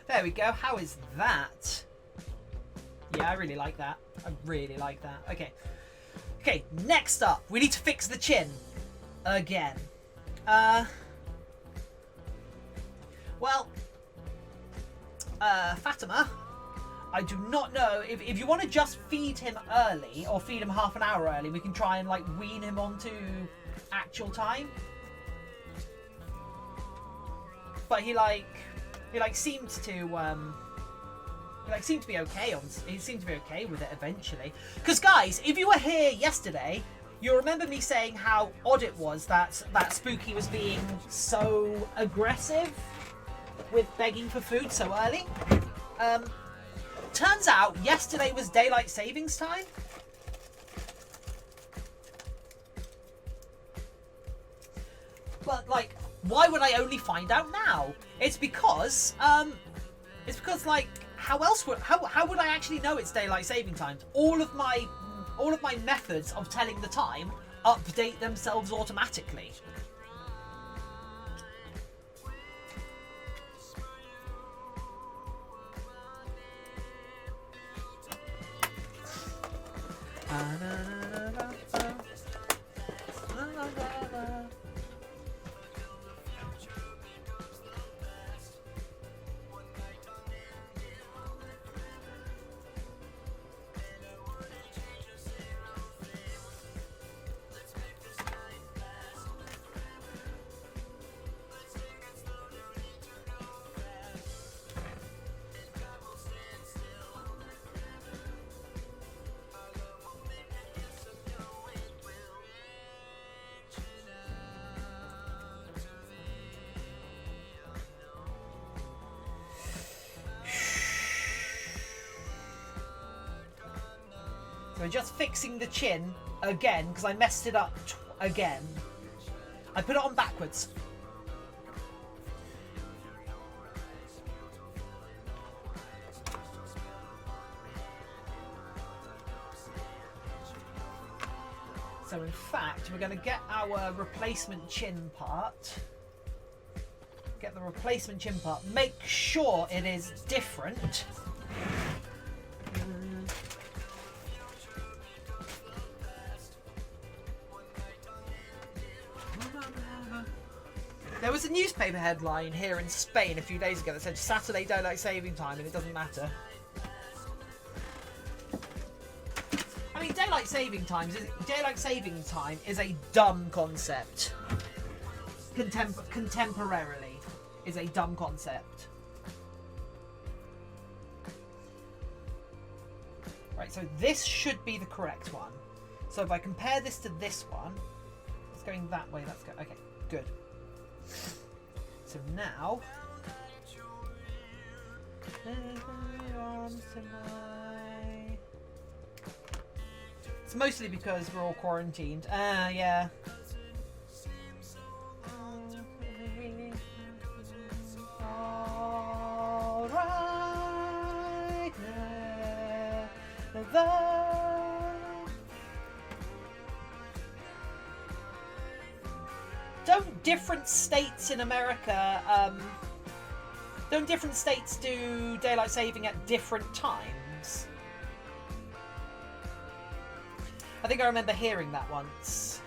There we go. How is that? Yeah, I really like that. I really like that. Okay. Okay, next up. We need to fix the chin. Again. Well... Fatima, I do not know if you want to just feed him early or feed him half an hour early, we can try and like wean him onto actual time. But he seemed to be okay he seemed to be okay with it eventually. Because guys, if you were here yesterday, you'll remember me saying how odd it was that Spooky was being so aggressive with begging for food so early. Turns out yesterday was daylight savings time. But like, why would I only find out now? It's because like, how would I actually know it's daylight saving time? All of my methods of telling the time update themselves automatically. So just fixing the chin again, because I messed it up again. I put it on backwards. So in fact, we're going to get our replacement chin part. Get the replacement chin part. Make sure it is different. There was a newspaper headline here in Spain a few days ago that said Saturday daylight saving time and it doesn't matter. I mean, daylight saving time is a dumb concept. Contemporarily is a dumb concept. Right, so this should be the correct one. So if I compare this to this one, it's going that way, that's good. Okay, good. So now, it's mostly because we're all quarantined. Yeah. Don't different states in America, don't different states do daylight saving at different times? I think I remember hearing that once.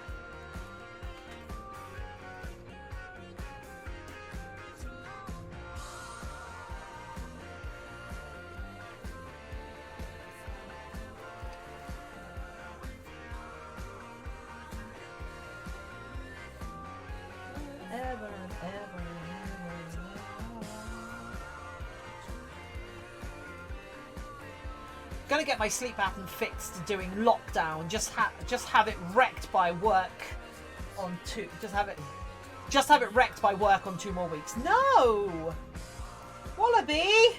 Gonna get my sleep pattern fixed doing lockdown. Just have it wrecked by work on two. Just have it wrecked by work on 2 more weeks. No, Wallaby.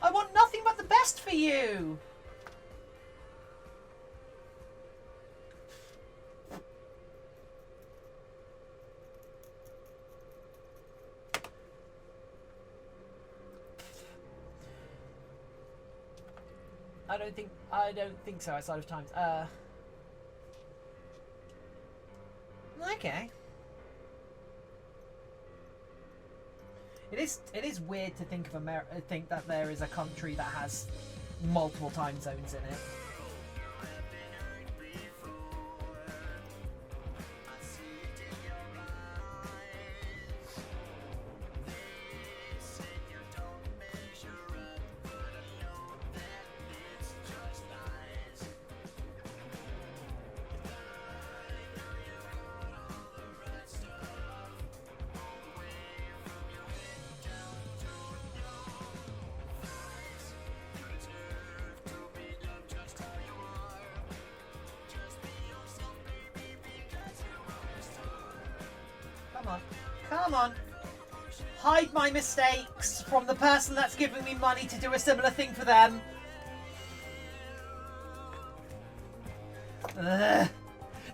I want nothing but the best for you. I don't think so outside of times. Okay. It is weird to think of think that there is a country that has multiple time zones in it. Come on. Hide my mistakes from the person that's giving me money to do a similar thing for them.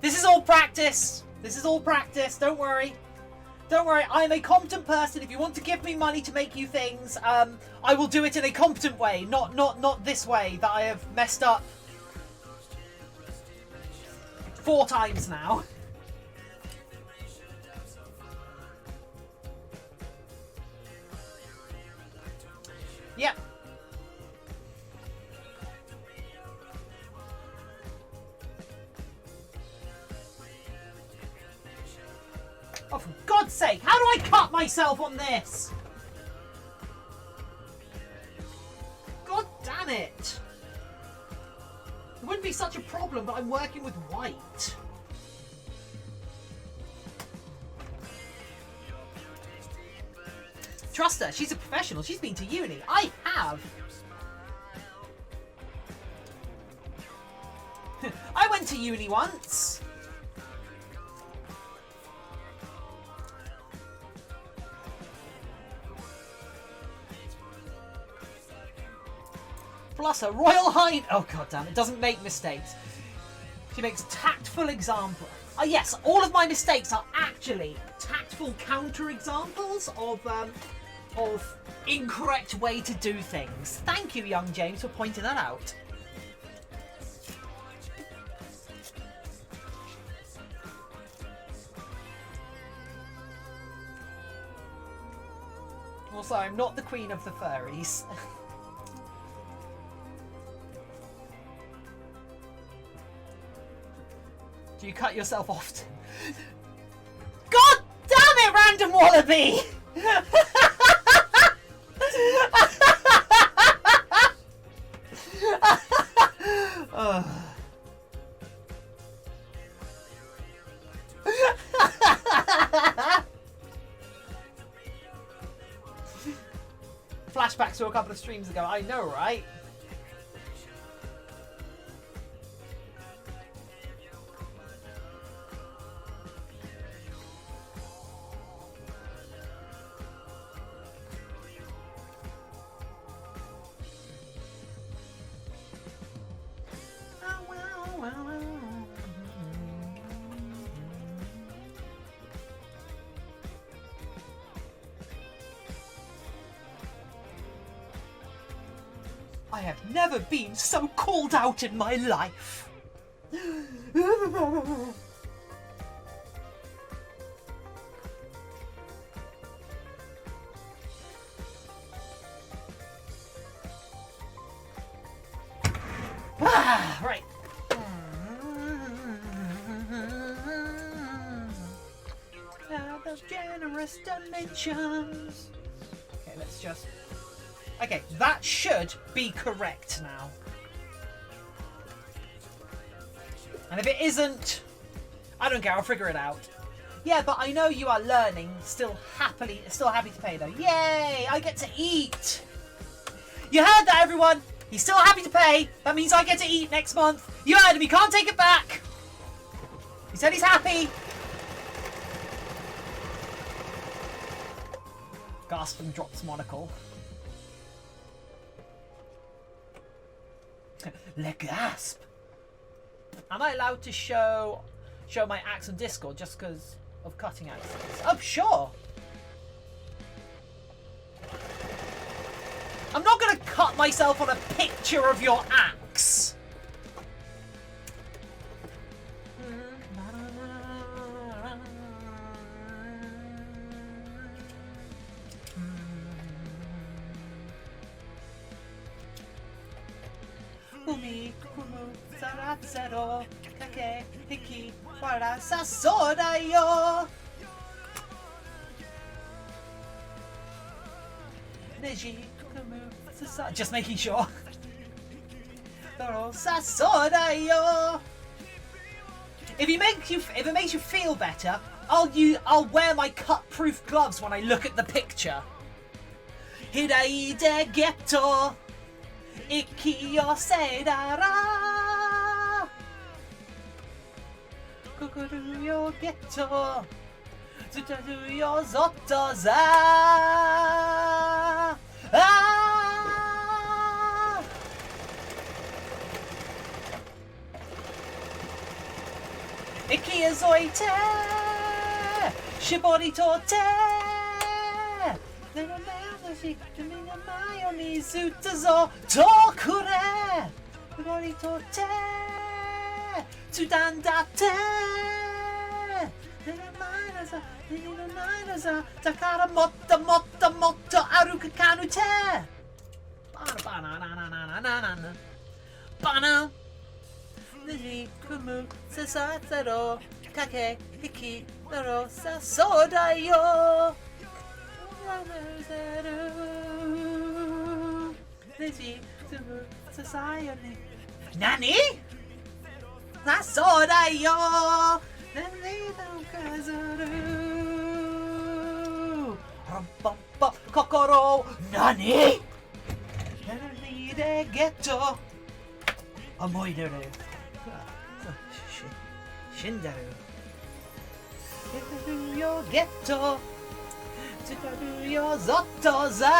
This is all practice. This is all practice. Don't worry. Don't worry. I'm a competent person. If you want to give me money to make you things, I will do it in a competent way. Not this way that I have messed up 4 times now. Yep. Oh, for God's sake, how do I cut myself on this? God damn it. It wouldn't be such a problem, but I'm working with white. Trust her, she's a professional. She's been to uni. I have. I went to uni once. Plus a royal hind. Oh god damn! It doesn't make mistakes. She makes tactful example. Yes, all of my mistakes are actually tactful counter examples of incorrect way to do things. Thank you, young James, for pointing that out. Also, I'm not the queen of the furries. Do you cut yourself often? God damn it, random wallaby! Flashbacks to a couple of streams ago. I know, right? I have never been so called out in my life. Right. Out of generous dimensions. Okay, let's just... Okay, that should be correct now. And if it isn't, I don't care, I'll figure it out. Yeah, but I know you are learning, still happy to pay though. Yay, I get to eat. You heard that, everyone? He's still happy to pay. That means I get to eat next month. You heard him, he can't take it back. He said he's happy. Gasp and drops monocle. Le gasp. Am I allowed to show my axe on Discord just because of cutting axes? Oh, sure. I'm not going to cut myself on a picture of your axe. Umi, kumu, saratsero, kake, hiki, wara, sasoda yo. Neji, kumu, sasa. Just making sure. Sasoda yo. If it makes you feel better, I'll wear my cut-proof gloves when I look at the picture. Hiraide getto. Iki yo seidara. Kukuru yo getto. Tsutaru yo zotto za. Ah! Iki ezoite. Shibori tote. Zutazo tokure Gori tote Tsudandate Takara motta motta motta aruka kanute Bana Niji kumu sasataro Kake hiki daro sasoda yo Nani? Nasoda yo. Kokoro. Nani? Nani getto. Amoideru. Shindaru. Yo getto. Yo zotto za.